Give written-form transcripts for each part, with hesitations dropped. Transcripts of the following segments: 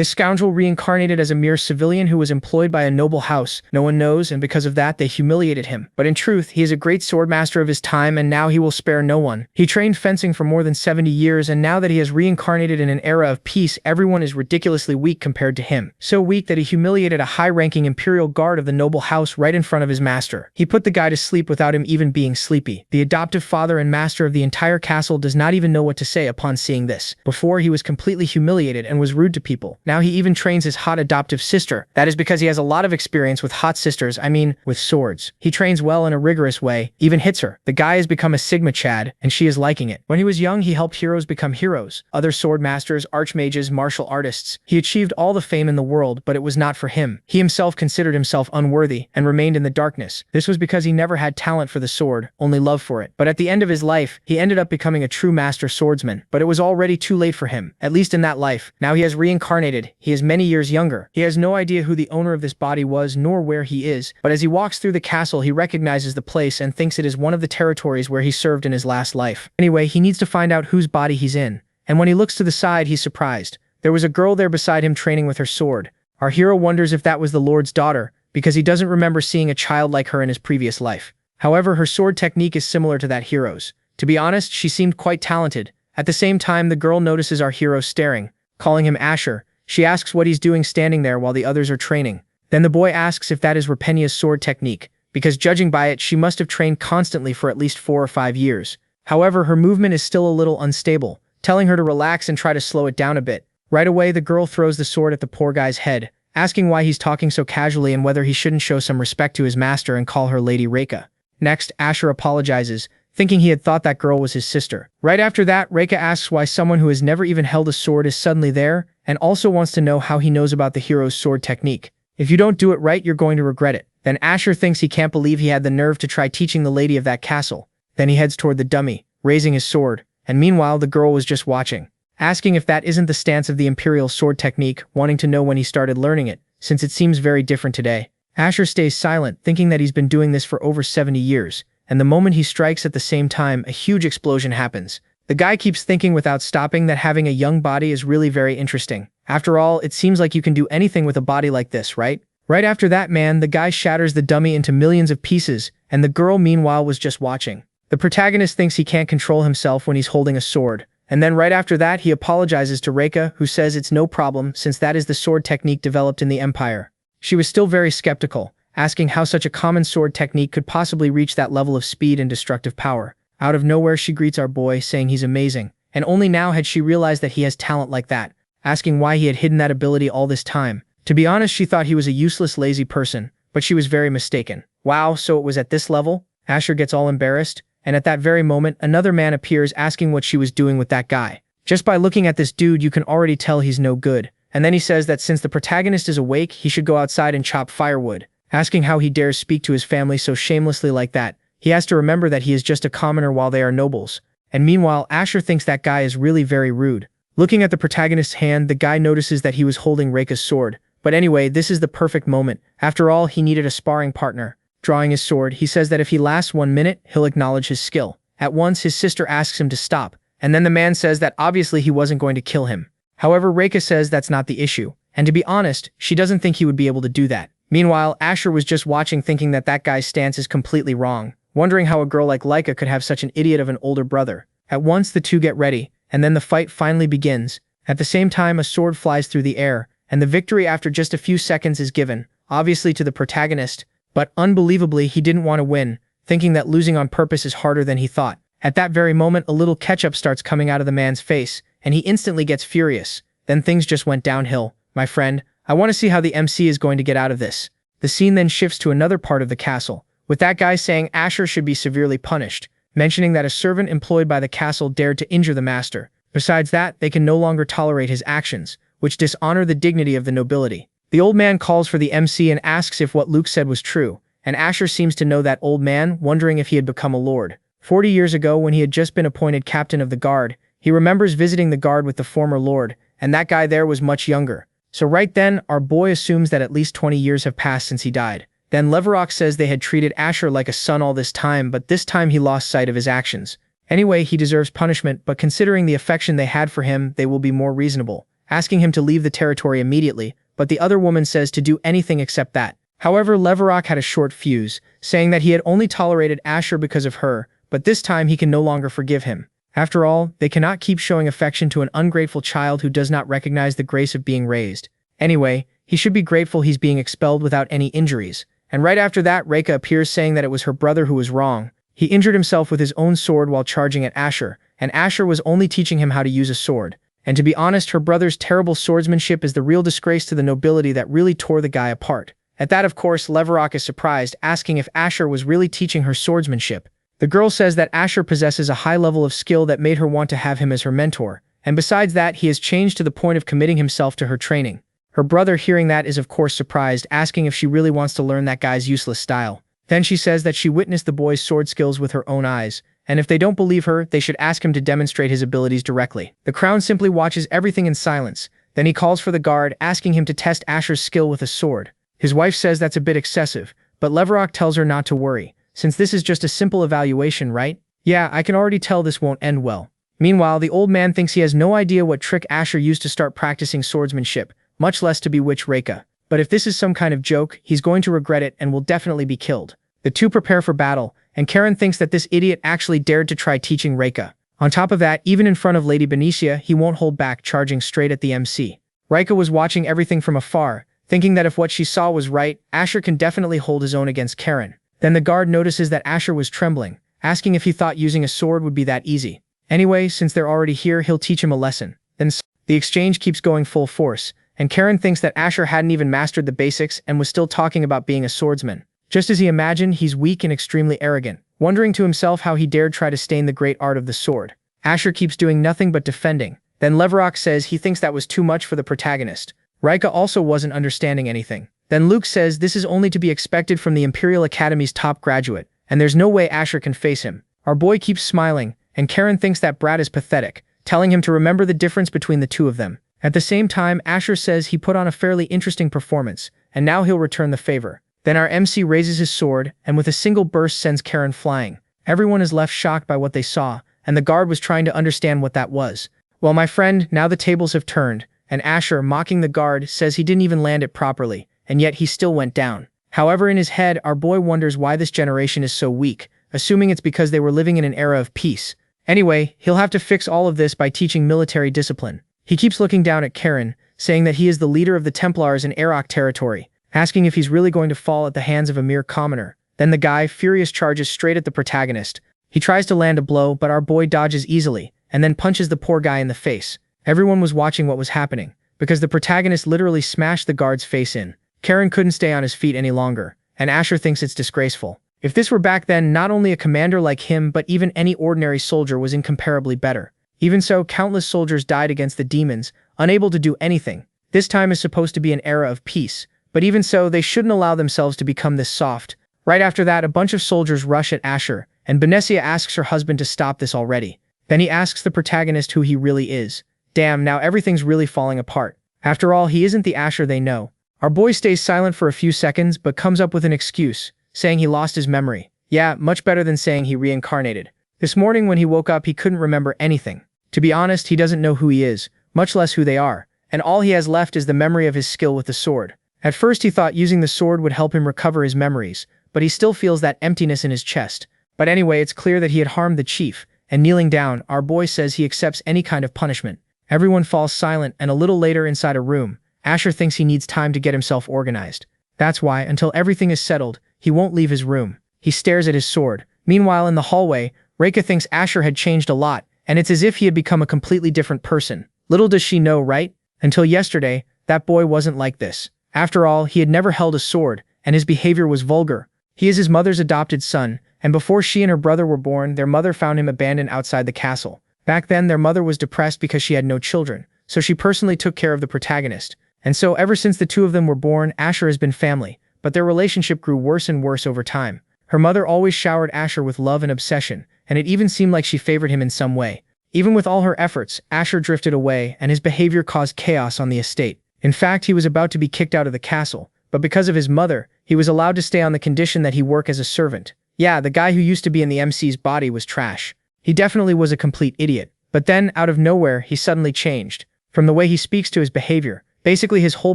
This scoundrel reincarnated as a mere civilian who was employed by a noble house. No one knows, and because of that, they humiliated him. But in truth, he is a great swordmaster of his time, and now he will spare no one. He trained fencing for more than 70 years, and now that he has reincarnated in an era of peace, everyone is ridiculously weak compared to him. So weak that he humiliated a high-ranking imperial guard of the noble house right in front of his master. He put the guy to sleep without him even being sleepy. The adoptive father and master of the entire castle does not even know what to say upon seeing this. Before, he was completely humiliated and was rude to people. Now he even trains his hot adoptive sister. That is because he has a lot of experience with hot sisters, with swords. He trains well in a rigorous way, even hits her. The guy has become a Sigma Chad, and she is liking it. When he was young, he helped heroes become heroes. Other sword masters, archmages, martial artists. He achieved all the fame in the world, but it was not for him. He himself considered himself unworthy and remained in the darkness. This was because he never had talent for the sword, only love for it. But at the end of his life, he ended up becoming a true master swordsman. But it was already too late for him, at least in that life. Now he has reincarnated. He is many years younger. He has no idea who the owner of this body was nor where he is, but as he walks through the castle, he recognizes the place and thinks it is one of the territories where he served in his last life. Anyway, he needs to find out whose body he's in. And when he looks to the side, he's surprised. There was a girl there beside him training with her sword. Our hero wonders if that was the Lord's daughter, because he doesn't remember seeing a child like her in his previous life. However, her sword technique is similar to that hero's. To be honest, she seemed quite talented. At the same time, the girl notices our hero staring, calling him Asher. She asks what he's doing standing there while the others are training. Then the boy asks if that is Rapenia's sword technique, because judging by it, she must have trained constantly for at least 4 or 5 years. However, her movement is still a little unstable, telling her to relax and try to slow it down a bit. Right away, the girl throws the sword at the poor guy's head, asking why he's talking so casually and whether he shouldn't show some respect to his master and call her Lady Reika. Next, Asher apologizes, thinking he had thought that girl was his sister. Right after that, Reika asks why someone who has never even held a sword is suddenly there, and also wants to know how he knows about the hero's sword technique. If you don't do it right, you're going to regret it. Then Asher thinks he can't believe he had the nerve to try teaching the lady of that castle. Then he heads toward the dummy, raising his sword, and meanwhile the girl was just watching, asking if that isn't the stance of the imperial sword technique, wanting to know when he started learning it, since it seems very different today. Asher stays silent, thinking that he's been doing this for over 70 years, and the moment he strikes at the same time, a huge explosion happens. The guy keeps thinking without stopping that having a young body is really very interesting. After all, it seems like you can do anything with a body like this, right? Right after that, the guy shatters the dummy into millions of pieces, and the girl meanwhile was just watching. The protagonist thinks he can't control himself when he's holding a sword, and then right after that he apologizes to Reika, who says it's no problem since that is the sword technique developed in the Empire. She was still very skeptical, asking how such a common sword technique could possibly reach that level of speed and destructive power. Out of nowhere, she greets our boy, saying he's amazing, and only now had she realized that he has talent like that, asking why he had hidden that ability all this time. To be honest, she thought he was a useless, lazy person, but she was very mistaken. Wow, so it was at this level? Asher gets all embarrassed, and at that very moment, another man appears asking what she was doing with that guy. Just by looking at this dude, you can already tell he's no good. And then he says that since the protagonist is awake, he should go outside and chop firewood, asking how he dares speak to his family so shamelessly like that. He has to remember that he is just a commoner while they are nobles. And meanwhile, Asher thinks that guy is really very rude. Looking at the protagonist's hand, the guy notices that he was holding Reika's sword. But anyway, this is the perfect moment. After all, he needed a sparring partner. Drawing his sword, he says that if he lasts 1 minute, he'll acknowledge his skill. At once, his sister asks him to stop, and then the man says that obviously he wasn't going to kill him. However, Reika says that's not the issue, and to be honest, she doesn't think he would be able to do that. Meanwhile, Asher was just watching, thinking that that guy's stance is completely wrong, wondering how a girl like Laika could have such an idiot of an older brother. At once, the two get ready, and then the fight finally begins. At the same time, a sword flies through the air, and the victory after just a few seconds is given, obviously to the protagonist, but unbelievably, he didn't want to win, thinking that losing on purpose is harder than he thought. At that very moment, a little ketchup starts coming out of the man's face, and he instantly gets furious. Then things just went downhill. My friend, I want to see how the MC is going to get out of this. The scene then shifts to another part of the castle, with that guy saying Asher should be severely punished, mentioning that a servant employed by the castle dared to injure the master. Besides that, they can no longer tolerate his actions, which dishonor the dignity of the nobility. The old man calls for the MC and asks if what Luke said was true, and Asher seems to know that old man, wondering if he had become a lord. 40 years ago, when he had just been appointed captain of the guard, he remembers visiting the guard with the former lord, and that guy there was much younger. So right then, our boy assumes that at least 20 years have passed since he died. Then Leverok says they had treated Asher like a son all this time, but this time he lost sight of his actions. Anyway, he deserves punishment, but considering the affection they had for him, they will be more reasonable. asking him to leave the territory immediately, but the other woman says to do anything except that. However, Leverok had a short fuse, saying that he had only tolerated Asher because of her, but this time he can no longer forgive him. After all, they cannot keep showing affection to an ungrateful child who does not recognize the grace of being raised. Anyway, he should be grateful he's being expelled without any injuries. And right after that, Reika appears saying that it was her brother who was wrong. He injured himself with his own sword while charging at Asher, and Asher was only teaching him how to use a sword. And to be honest, her brother's terrible swordsmanship is the real disgrace to the nobility that really tore the guy apart. At that, of course, Leverok is surprised, asking if Asher was really teaching her swordsmanship. The girl says that Asher possesses a high level of skill that made her want to have him as her mentor, and besides that, he has changed to the point of committing himself to her training. Her brother, hearing that, is of course surprised, asking if she really wants to learn that guy's useless style. Then she says that she witnessed the boy's sword skills with her own eyes, and if they don't believe her, they should ask him to demonstrate his abilities directly. The crown simply watches everything in silence. Then he calls for the guard, asking him to test Asher's skill with a sword. His wife says that's a bit excessive, but Leverok tells her not to worry, since this is just a simple evaluation, right? Yeah, I can already tell this won't end well. Meanwhile, the old man thinks he has no idea what trick Asher used to start practicing swordsmanship, much less to bewitch Reika. But if this is some kind of joke, he's going to regret it and will definitely be killed. The two prepare for battle, and Karen thinks that this idiot actually dared to try teaching Reika. On top of that, even in front of Lady Benicia, he won't hold back, charging straight at the MC. Reika was watching everything from afar, thinking that if what she saw was right, Asher can definitely hold his own against Karen. Then the guard notices that Asher was trembling, asking if he thought using a sword would be that easy. Anyway, since they're already here, he'll teach him a lesson. Then the exchange keeps going full force, and Karen thinks that Asher hadn't even mastered the basics and was still talking about being a swordsman. Just as he imagined, he's weak and extremely arrogant, wondering to himself how he dared try to stain the great art of the sword. Asher keeps doing nothing but defending. Then Leverok says he thinks that was too much for the protagonist. Reika also wasn't understanding anything. Then Luke says this is only to be expected from the Imperial Academy's top graduate, and there's no way Asher can face him. Our boy keeps smiling, and Karen thinks that Brad is pathetic, telling him to remember the difference between the two of them. At the same time, Asher says he put on a fairly interesting performance, and now he'll return the favor. Then our MC raises his sword, and with a single burst sends Karen flying. Everyone is left shocked by what they saw, and the guard was trying to understand what that was. Well, my friend, now the tables have turned, and Asher, mocking the guard, says he didn't even land it properly, and yet he still went down. However, in his head, our boy wonders why this generation is so weak, assuming it's because they were living in an era of peace. Anyway, he'll have to fix all of this by teaching military discipline. He keeps looking down at Karen, saying that he is the leader of the Templars in Arok territory, asking if he's really going to fall at the hands of a mere commoner. Then the guy, furious, charges straight at the protagonist. He tries to land a blow, but our boy dodges easily, and then punches the poor guy in the face. Everyone was watching what was happening, because the protagonist literally smashed the guard's face in. Karen couldn't stay on his feet any longer, and Asher thinks it's disgraceful. If this were back then, not only a commander like him, but even any ordinary soldier was incomparably better. Even so, countless soldiers died against the demons, unable to do anything. This time is supposed to be an era of peace, but even so, they shouldn't allow themselves to become this soft. Right after that, a bunch of soldiers rush at Asher, and Benesia asks her husband to stop this already. Then he asks the protagonist who he really is. Damn, now everything's really falling apart. After all, he isn't the Asher they know. Our boy stays silent for a few seconds, but comes up with an excuse, saying he lost his memory. Yeah, much better than saying he reincarnated. This morning when he woke up, he couldn't remember anything. To be honest, he doesn't know who he is, much less who they are, and all he has left is the memory of his skill with the sword. At first he thought using the sword would help him recover his memories, but he still feels that emptiness in his chest. But anyway, it's clear that he had harmed the chief, and kneeling down, our boy says he accepts any kind of punishment. Everyone falls silent, and a little later inside a room, Asher thinks he needs time to get himself organized. That's why, until everything is settled, he won't leave his room. He stares at his sword. Meanwhile, in the hallway, Reika thinks Asher had changed a lot, and it's as if he had become a completely different person. Little does she know, right? Until yesterday, that boy wasn't like this. After all, he had never held a sword, and his behavior was vulgar. He is his mother's adopted son, and before she and her brother were born, their mother found him abandoned outside the castle. Back then, their mother was depressed because she had no children, so she personally took care of the protagonist. And so ever since the two of them were born, Asher has been family, but their relationship grew worse and worse over time. Her mother always showered Asher with love and obsession, and it even seemed like she favored him in some way. Even with all her efforts, Asher drifted away, and his behavior caused chaos on the estate. In fact, he was about to be kicked out of the castle, but because of his mother, he was allowed to stay on the condition that he work as a servant. Yeah, the guy who used to be in the MC's body was trash. He definitely was a complete idiot. But then, out of nowhere, he suddenly changed. From the way he speaks to his behavior, basically his whole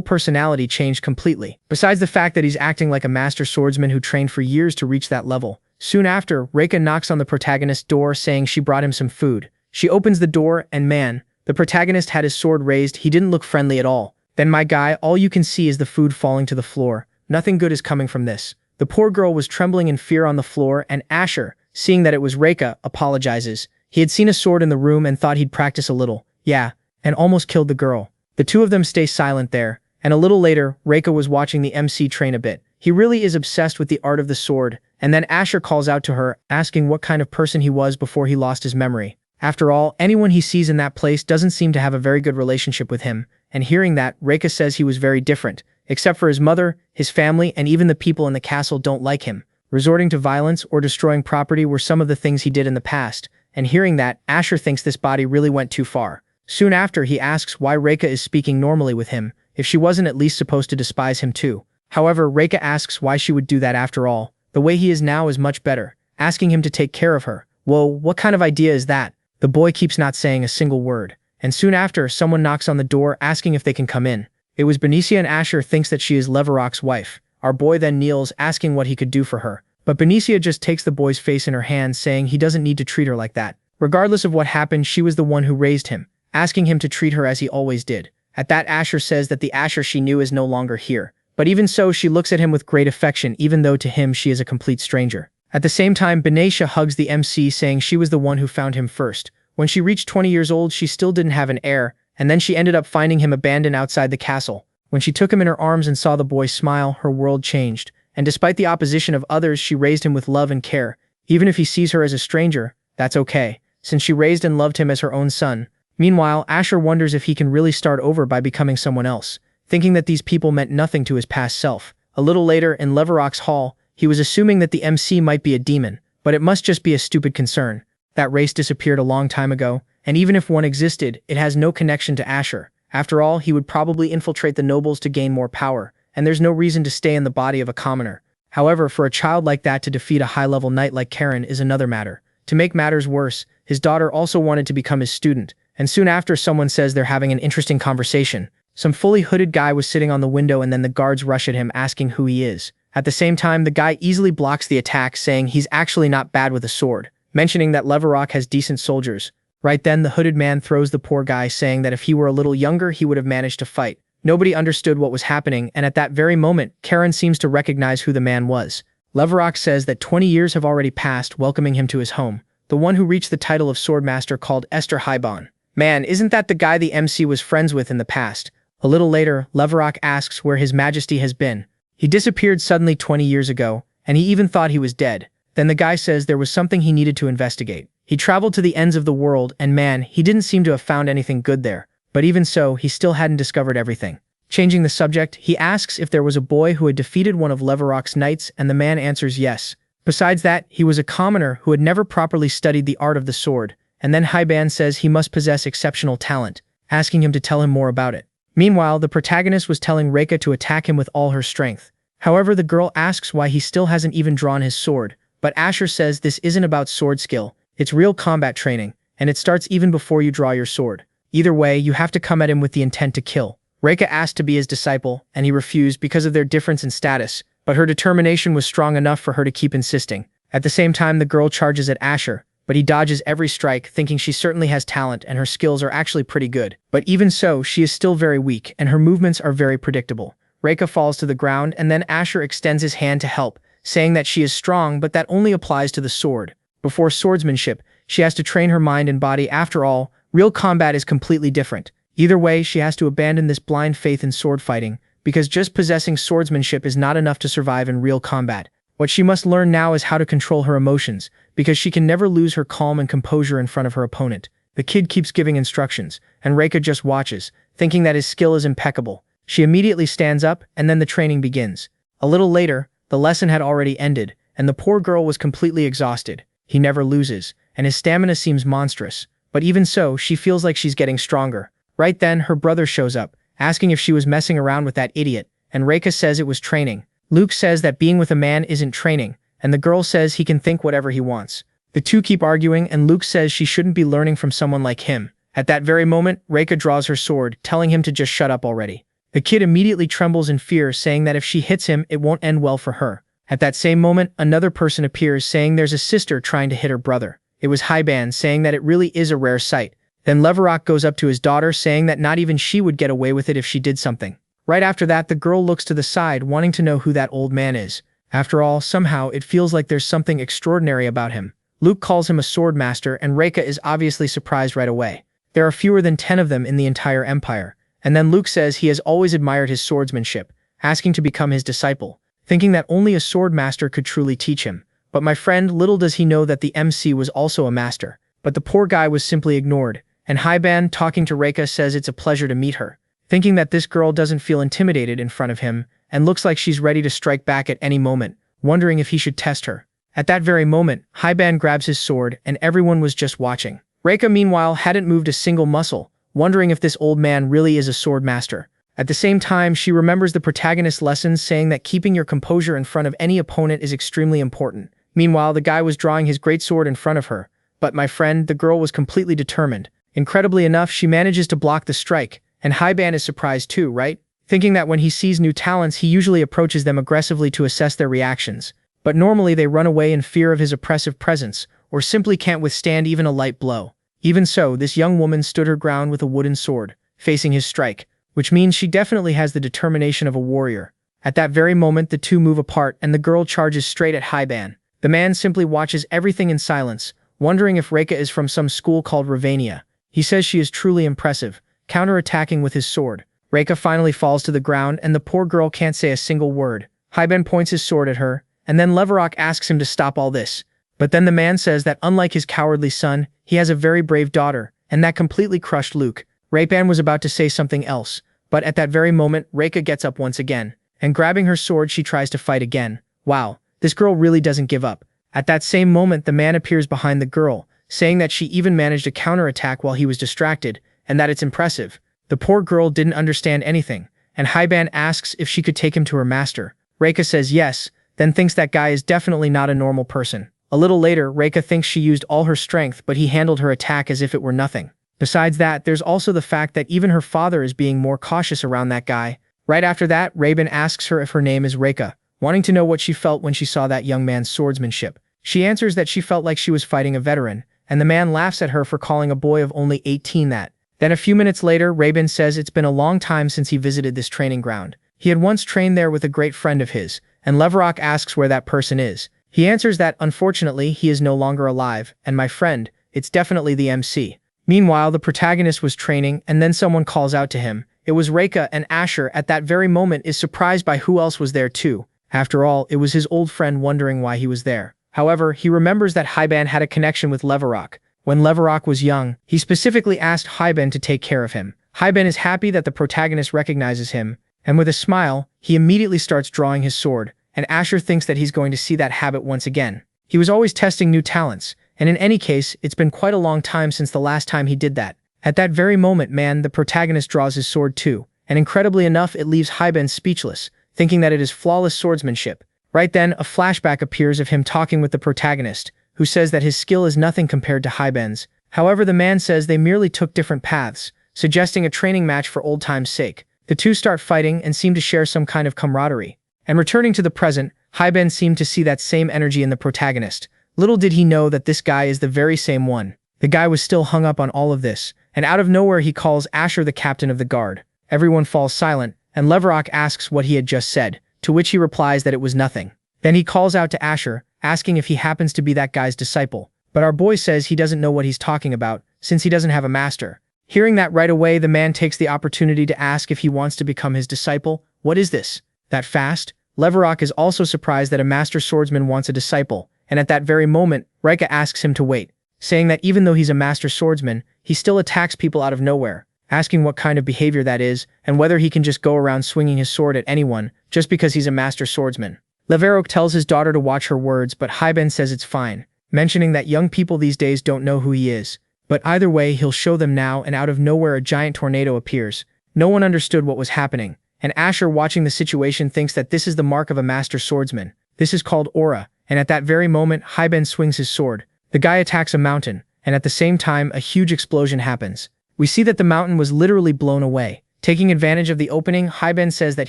personality changed completely. Besides the fact that he's acting like a master swordsman who trained for years to reach that level. Soon after, Reika knocks on the protagonist's door saying she brought him some food. She opens the door and man, the protagonist had his sword raised, he didn't look friendly at all. Then my guy, all you can see is the food falling to the floor. Nothing good is coming from this. The poor girl was trembling in fear on the floor and Asher, seeing that it was Reika, apologizes. He had seen a sword in the room and thought he'd practice a little. Yeah, and almost killed the girl. The two of them stay silent there, and a little later, Reika was watching the MC train a bit. He really is obsessed with the art of the sword, and then Asher calls out to her, asking what kind of person he was before he lost his memory. After all, anyone he sees in that place doesn't seem to have a very good relationship with him, and hearing that, Reika says he was very different, except for his mother, his family, and even the people in the castle don't like him. Resorting to violence or destroying property were some of the things he did in the past, and hearing that, Asher thinks this body really went too far. Soon after, he asks why Reika is speaking normally with him, if she wasn't at least supposed to despise him too. However, Reika asks why she would do that after all. The way he is now is much better, asking him to take care of her. Whoa, what kind of idea is that? The boy keeps not saying a single word. And soon after, someone knocks on the door asking if they can come in. It was Benicia and Asher thinks that she is Leverrock's wife. Our boy then kneels asking what he could do for her. But Benicia just takes the boy's face in her hand saying he doesn't need to treat her like that. Regardless of what happened, she was the one who raised him, asking him to treat her as he always did. At that, Asher says that the Asher she knew is no longer here. But even so, she looks at him with great affection even though to him she is a complete stranger. At the same time, Benicia hugs the MC saying she was the one who found him first. When she reached 20 years old, she still didn't have an heir, and then she ended up finding him abandoned outside the castle. When she took him in her arms and saw the boy smile, her world changed. And despite the opposition of others, she raised him with love and care. Even if he sees her as a stranger, that's okay, since she raised and loved him as her own son. Meanwhile, Asher wonders if he can really start over by becoming someone else, thinking that these people meant nothing to his past self. A little later, in Leverrock's hall, he was assuming that the MC might be a demon, but it must just be a stupid concern. That race disappeared a long time ago, and even if one existed, it has no connection to Asher. After all, he would probably infiltrate the nobles to gain more power, and there's no reason to stay in the body of a commoner. However, for a child like that to defeat a high-level knight like Karen is another matter. To make matters worse, his daughter also wanted to become his student, and soon after someone says they're having an interesting conversation. Some fully hooded guy was sitting on the window and then the guards rush at him asking who he is. At the same time, the guy easily blocks the attack saying he's actually not bad with a sword, mentioning that Leverrock has decent soldiers. Right then, the hooded man throws the poor guy saying that if he were a little younger, he would have managed to fight. Nobody understood what was happening, and at that very moment, Karen seems to recognize who the man was. Leverrock says that 20 years have already passed, welcoming him to his home. The one who reached the title of swordmaster called Esther Highbon. Man, isn't that the guy the MC was friends with in the past? A little later, Leverrock asks where His Majesty has been. He disappeared suddenly 20 years ago, and he even thought he was dead. Then the guy says there was something he needed to investigate. He traveled to the ends of the world, and man, he didn't seem to have found anything good there. But even so, he still hadn't discovered everything. Changing the subject, he asks if there was a boy who had defeated one of Leverrock's knights, and the man answers yes. Besides that, he was a commoner who had never properly studied the art of the sword. And then Highband says he must possess exceptional talent, asking him to tell him more about it. Meanwhile, the protagonist was telling Reika to attack him with all her strength. However, the girl asks why he still hasn't even drawn his sword, but Asher says this isn't about sword skill, it's real combat training, and it starts even before you draw your sword. Either way, you have to come at him with the intent to kill. Reika asked to be his disciple, and he refused because of their difference in status, but her determination was strong enough for her to keep insisting. At the same time, the girl charges at Asher, but he dodges every strike, thinking she certainly has talent and her skills are actually pretty good. But even so, she is still very weak, and her movements are very predictable. Reika falls to the ground, and then Asher extends his hand to help, saying that she is strong, but that only applies to the sword. Before swordsmanship, she has to train her mind and body. After all, real combat is completely different. Either way, she has to abandon this blind faith in sword fighting, because just possessing swordsmanship is not enough to survive in real combat. What she must learn now is how to control her emotions, because she can never lose her calm and composure in front of her opponent. The kid keeps giving instructions, and Reika just watches, thinking that his skill is impeccable. She immediately stands up, and then the training begins. A little later, the lesson had already ended, and the poor girl was completely exhausted. He never loses, and his stamina seems monstrous. But even so, she feels like she's getting stronger. Right then, her brother shows up, asking if she was messing around with that idiot, and Reika says it was training. Luke says that being with a man isn't training, and the girl says he can think whatever he wants. The two keep arguing, and Luke says she shouldn't be learning from someone like him. At that very moment, Reika draws her sword, telling him to just shut up already. The kid immediately trembles in fear, saying that if she hits him, it won't end well for her. At that same moment, another person appears, saying there's a sister trying to hit her brother. It was Hyban, saying that it really is a rare sight. Then Leverok goes up to his daughter, saying that not even she would get away with it if she did something. Right after that, the girl looks to the side, wanting to know who that old man is. After all, somehow, it feels like there's something extraordinary about him. Luke calls him a sword master, and Reika is obviously surprised right away. There are fewer than 10 of them in the entire empire. And then Luke says he has always admired his swordsmanship, asking to become his disciple, thinking that only a sword master could truly teach him. But my friend, little does he know that the MC was also a master. But the poor guy was simply ignored, and Hyban, talking to Reika, says it's a pleasure to meet her, thinking that this girl doesn't feel intimidated in front of him, and looks like she's ready to strike back at any moment, wondering if he should test her. At that very moment, Hyban grabs his sword, and everyone was just watching. Reika, meanwhile, hadn't moved a single muscle, wondering if this old man really is a sword master. At the same time, she remembers the protagonist's lessons, saying that keeping your composure in front of any opponent is extremely important. Meanwhile, the guy was drawing his great sword in front of her. But my friend, the girl was completely determined. Incredibly enough, she manages to block the strike, and Hyban is surprised too, right? Thinking that when he sees new talents, he usually approaches them aggressively to assess their reactions. But normally they run away in fear of his oppressive presence, or simply can't withstand even a light blow. Even so, this young woman stood her ground with a wooden sword, facing his strike, which means she definitely has the determination of a warrior. At that very moment, the two move apart, and the girl charges straight at Hyban. The man simply watches everything in silence, wondering if Reika is from some school called Ravania. He says she is truly impressive, counter-attacking with his sword. Reika finally falls to the ground, and the poor girl can't say a single word. Hyban points his sword at her, and then Leverok asks him to stop all this. But then the man says that unlike his cowardly son, he has a very brave daughter, and that completely crushed Luke. Hyban was about to say something else, but at that very moment, Reika gets up once again, and grabbing her sword, she tries to fight again. Wow, this girl really doesn't give up. At that same moment, the man appears behind the girl, saying that she even managed to counterattack while he was distracted, and that it's impressive. The poor girl didn't understand anything, and Hyban asks if she could take him to her master. Reika says yes, then thinks that guy is definitely not a normal person. A little later, Reika thinks she used all her strength, but he handled her attack as if it were nothing. Besides that, there's also the fact that even her father is being more cautious around that guy. Right after that, Rabin asks her if her name is Reika, wanting to know what she felt when she saw that young man's swordsmanship. She answers that she felt like she was fighting a veteran, and the man laughs at her for calling a boy of only 18 that. Then a few minutes later, Rabin says it's been a long time since he visited this training ground. He had once trained there with a great friend of his, and Leverok asks where that person is. He answers that, unfortunately, he is no longer alive, and my friend, it's definitely the MC. Meanwhile, the protagonist was training, and then someone calls out to him. It was Reika, and Asher at that very moment is surprised by who else was there too. After all, it was his old friend, wondering why he was there. However, he remembers that Hyban had a connection with Leverok. When Leverok was young, he specifically asked Hyban to take care of him. Hyban is happy that the protagonist recognizes him, and with a smile, he immediately starts drawing his sword, and Asher thinks that he's going to see that habit once again. He was always testing new talents, and in any case, it's been quite a long time since the last time he did that. At that very moment, the protagonist draws his sword too, and incredibly enough, it leaves Hyban speechless, thinking that it is flawless swordsmanship. Right then, a flashback appears of him talking with the protagonist, who says that his skill is nothing compared to Hyban's. However, the man says they merely took different paths, suggesting a training match for old time's sake. The two start fighting and seem to share some kind of camaraderie. And returning to the present, Hyban seemed to see that same energy in the protagonist. Little did he know that this guy is the very same one. The guy was still hung up on all of this, and out of nowhere he calls Asher the captain of the guard. Everyone falls silent, and Leverok asks what he had just said, to which he replies that it was nothing. Then he calls out to Asher, asking if he happens to be that guy's disciple. But our boy says he doesn't know what he's talking about, since he doesn't have a master. Hearing that right away, the man takes the opportunity to ask if he wants to become his disciple. What is this? That fast? Leverok is also surprised that a master swordsman wants a disciple, and at that very moment, Reika asks him to wait, saying that even though he's a master swordsman, he still attacks people out of nowhere, asking what kind of behavior that is, and whether he can just go around swinging his sword at anyone, just because he's a master swordsman. Leverok tells his daughter to watch her words, but Hyban says it's fine, mentioning that young people these days don't know who he is. But either way, he'll show them now, and out of nowhere a giant tornado appears. No one understood what was happening, and Asher, watching the situation, thinks that this is the mark of a master swordsman. This is called aura, and at that very moment, Hyban swings his sword. The guy attacks a mountain, and at the same time, a huge explosion happens. we see that the mountain was literally blown away. Taking advantage of the opening, Hyben says that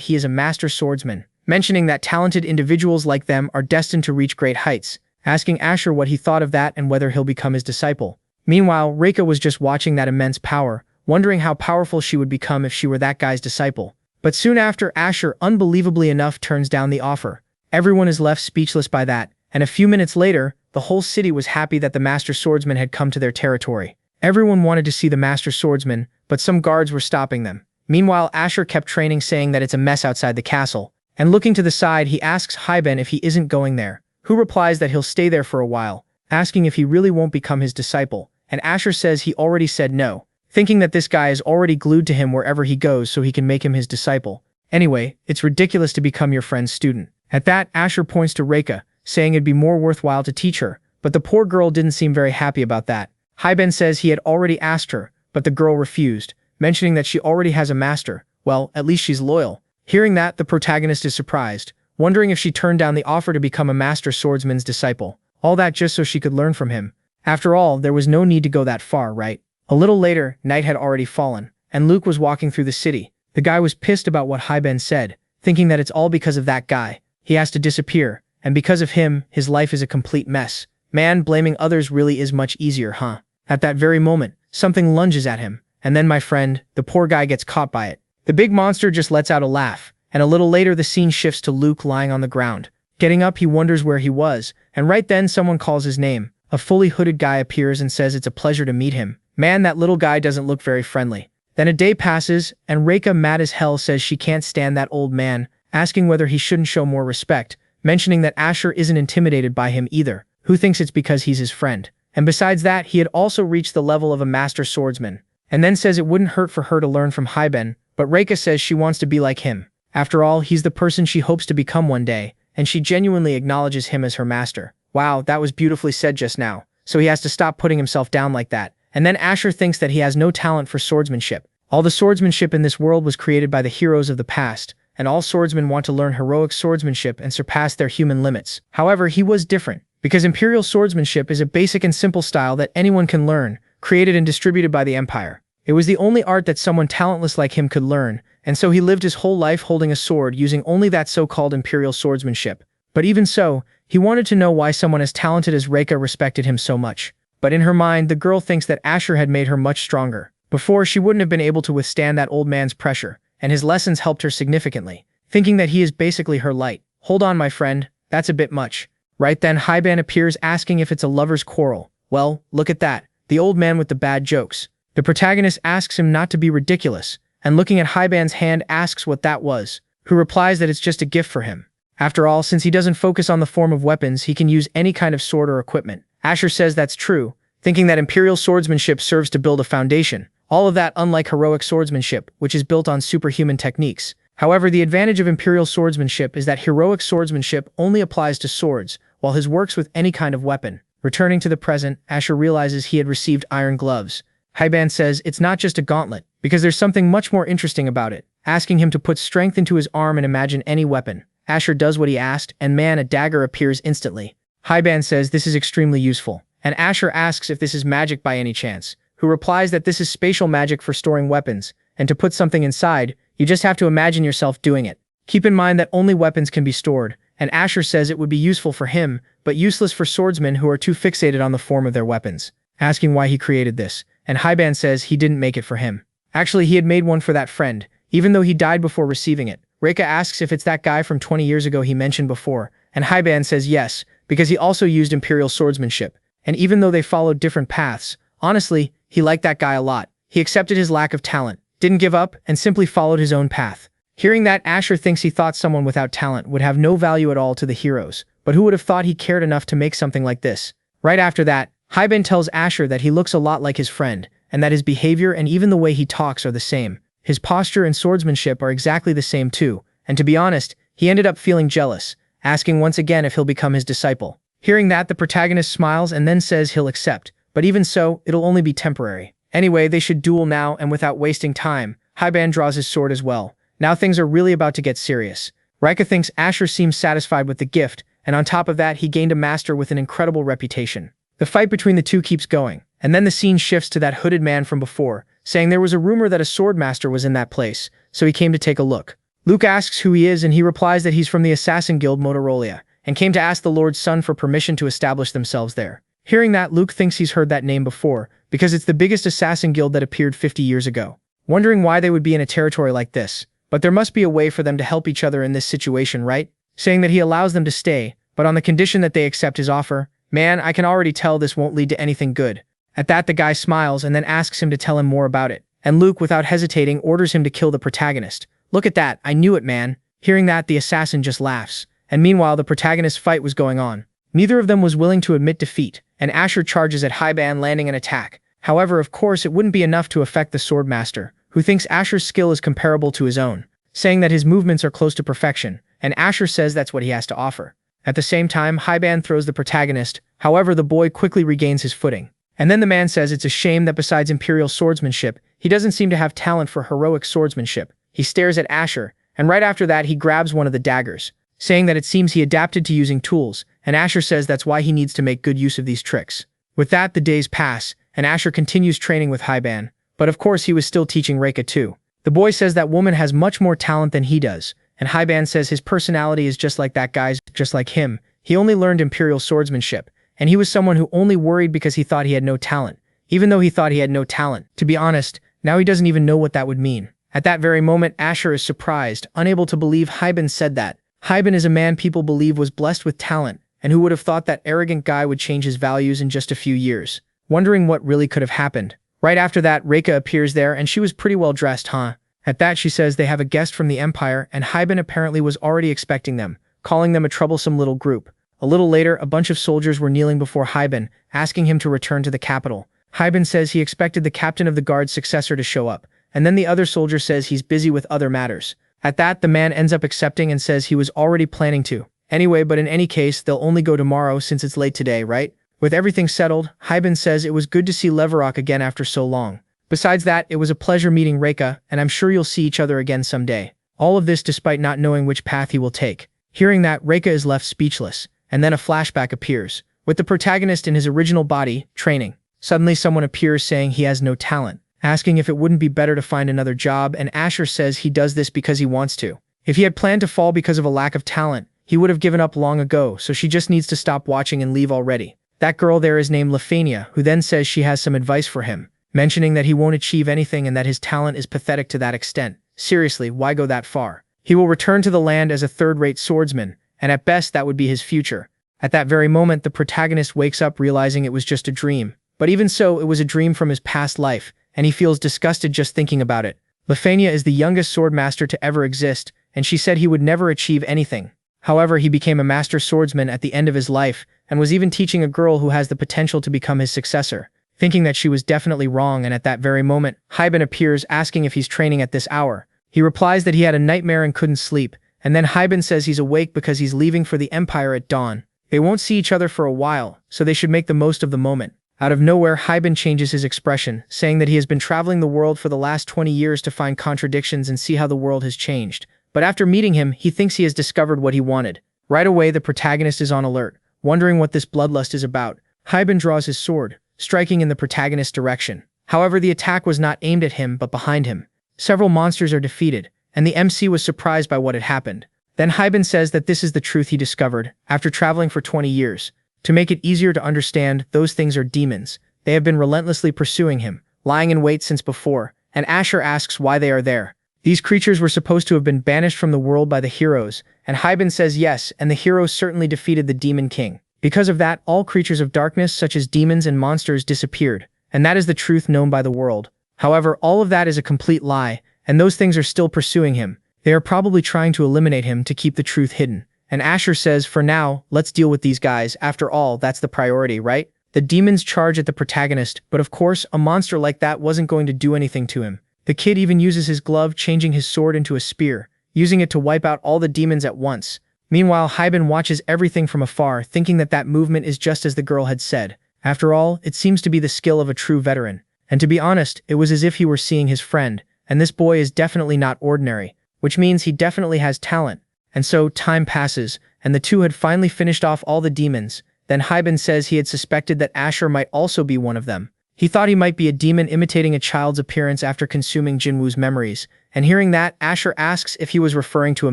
he is a master swordsman, mentioning that talented individuals like them are destined to reach great heights, asking Asher what he thought of that and whether he'll become his disciple. Meanwhile, Reika was just watching that immense power, wondering how powerful she would become if she were that guy's disciple. But soon after, Asher, unbelievably enough, turns down the offer. Everyone is left speechless by that, and a few minutes later, the whole city was happy that the master swordsman had come to their territory. Everyone wanted to see the master swordsman, but some guards were stopping them. Meanwhile, Asher kept training, saying that it's a mess outside the castle, and looking to the side, he asks Hyben if he isn't going there, who replies that he'll stay there for a while, asking if he really won't become his disciple, and Asher says he already said no, thinking that this guy is already glued to him wherever he goes so he can make him his disciple. Anyway, it's ridiculous to become your friend's student. At that, Asher points to Reika, saying it'd be more worthwhile to teach her, but the poor girl didn't seem very happy about that. Hyben says he had already asked her, but the girl refused, mentioning that she already has a master. Well, at least she's loyal. Hearing that, the protagonist is surprised, wondering if she turned down the offer to become a master swordsman's disciple. All that just so she could learn from him. After all, there was no need to go that far, right? A little later, night had already fallen, and Luke was walking through the city. The guy was pissed about what Hyben said, thinking that it's all because of that guy. He has to disappear, and because of him, his life is a complete mess. Man, blaming others really is much easier, huh? At that very moment, something lunges at him, and then my friend, the poor guy, gets caught by it. The big monster just lets out a laugh, and a little later the scene shifts to Luke lying on the ground. Getting up, he wonders where he was, and right then someone calls his name. A fully hooded guy appears and says it's a pleasure to meet him. Man, that little guy doesn't look very friendly. Then a day passes, and Reika, mad as hell, says she can't stand that old man, asking whether he shouldn't show more respect, mentioning that Asher isn't intimidated by him either, who thinks it's because he's his friend. And besides that, he had also reached the level of a master swordsman, and then says it wouldn't hurt for her to learn from Hyben, but Reika says she wants to be like him. After all, he's the person she hopes to become one day, and she genuinely acknowledges him as her master. Wow, that was beautifully said just now. So he has to stop putting himself down like that. And then Asher thinks that he has no talent for swordsmanship. All the swordsmanship in this world was created by the heroes of the past, and all swordsmen want to learn heroic swordsmanship and surpass their human limits. However, he was different, because imperial swordsmanship is a basic and simple style that anyone can learn, created and distributed by the Empire. It was the only art that someone talentless like him could learn, and so he lived his whole life holding a sword using only that so-called imperial swordsmanship. But even so, he wanted to know why someone as talented as Reika respected him so much. But in her mind, the girl thinks that Asher had made her much stronger. Before, she wouldn't have been able to withstand that old man's pressure, and his lessons helped her significantly, thinking that he is basically her light. Hold on, my friend, that's a bit much. Right then, Hyben appears asking if it's a lover's quarrel. Well, look at that, the old man with the bad jokes. The protagonist asks him not to be ridiculous, and looking at Hyben's hand asks what that was, who replies that it's just a gift for him. After all, since he doesn't focus on the form of weapons, he can use any kind of sword or equipment. Asher says that's true, thinking that imperial swordsmanship serves to build a foundation. All of that unlike heroic swordsmanship, which is built on superhuman techniques. However, the advantage of imperial swordsmanship is that heroic swordsmanship only applies to swords, while his works with any kind of weapon. Returning to the present, Asher realizes he had received iron gloves. Hyben says it's not just a gauntlet, because there's something much more interesting about it, asking him to put strength into his arm and imagine any weapon. Asher does what he asked, and man, a dagger appears instantly. Hyben says this is extremely useful, and Asher asks if this is magic by any chance, who replies that this is spatial magic for storing weapons, and to put something inside, you just have to imagine yourself doing it. Keep in mind that only weapons can be stored, and Asher says it would be useful for him, but useless for swordsmen who are too fixated on the form of their weapons, asking why he created this, and Hyben says he didn't make it for him. Actually, he had made one for that friend, even though he died before receiving it. Reika asks if it's that guy from 20 years ago he mentioned before, and Hyben says yes, because he also used imperial swordsmanship, and even though they followed different paths, honestly, he liked that guy a lot. He accepted his lack of talent, didn't give up, and simply followed his own path. Hearing that, Asher thinks he thought someone without talent would have no value at all to the heroes, but who would have thought he cared enough to make something like this? Right after that, Hyben tells Asher that he looks a lot like his friend, and that his behavior and even the way he talks are the same. His posture and swordsmanship are exactly the same too, and to be honest, he ended up feeling jealous, asking once again if he'll become his disciple. Hearing that, the protagonist smiles and then says he'll accept, but even so, it'll only be temporary. Anyway, they should duel now, and without wasting time, Hyben draws his sword as well. Now things are really about to get serious. Reika thinks Asher seems satisfied with the gift, and on top of that, he gained a master with an incredible reputation. The fight between the two keeps going, and then the scene shifts to that hooded man from before, saying there was a rumor that a swordmaster was in that place, so he came to take a look. Luke asks who he is and he replies that he's from the Assassin Guild Motorola and came to ask the Lord's son for permission to establish themselves there. Hearing that, Luke thinks he's heard that name before, because it's the biggest assassin guild that appeared 50 years ago. Wondering why they would be in a territory like this. But there must be a way for them to help each other in this situation, right? Saying that he allows them to stay, but on the condition that they accept his offer. Man, I can already tell this won't lead to anything good. At that, the guy smiles and then asks him to tell him more about it. And Luke, without hesitating, orders him to kill the protagonist. Look at that, I knew it, man. Hearing that, the assassin just laughs. And meanwhile, the protagonist's fight was going on. Neither of them was willing to admit defeat, and Asher charges at Hyban, landing an attack. However, of course, it wouldn't be enough to affect the swordmaster, who thinks Asher's skill is comparable to his own, saying that his movements are close to perfection, and Asher says that's what he has to offer. At the same time, Hyban throws the protagonist, however the boy quickly regains his footing. And then the man says it's a shame that besides imperial swordsmanship, he doesn't seem to have talent for heroic swordsmanship. He stares at Asher, and right after that he grabs one of the daggers, saying that it seems he adapted to using tools, and Asher says that's why he needs to make good use of these tricks. With that, the days pass, and Asher continues training with Hyban, but of course he was still teaching Reika too. The boy says that woman has much more talent than he does, and Hyban says his personality is just like that guy's, just like him. He only learned imperial swordsmanship, and he was someone who only worried because he thought he had no talent, even though he thought he had no talent. To be honest, now he doesn't even know what that would mean. At that very moment, Asher is surprised, unable to believe Hyban said that. Hyban is a man people believe was blessed with talent, and who would have thought that arrogant guy would change his values in just a few years. Wondering what really could have happened. Right after that, Reika appears there, and she was pretty well dressed, huh? At that, she says they have a guest from the Empire, and Hyban apparently was already expecting them, calling them a troublesome little group. A little later, a bunch of soldiers were kneeling before Hyban, asking him to return to the capital. Hyban says he expected the captain of the guard's successor to show up, and then the other soldier says he's busy with other matters. At that, the man ends up accepting and says he was already planning to. Anyway, but in any case, they'll only go tomorrow since it's late today, right? With everything settled, Hyban says it was good to see Leverok again after so long. Besides that, it was a pleasure meeting Reika, and I'm sure you'll see each other again someday. All of this despite not knowing which path he will take. Hearing that, Reika is left speechless, and then a flashback appears, with the protagonist in his original body, training. Suddenly someone appears saying he has no talent, asking if it wouldn't be better to find another job, and Asher says he does this because he wants to. If he had planned to fall because of a lack of talent, he would have given up long ago, so she just needs to stop watching and leave already. That girl there is named Lafania, who then says she has some advice for him, mentioning that he won't achieve anything and that his talent is pathetic to that extent. Seriously, why go that far? He will return to the land as a third-rate swordsman, and at best that would be his future. At that very moment, the protagonist wakes up realizing it was just a dream. But even so, it was a dream from his past life, and he feels disgusted just thinking about it. Lafania is the youngest swordmaster to ever exist, and she said he would never achieve anything. However, he became a master swordsman at the end of his life, and was even teaching a girl who has the potential to become his successor. Thinking that she was definitely wrong, and at that very moment, Hyban appears asking if he's training at this hour. He replies that he had a nightmare and couldn't sleep, and then Hyban says he's awake because he's leaving for the Empire at dawn. They won't see each other for a while, so they should make the most of the moment. Out of nowhere, Hyban changes his expression, saying that he has been traveling the world for the last 20 years to find contradictions and see how the world has changed. But after meeting him, he thinks he has discovered what he wanted. Right away, the protagonist is on alert, wondering what this bloodlust is about. Hyban draws his sword, striking in the protagonist's direction. However, the attack was not aimed at him but behind him. Several monsters are defeated, and the MC was surprised by what had happened. Then Hyban says that this is the truth he discovered, after traveling for 20 years. To make it easier to understand, those things are demons. They have been relentlessly pursuing him, lying in wait since before, and Asher asks why they are there. These creatures were supposed to have been banished from the world by the heroes, and Hyban says yes, and the heroes certainly defeated the Demon King. Because of that, all creatures of darkness such as demons and monsters disappeared, and that is the truth known by the world. However, all of that is a complete lie, and those things are still pursuing him. They are probably trying to eliminate him to keep the truth hidden. And Asher says, for now, let's deal with these guys. After all, that's the priority, right? The demons charge at the protagonist, but of course, a monster like that wasn't going to do anything to him. The kid even uses his glove, changing his sword into a spear, using it to wipe out all the demons at once. Meanwhile, Hyban watches everything from afar, thinking that that movement is just as the girl had said. After all, it seems to be the skill of a true veteran. And to be honest, it was as if he were seeing his friend, and this boy is definitely not ordinary, which means he definitely has talent. And so, time passes, and the two had finally finished off all the demons. Then Hyban says he had suspected that Asher might also be one of them. He thought he might be a demon imitating a child's appearance after consuming Jinwoo's memories, and hearing that, Asher asks if he was referring to a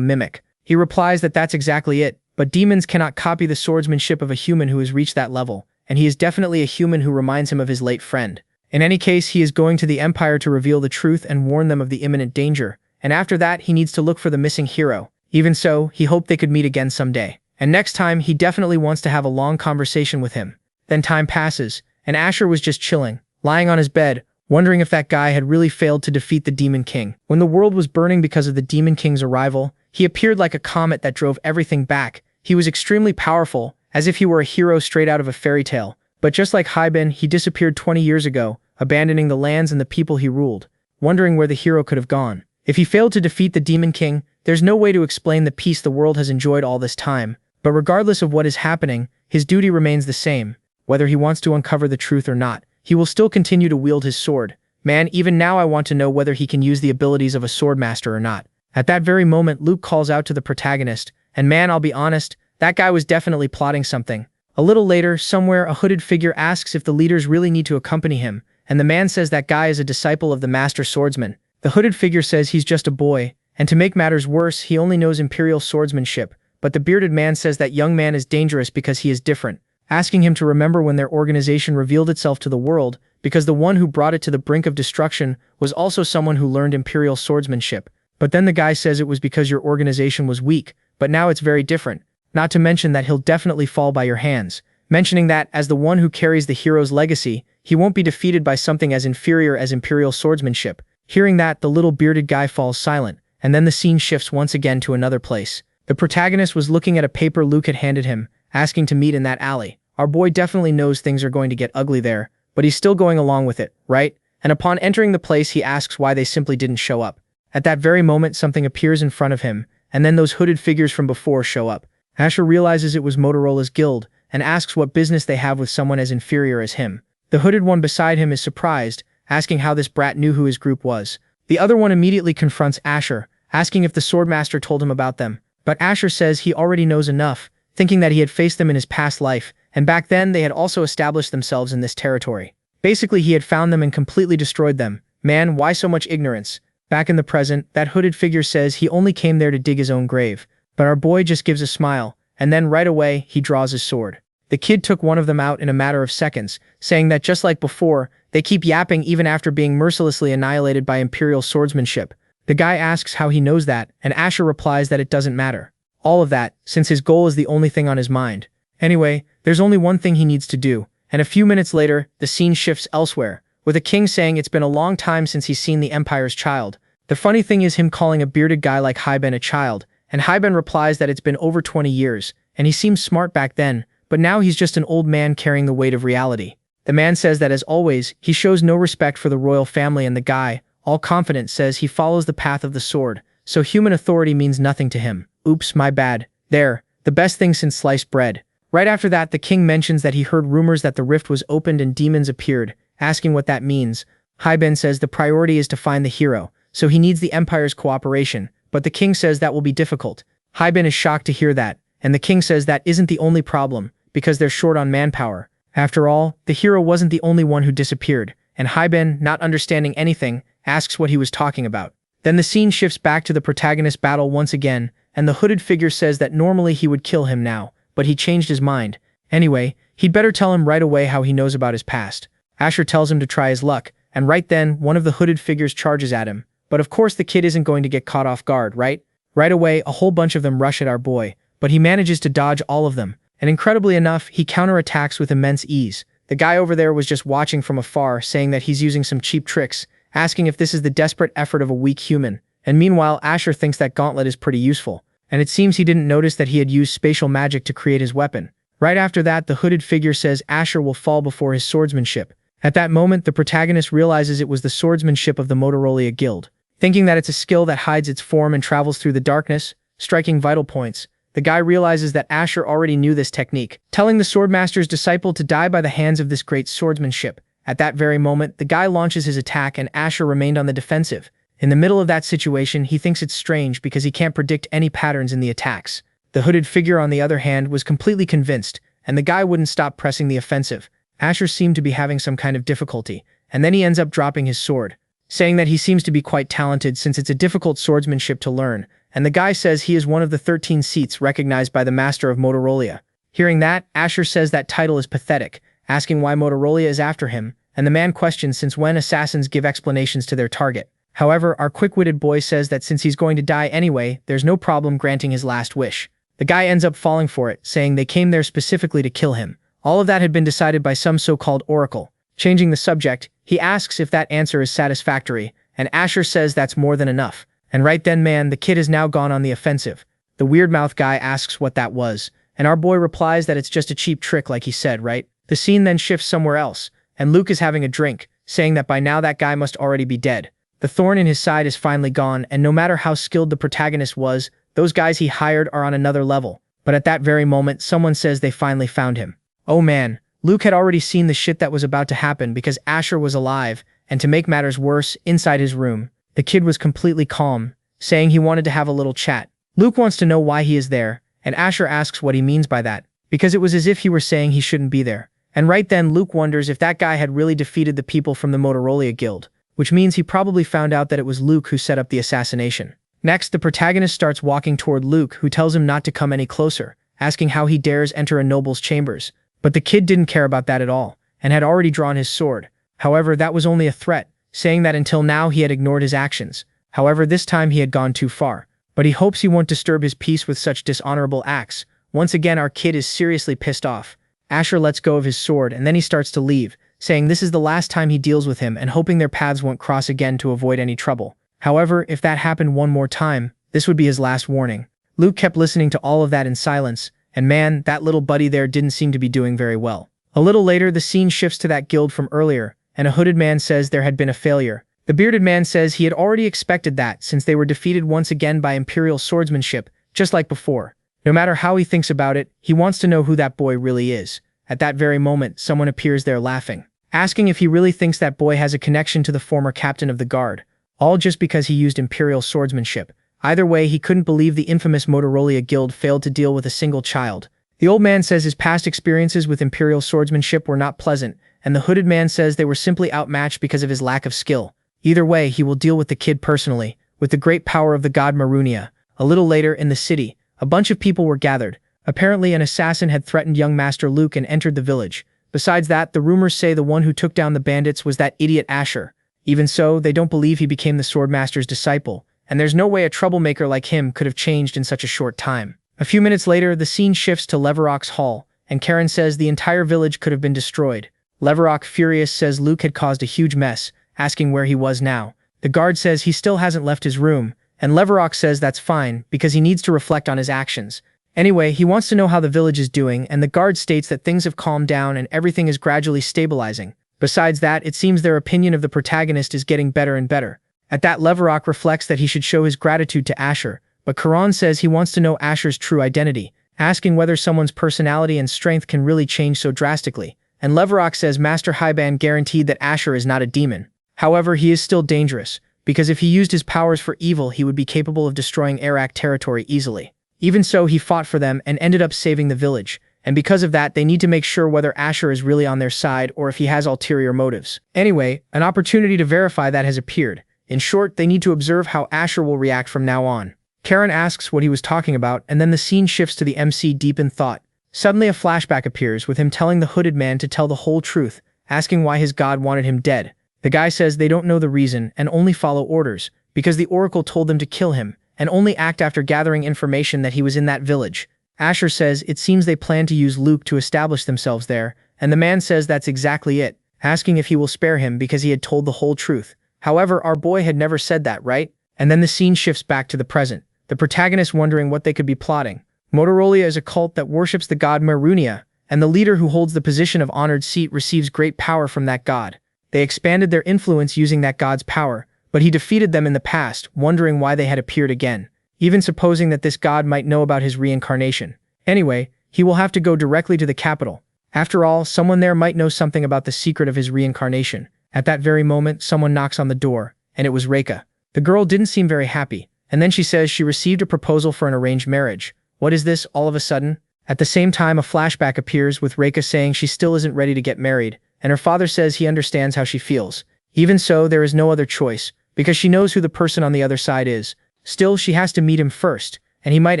mimic. He replies that that's exactly it, but demons cannot copy the swordsmanship of a human who has reached that level, and he is definitely a human who reminds him of his late friend. In any case, he is going to the Empire to reveal the truth and warn them of the imminent danger, and after that, he needs to look for the missing hero. Even so, he hoped they could meet again someday. And next time, he definitely wants to have a long conversation with him. Then time passes, and Asher was just chilling, lying on his bed, wondering if that guy had really failed to defeat the Demon King. When the world was burning because of the Demon King's arrival, he appeared like a comet that drove everything back. He was extremely powerful, as if he were a hero straight out of a fairy tale. But just like Haibin, he disappeared 20 years ago, abandoning the lands and the people he ruled, wondering where the hero could have gone. If he failed to defeat the Demon King, there's no way to explain the peace the world has enjoyed all this time. But regardless of what is happening, his duty remains the same. Whether he wants to uncover the truth or not, he will still continue to wield his sword. Man, even now I want to know whether he can use the abilities of a swordmaster or not. At that very moment, Luke calls out to the protagonist, and man, I'll be honest, that guy was definitely plotting something. A little later, somewhere, a hooded figure asks if the leaders really need to accompany him, and the man says that guy is a disciple of the master swordsman. The hooded figure says he's just a boy, and to make matters worse, he only knows imperial swordsmanship, but the bearded man says that young man is dangerous because he is different, asking him to remember when their organization revealed itself to the world, because the one who brought it to the brink of destruction was also someone who learned imperial swordsmanship. But then the guy says it was because your organization was weak, but now it's very different. Not to mention that he'll definitely fall by your hands, mentioning that, as the one who carries the hero's legacy, he won't be defeated by something as inferior as imperial swordsmanship. Hearing that, the little bearded guy falls silent, and then the scene shifts once again to another place. The protagonist was looking at a paper Luke had handed him, asking to meet in that alley. Our boy definitely knows things are going to get ugly there, but he's still going along with it, right? And upon entering the place, he asks why they simply didn't show up. At that very moment, something appears in front of him, and then those hooded figures from before show up. Asher realizes it was Motorola's guild, and asks what business they have with someone as inferior as him. The hooded one beside him is surprised, asking how this brat knew who his group was. The other one immediately confronts Asher, asking if the swordmaster told him about them. But Asher says he already knows enough, thinking that he had faced them in his past life, and back then they had also established themselves in this territory. Basically, he had found them and completely destroyed them. Man, why so much ignorance? Back in the present, that hooded figure says he only came there to dig his own grave. But our boy just gives a smile, and then right away, he draws his sword. The kid took one of them out in a matter of seconds, saying that just like before, they keep yapping even after being mercilessly annihilated by imperial swordsmanship. The guy asks how he knows that, and Asher replies that it doesn't matter. All of that, since his goal is the only thing on his mind. Anyway, there's only one thing he needs to do, and a few minutes later, the scene shifts elsewhere, with a king saying it's been a long time since he's seen the Empire's child. The funny thing is him calling a bearded guy like Haibin a child, and Haibin replies that it's been over 20 years, and he seemed smart back then, but now he's just an old man carrying the weight of reality. The man says that as always, he shows no respect for the royal family, and the guy, all confident, says he follows the path of the sword, so human authority means nothing to him. Oops, my bad. There, the best thing since sliced bread. Right after that, the king mentions that he heard rumors that the rift was opened and demons appeared, asking what that means. Haibin says the priority is to find the hero, so he needs the Empire's cooperation, but the king says that will be difficult. Haibin is shocked to hear that, and the king says that isn't the only problem, because they're short on manpower. After all, the hero wasn't the only one who disappeared, and Haibin, not understanding anything, asks what he was talking about. Then the scene shifts back to the protagonist's battle once again, and the hooded figure says that normally he would kill him now, but he changed his mind. Anyway, he'd better tell him right away how he knows about his past. Asher tells him to try his luck, and right then, one of the hooded figures charges at him. But of course the kid isn't going to get caught off guard, right? Right away, a whole bunch of them rush at our boy, but he manages to dodge all of them, and incredibly enough, he counterattacks with immense ease. The guy over there was just watching from afar, saying that he's using some cheap tricks, asking if this is the desperate effort of a weak human, and meanwhile Asher thinks that gauntlet is pretty useful, and it seems he didn't notice that he had used spatial magic to create his weapon. Right after that, the hooded figure says Asher will fall before his swordsmanship. At that moment, the protagonist realizes it was the swordsmanship of the Motorola Guild. Thinking that it's a skill that hides its form and travels through the darkness, striking vital points, the guy realizes that Asher already knew this technique, telling the swordmaster's disciple to die by the hands of this great swordsmanship. At that very moment, the guy launches his attack and Asher remained on the defensive. In the middle of that situation, he thinks it's strange because he can't predict any patterns in the attacks. The hooded figure, on the other hand, was completely convinced, and the guy wouldn't stop pressing the offensive. Asher seemed to be having some kind of difficulty, and then he ends up dropping his sword, saying that he seems to be quite talented since it's a difficult swordsmanship to learn, and the guy says he is one of the 13 seats recognized by the master of Motorola. Hearing that, Asher says that title is pathetic, asking why Motorola is after him, and the man questions since when assassins give explanations to their target. However, our quick-witted boy says that since he's going to die anyway, there's no problem granting his last wish. The guy ends up falling for it, saying they came there specifically to kill him. All of that had been decided by some so-called oracle. Changing the subject, he asks if that answer is satisfactory, and Asher says that's more than enough. And right then man, the kid has now gone on the offensive. The weird-mouth guy asks what that was, and our boy replies that it's just a cheap trick like he said, right? The scene then shifts somewhere else, and Luke is having a drink, saying that by now that guy must already be dead. The thorn in his side is finally gone, and no matter how skilled the protagonist was, those guys he hired are on another level. But at that very moment, someone says they finally found him. Oh man, Luke had already seen the shit that was about to happen because Asher was alive, and to make matters worse, inside his room, the kid was completely calm, saying he wanted to have a little chat. Luke wants to know why he is there, and Asher asks what he means by that, because it was as if he were saying he shouldn't be there. And right then Luke wonders if that guy had really defeated the people from the Motorola Guild, which means he probably found out that it was Luke who set up the assassination. Next, the protagonist starts walking toward Luke, who tells him not to come any closer, asking how he dares enter a noble's chambers. But the kid didn't care about that at all, and had already drawn his sword. However, that was only a threat, saying that until now he had ignored his actions. However, this time he had gone too far. But he hopes he won't disturb his peace with such dishonorable acts. Once again, our kid is seriously pissed off. Asher lets go of his sword, and then he starts to leave, saying this is the last time he deals with him and hoping their paths won't cross again to avoid any trouble. However, if that happened one more time, this would be his last warning. Luke kept listening to all of that in silence, and man, that little buddy there didn't seem to be doing very well. A little later, the scene shifts to that guild from earlier, and a hooded man says there had been a failure. The bearded man says he had already expected that since they were defeated once again by imperial swordsmanship, just like before. No matter how he thinks about it, he wants to know who that boy really is. At that very moment, someone appears there laughing, asking if he really thinks that boy has a connection to the former captain of the guard, all just because he used imperial swordsmanship. Either way, he couldn't believe the infamous Motorola Guild failed to deal with a single child. The old man says his past experiences with imperial swordsmanship were not pleasant, and the hooded man says they were simply outmatched because of his lack of skill. Either way, he will deal with the kid personally, with the great power of the god Marunia. A little later, in the city, a bunch of people were gathered. Apparently, an assassin had threatened young Master Luke and entered the village. Besides that, the rumors say the one who took down the bandits was that idiot Asher. Even so, they don't believe he became the Swordmaster's disciple, and there's no way a troublemaker like him could have changed in such a short time. A few minutes later, the scene shifts to Leverock's hall, and Karen says the entire village could have been destroyed. Leverock, furious, says Luke had caused a huge mess, asking where he was now. The guard says he still hasn't left his room, and Leverock says that's fine, because he needs to reflect on his actions. Anyway, he wants to know how the village is doing, and the guard states that things have calmed down and everything is gradually stabilizing. Besides that, it seems their opinion of the protagonist is getting better and better. At that, Leverock reflects that he should show his gratitude to Asher, but Karan says he wants to know Asher's true identity, asking whether someone's personality and strength can really change so drastically. And Leverock says Master Highband guaranteed that Asher is not a demon. However, he is still dangerous, because if he used his powers for evil, he would be capable of destroying Arak territory easily. Even so, he fought for them and ended up saving the village, and because of that, they need to make sure whether Asher is really on their side or if he has ulterior motives. Anyway, an opportunity to verify that has appeared. In short, they need to observe how Asher will react from now on. Karen asks what he was talking about, and then the scene shifts to the MC deep in thought. Suddenly a flashback appears with him telling the hooded man to tell the whole truth, asking why his god wanted him dead. The guy says they don't know the reason and only follow orders, because the oracle told them to kill him, and only act after gathering information that he was in that village. Asher says it seems they plan to use Luke to establish themselves there, and the man says that's exactly it, asking if he will spare him because he had told the whole truth. However, our boy had never said that, right? And then the scene shifts back to the present, the protagonist wondering what they could be plotting. Motorola is a cult that worships the god Marunia, and the leader who holds the position of honored seat receives great power from that god. They expanded their influence using that god's power, but he defeated them in the past, wondering why they had appeared again, even supposing that this god might know about his reincarnation. Anyway, he will have to go directly to the capital. After all, someone there might know something about the secret of his reincarnation. At that very moment, someone knocks on the door, and it was Reika. The girl didn't seem very happy, and then she says she received a proposal for an arranged marriage. What is this, all of a sudden? At the same time, a flashback appears with Reika saying she still isn't ready to get married, and her father says he understands how she feels. Even so, there is no other choice, because she knows who the person on the other side is. Still, she has to meet him first, and he might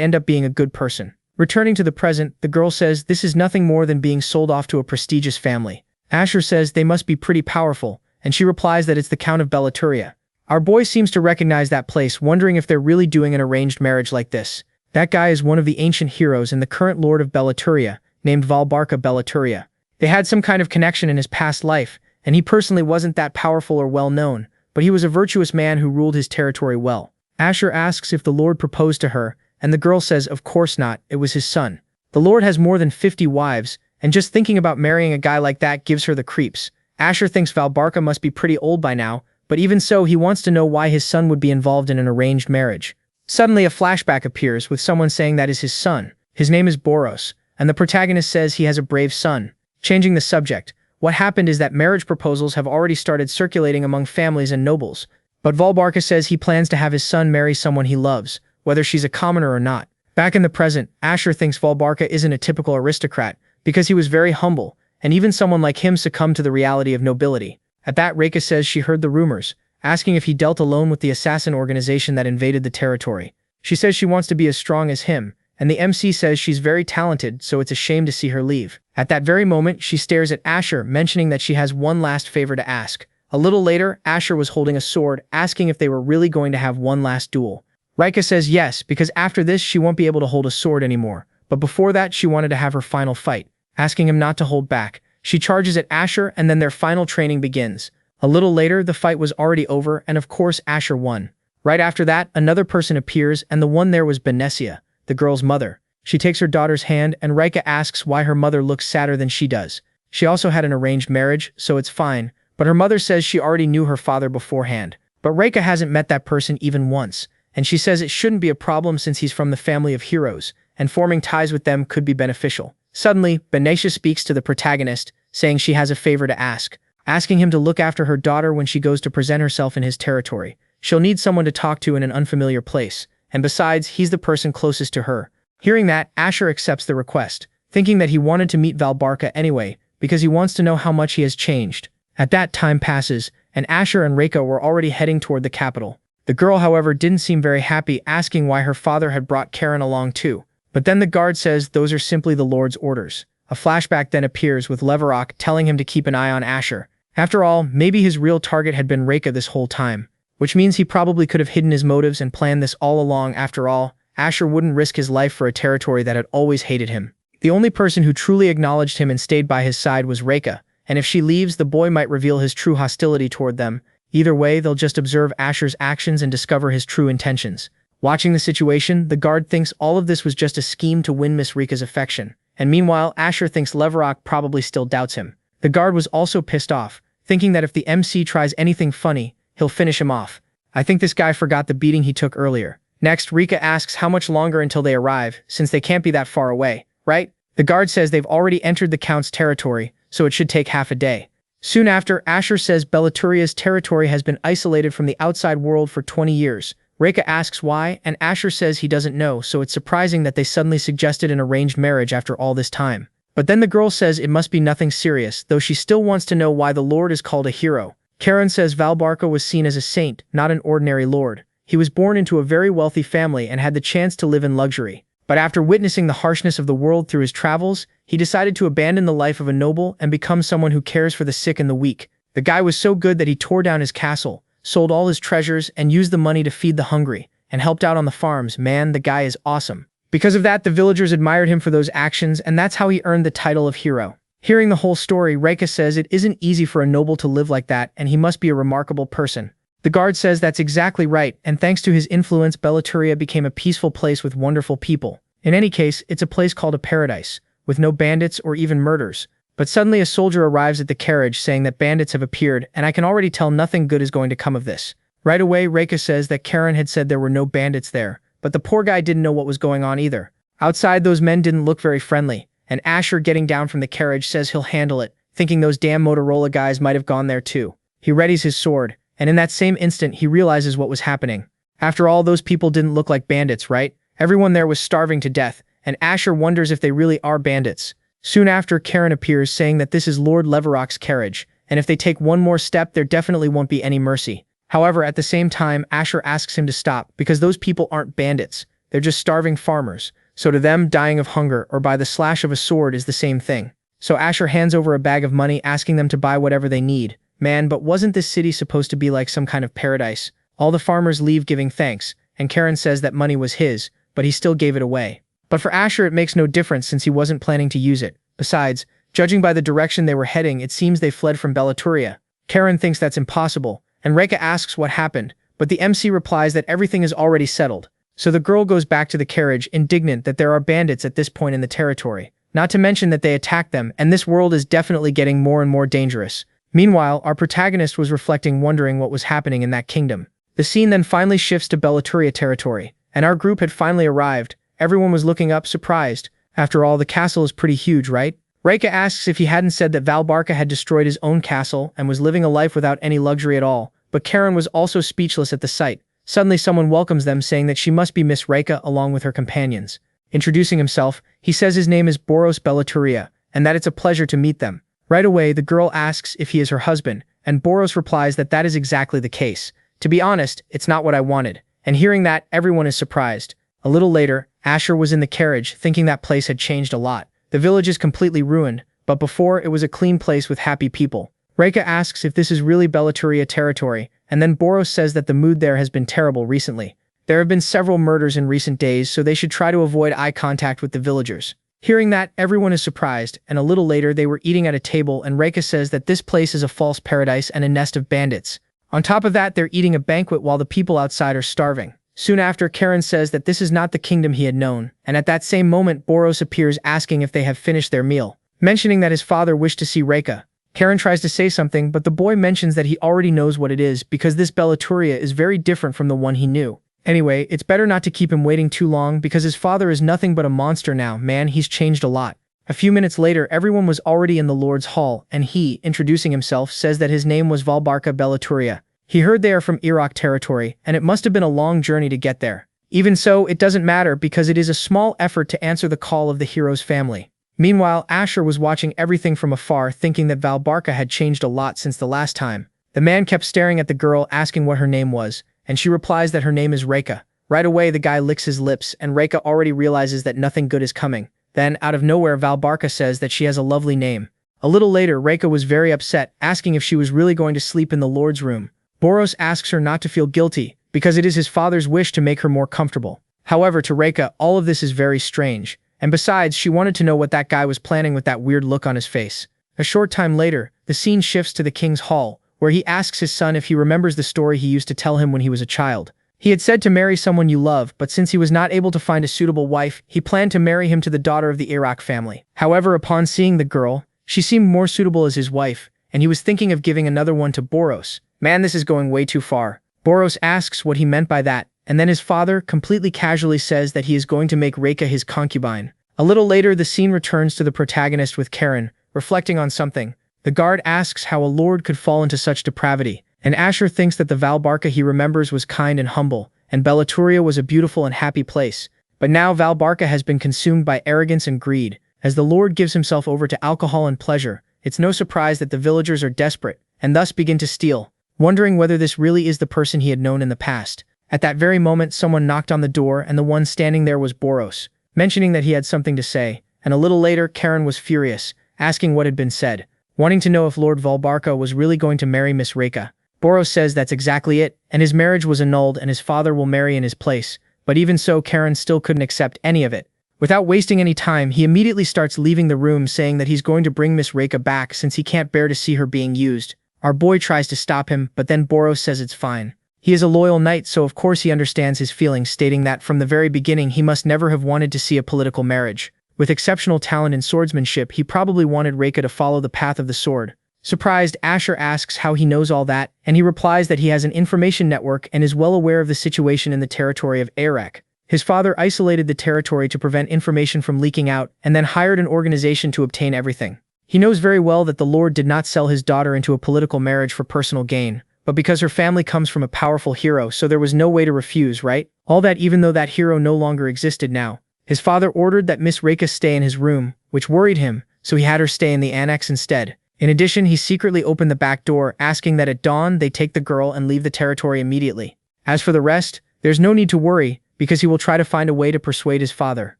end up being a good person. Returning to the present, the girl says this is nothing more than being sold off to a prestigious family. Asher says they must be pretty powerful, and she replies that it's the Count of Bellatoria. Our boy seems to recognize that place, wondering if they're really doing an arranged marriage like this. That guy is one of the ancient heroes and the current lord of Bellatoria, named Valbarka Bellatoria. They had some kind of connection in his past life, and he personally wasn't that powerful or well known, but he was a virtuous man who ruled his territory well. Asher asks if the lord proposed to her, and the girl says of course not, it was his son. The lord has more than 50 wives, and just thinking about marrying a guy like that gives her the creeps. Asher thinks Valbarka must be pretty old by now, but even so he wants to know why his son would be involved in an arranged marriage. Suddenly a flashback appears with someone saying that is his son. His name is Boros, and the protagonist says he has a brave son. Changing the subject, what happened is that marriage proposals have already started circulating among families and nobles, but Valbarka says he plans to have his son marry someone he loves, whether she's a commoner or not. Back in the present, Asher thinks Valbarka isn't a typical aristocrat, because he was very humble, and even someone like him succumbed to the reality of nobility. At that, Reika says she heard the rumors, asking if he dealt alone with the assassin organization that invaded the territory. She says she wants to be as strong as him, and the MC says she's very talented, so it's a shame to see her leave. At that very moment, she stares at Asher, mentioning that she has one last favor to ask. A little later, Asher was holding a sword, asking if they were really going to have one last duel. Reika says yes, because after this she won't be able to hold a sword anymore, but before that she wanted to have her final fight, asking him not to hold back. She charges at Asher, and then their final training begins. A little later, the fight was already over, and of course Asher won. Right after that, another person appears, and the one there was Benessia, the girl's mother. She takes her daughter's hand, and Reika asks why her mother looks sadder than she does. She also had an arranged marriage, so it's fine, but her mother says she already knew her father beforehand. But Reika hasn't met that person even once, and she says it shouldn't be a problem since he's from the family of heroes, and forming ties with them could be beneficial. Suddenly, Benessia speaks to the protagonist, saying she has a favor to ask, asking him to look after her daughter when she goes to present herself in his territory. She'll need someone to talk to in an unfamiliar place, and besides, he's the person closest to her. Hearing that, Asher accepts the request, thinking that he wanted to meet Valbarka anyway, because he wants to know how much he has changed. At that, time passes, and Asher and Reika were already heading toward the capital. The girl, however, didn't seem very happy, asking why her father had brought Karen along too. But then the guard says those are simply the Lord's orders. A flashback then appears with Leverok telling him to keep an eye on Asher. After all, maybe his real target had been Reika this whole time, which means he probably could have hidden his motives and planned this all along. After all, Asher wouldn't risk his life for a territory that had always hated him. The only person who truly acknowledged him and stayed by his side was Reika, and if she leaves, the boy might reveal his true hostility toward them. Either way, they'll just observe Asher's actions and discover his true intentions. Watching the situation, the guard thinks all of this was just a scheme to win Miss Rika's affection, and meanwhile, Asher thinks Leverok probably still doubts him. The guard was also pissed off, thinking that if the MC tries anything funny, he'll finish him off. I think this guy forgot the beating he took earlier. Next, Rika asks how much longer until they arrive, since they can't be that far away, right? The guard says they've already entered the Count's territory, so it should take half a day. Soon after, Asher says Bellatoria's territory has been isolated from the outside world for 20 years. Reika asks why, and Asher says he doesn't know, so it's surprising that they suddenly suggested an arranged marriage after all this time. But then the girl says it must be nothing serious, though she still wants to know why the lord is called a hero. Karen says Valbarka was seen as a saint, not an ordinary lord. He was born into a very wealthy family and had the chance to live in luxury. But after witnessing the harshness of the world through his travels, he decided to abandon the life of a noble and become someone who cares for the sick and the weak. The guy was so good that he tore down his castle, sold all his treasures, and used the money to feed the hungry, and helped out on the farms. Man, the guy is awesome. Because of that, the villagers admired him for those actions, and that's how he earned the title of hero. Hearing the whole story, Reika says it isn't easy for a noble to live like that, and he must be a remarkable person. The guard says that's exactly right, and thanks to his influence, Bellatoria became a peaceful place with wonderful people. In any case, it's a place called a paradise, with no bandits or even murders. But suddenly a soldier arrives at the carriage saying that bandits have appeared, and I can already tell nothing good is going to come of this. Right away, Reika says that Karen had said there were no bandits there, but the poor guy didn't know what was going on either. Outside, those men didn't look very friendly, and Asher, getting down from the carriage, says he'll handle it, thinking those damn Motorola guys might have gone there too. He readies his sword, and in that same instant he realizes what was happening. After all, those people didn't look like bandits, right? Everyone there was starving to death, and Asher wonders if they really are bandits. Soon after, Karen appears saying that this is Lord Leverock's carriage, and if they take one more step there definitely won't be any mercy. However, at the same time, Asher asks him to stop because those people aren't bandits, they're just starving farmers, so to them dying of hunger or by the slash of a sword is the same thing. So Asher hands over a bag of money asking them to buy whatever they need. Man, but wasn't this city supposed to be like some kind of paradise? All the farmers leave giving thanks, and Karen says that money was his, but he still gave it away. But for Asher it makes no difference since he wasn't planning to use it. Besides, judging by the direction they were heading, it seems they fled from Bellatoria. Karen thinks that's impossible, and Recca asks what happened, but the MC replies that everything is already settled. So the girl goes back to the carriage, indignant that there are bandits at this point in the territory. Not to mention that they attack them, and this world is definitely getting more and more dangerous. Meanwhile, our protagonist was reflecting, wondering what was happening in that kingdom. The scene then finally shifts to Bellatoria territory, and our group had finally arrived. Everyone was looking up, surprised. After all, the castle is pretty huge, right? Reika asks if he hadn't said that Valbarka had destroyed his own castle and was living a life without any luxury at all, but Karen was also speechless at the sight. Suddenly someone welcomes them, saying that she must be Miss Reika along with her companions. Introducing himself, he says his name is Boros Bellatoria, and that it's a pleasure to meet them. Right away, the girl asks if he is her husband, and Boros replies that that is exactly the case. To be honest, it's not what I wanted. And hearing that, everyone is surprised. A little later, Asher was in the carriage, thinking that place had changed a lot. The village is completely ruined, but before it was a clean place with happy people. Reika asks if this is really Bellatoria territory, and then Boros says that the mood there has been terrible recently. There have been several murders in recent days, so they should try to avoid eye contact with the villagers. Hearing that, everyone is surprised, and a little later they were eating at a table and Reika says that this place is a false paradise and a nest of bandits. On top of that, they're eating a banquet while the people outside are starving. Soon after, Karen says that this is not the kingdom he had known, and at that same moment Boros appears asking if they have finished their meal, mentioning that his father wished to see Reika. Karen tries to say something, but the boy mentions that he already knows what it is because this Bellatoria is very different from the one he knew. Anyway, it's better not to keep him waiting too long because his father is nothing but a monster now. Man, he's changed a lot. A few minutes later, everyone was already in the Lord's Hall, and he, introducing himself, says that his name was Valbarka Bellatoria. He heard they are from Iraq territory, and it must have been a long journey to get there. Even so, it doesn't matter because it is a small effort to answer the call of the hero's family. Meanwhile, Asher was watching everything from afar, thinking that Valbarka had changed a lot since the last time. The man kept staring at the girl, asking what her name was, and she replies that her name is Reika. Right away, the guy licks his lips, and Reika already realizes that nothing good is coming. Then, out of nowhere, Valbarka says that she has a lovely name. A little later, Reika was very upset, asking if she was really going to sleep in the Lord's room. Boros asks her not to feel guilty, because it is his father's wish to make her more comfortable. However, to Reika, all of this is very strange, and besides, she wanted to know what that guy was planning with that weird look on his face. A short time later, the scene shifts to the king's hall, where he asks his son if he remembers the story he used to tell him when he was a child. He had said to marry someone you love, but since he was not able to find a suitable wife, he planned to marry him to the daughter of the Iraq family. However, upon seeing the girl, she seemed more suitable as his wife, and he was thinking of giving another one to Boros. Man, this is going way too far. Boros asks what he meant by that, and then his father completely casually says that he is going to make Reika his concubine. A little later, the scene returns to the protagonist with Karen, reflecting on something. The guard asks how a lord could fall into such depravity, and Asher thinks that the Valbarka he remembers was kind and humble, and Bellatoria was a beautiful and happy place. But now Valbarka has been consumed by arrogance and greed. As the lord gives himself over to alcohol and pleasure, it's no surprise that the villagers are desperate, and thus begin to steal, wondering whether this really is the person he had known in the past. At that very moment, someone knocked on the door, and the one standing there was Boros, mentioning that he had something to say, and a little later, Karen was furious, asking what had been said, wanting to know if Lord Valbarka was really going to marry Miss Reika. Boros says that's exactly it, and his marriage was annulled and his father will marry in his place, but even so, Karen still couldn't accept any of it. Without wasting any time, he immediately starts leaving the room, saying that he's going to bring Miss Reika back since he can't bear to see her being used. Our boy tries to stop him, but then Boros says it's fine. He is a loyal knight, so of course he understands his feelings, stating that from the very beginning he must never have wanted to see a political marriage. With exceptional talent in swordsmanship, he probably wanted Reika to follow the path of the sword. Surprised, Asher asks how he knows all that, and he replies that he has an information network and is well aware of the situation in the territory of Iraq. His father isolated the territory to prevent information from leaking out, and then hired an organization to obtain everything. He knows very well that the Lord did not sell his daughter into a political marriage for personal gain, but because her family comes from a powerful hero, so there was no way to refuse, right? All that even though that hero no longer existed now. His father ordered that Miss Reika stay in his room, which worried him, so he had her stay in the annex instead. In addition, he secretly opened the back door, asking that at dawn they take the girl and leave the territory immediately. As for the rest, there's no need to worry, because he will try to find a way to persuade his father.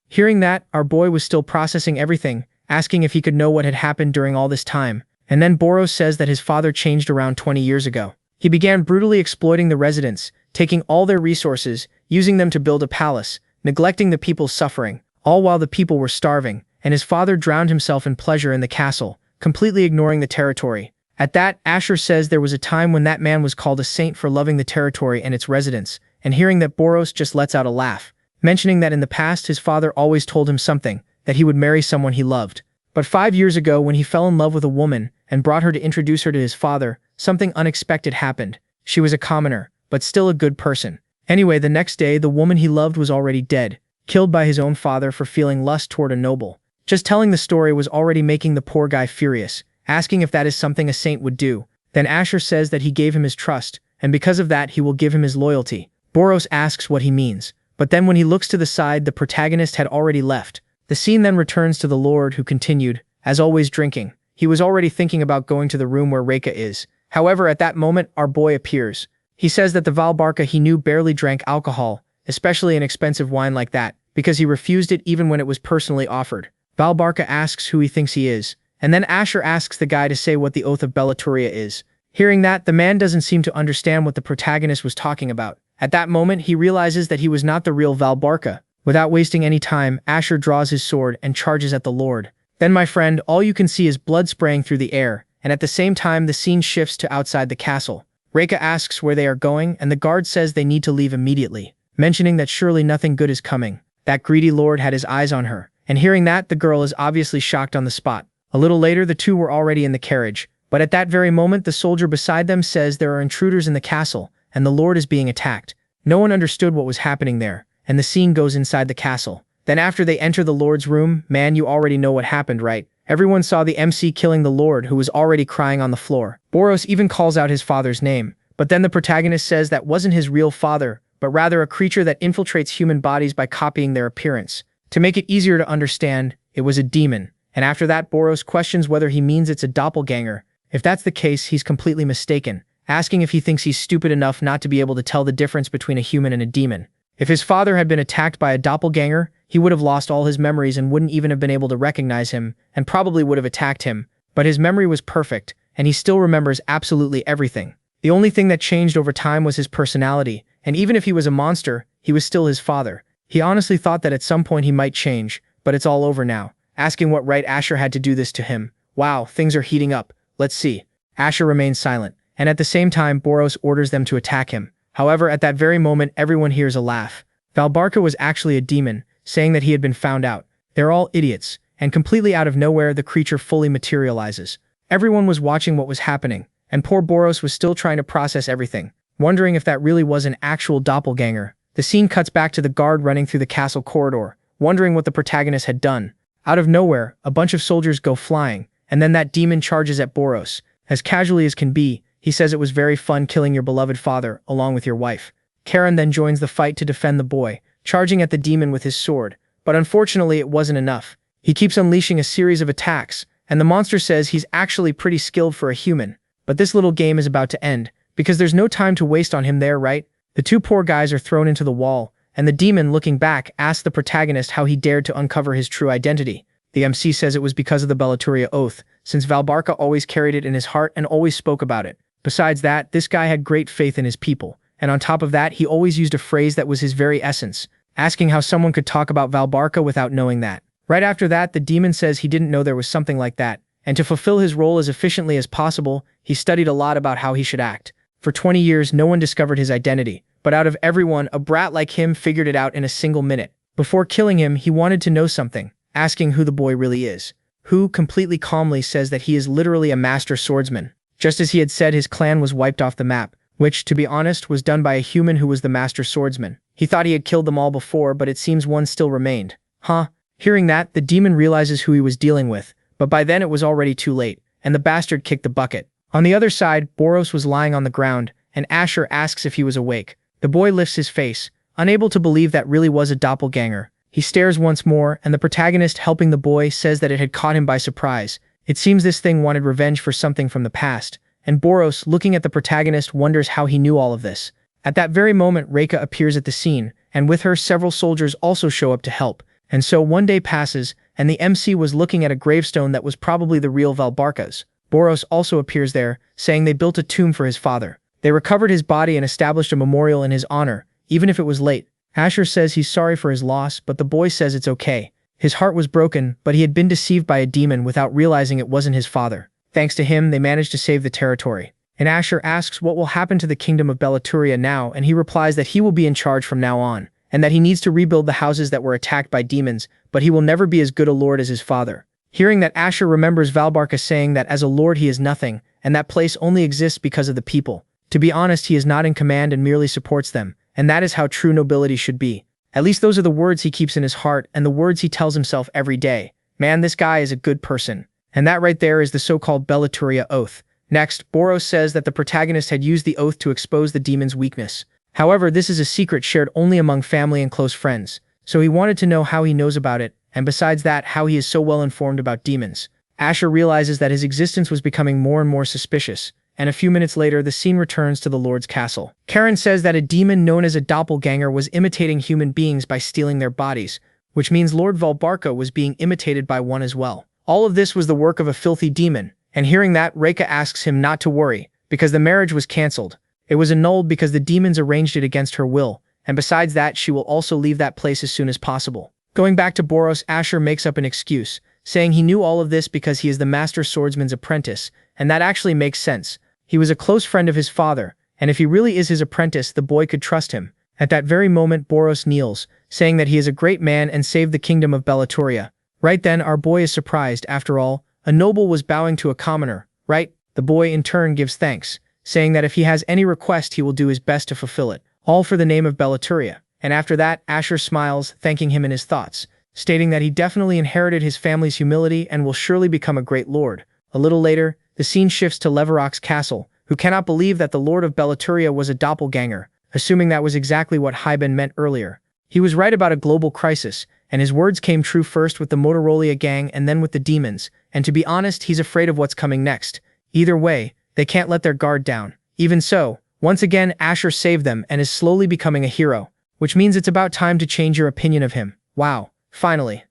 Hearing that, our boy was still processing everything, asking if he could know what had happened during all this time. And then Boros says that his father changed around 20 years ago. He began brutally exploiting the residents, taking all their resources, using them to build a palace, neglecting the people's suffering, all while the people were starving, and his father drowned himself in pleasure in the castle, completely ignoring the territory. At that, Asher says there was a time when that man was called a saint for loving the territory and its residents, and hearing that Boros just lets out a laugh, mentioning that in the past his father always told him something, that he would marry someone he loved. But 5 years ago when he fell in love with a woman and brought her to introduce her to his father, something unexpected happened. She was a commoner, but still a good person. Anyway, the next day the woman he loved was already dead, killed by his own father for feeling lust toward a noble. Just telling the story was already making the poor guy furious, asking if that is something a saint would do. Then Asher says that he gave him his trust, and because of that he will give him his loyalty. Boros asks what he means, but then when he looks to the side the protagonist had already left. The scene then returns to the Lord, who continued, as always, drinking. He was already thinking about going to the room where Reika is. However, at that moment, our boy appears. He says that the Valbarka he knew barely drank alcohol, especially an expensive wine like that, because he refused it even when it was personally offered. Valbarka asks who he thinks he is, and then Asher asks the guy to say what the Oath of Bellatoria is. Hearing that, the man doesn't seem to understand what the protagonist was talking about. At that moment, he realizes that he was not the real Valbarka. Without wasting any time, Asher draws his sword and charges at the Lord. Then, my friend, all you can see is blood spraying through the air, and at the same time the scene shifts to outside the castle. Reika asks where they are going, and the guard says they need to leave immediately, mentioning that surely nothing good is coming. That greedy lord had his eyes on her, and hearing that, the girl is obviously shocked on the spot. A little later, the two were already in the carriage, but at that very moment the soldier beside them says there are intruders in the castle, and the lord is being attacked. No one understood what was happening there, and the scene goes inside the castle. Then after they enter the Lord's room, man, you already know what happened, right? Everyone saw the MC killing the Lord, who was already crying on the floor. Boros even calls out his father's name, but then the protagonist says that wasn't his real father, but rather a creature that infiltrates human bodies by copying their appearance. To make it easier to understand, it was a demon. And after that, Boros questions whether he means it's a doppelganger. If that's the case, he's completely mistaken, asking if he thinks he's stupid enough not to be able to tell the difference between a human and a demon. If his father had been attacked by a doppelganger, he would have lost all his memories and wouldn't even have been able to recognize him, and probably would have attacked him. But his memory was perfect, and he still remembers absolutely everything. The only thing that changed over time was his personality, and even if he was a monster, he was still his father. He honestly thought that at some point he might change, but it's all over now. Asking what right Asher had to do this to him. Wow, things are heating up. Let's see. Asher remains silent, and at the same time Boros orders them to attack him. However, at that very moment, everyone hears a laugh. Valbarka was actually a demon, saying that he had been found out. They're all idiots, and completely out of nowhere, the creature fully materializes. Everyone was watching what was happening, and poor Boros was still trying to process everything, wondering if that really was an actual doppelganger. The scene cuts back to the guard running through the castle corridor, wondering what the protagonist had done. Out of nowhere, a bunch of soldiers go flying, and then that demon charges at Boros. As casually as can be, he says it was very fun killing your beloved father, along with your wife. Karen then joins the fight to defend the boy, charging at the demon with his sword, but unfortunately it wasn't enough. He keeps unleashing a series of attacks, and the monster says he's actually pretty skilled for a human. But this little game is about to end, because there's no time to waste on him there, right? The two poor guys are thrown into the wall, and the demon, looking back, asks the protagonist how he dared to uncover his true identity. The MC says it was because of the Bellatoria oath, since Valbarka always carried it in his heart and always spoke about it. Besides that, this guy had great faith in his people, and on top of that, he always used a phrase that was his very essence, asking how someone could talk about Valbarka without knowing that. Right after that, the demon says he didn't know there was something like that, and to fulfill his role as efficiently as possible, he studied a lot about how he should act. For 20 years, no one discovered his identity, but out of everyone, a brat like him figured it out in a single minute. Before killing him, he wanted to know something, asking who the boy really is. Who, completely calmly, says that he is literally a master swordsman. Just as he had said, his clan was wiped off the map, which, to be honest, was done by a human who was the master swordsman. He thought he had killed them all before, but it seems one still remained. Huh? Hearing that, the demon realizes who he was dealing with, but by then it was already too late, and the bastard kicked the bucket. On the other side, Boros was lying on the ground, and Asher asks if he was awake. The boy lifts his face, unable to believe that really was a doppelganger, He stares once more, and the protagonist helping the boy says that it had caught him by surprise. It seems this thing wanted revenge for something from the past, and Boros, looking at the protagonist, wonders how he knew all of this. At that very moment, Reika appears at the scene, and with her several soldiers also show up to help. And so one day passes, and the MC was looking at a gravestone that was probably the real Valbarka's. Boros also appears there, saying they built a tomb for his father. They recovered his body and established a memorial in his honor, even if it was late. Asher says he's sorry for his loss, but the boy says it's okay. His heart was broken, but he had been deceived by a demon without realizing it wasn't his father. Thanks to him, they managed to save the territory. And Asher asks what will happen to the kingdom of Bellatoria now, and he replies that he will be in charge from now on, and that he needs to rebuild the houses that were attacked by demons, but he will never be as good a lord as his father. Hearing that, Asher remembers Valbarka saying that as a lord he is nothing, and that place only exists because of the people. To be honest, he is not in command and merely supports them, and that is how true nobility should be. At least those are the words he keeps in his heart and the words he tells himself every day. Man, this guy is a good person. And that right there is the so-called Bellatoria oath. Next, Boros says that the protagonist had used the oath to expose the demon's weakness. However, this is a secret shared only among family and close friends, so he wanted to know how he knows about it, and besides that, how he is so well informed about demons. Asher realizes that his existence was becoming more and more suspicious, and a few minutes later, the scene returns to the Lord's castle. Karen says that a demon known as a doppelganger was imitating human beings by stealing their bodies, which means Lord Valbarka was being imitated by one as well. All of this was the work of a filthy demon, and hearing that, Reika asks him not to worry, because the marriage was cancelled. It was annulled because the demons arranged it against her will, and besides that, she will also leave that place as soon as possible. Going back to Boros, Asher makes up an excuse, saying he knew all of this because he is the master swordsman's apprentice, and that actually makes sense. He was a close friend of his father, and if he really is his apprentice, the boy could trust him. At that very moment, Boros kneels, saying that he is a great man and saved the kingdom of Bellatoria. Right then, our boy is surprised. After all, a noble was bowing to a commoner, right? The boy in turn gives thanks, saying that if he has any request, he will do his best to fulfill it, all for the name of Bellatoria. And after that, Asher smiles, thanking him in his thoughts, stating that he definitely inherited his family's humility and will surely become a great lord. A little later, the scene shifts to Leverok's castle, who cannot believe that the Lord of Bellatoria was a doppelganger, assuming that was exactly what Hyben meant earlier. He was right about a global crisis, and his words came true first with the Motorola gang and then with the demons, and to be honest, he's afraid of what's coming next. Either way, they can't let their guard down. Even so, once again, Asher saved them and is slowly becoming a hero, which means it's about time to change your opinion of him. Wow, finally.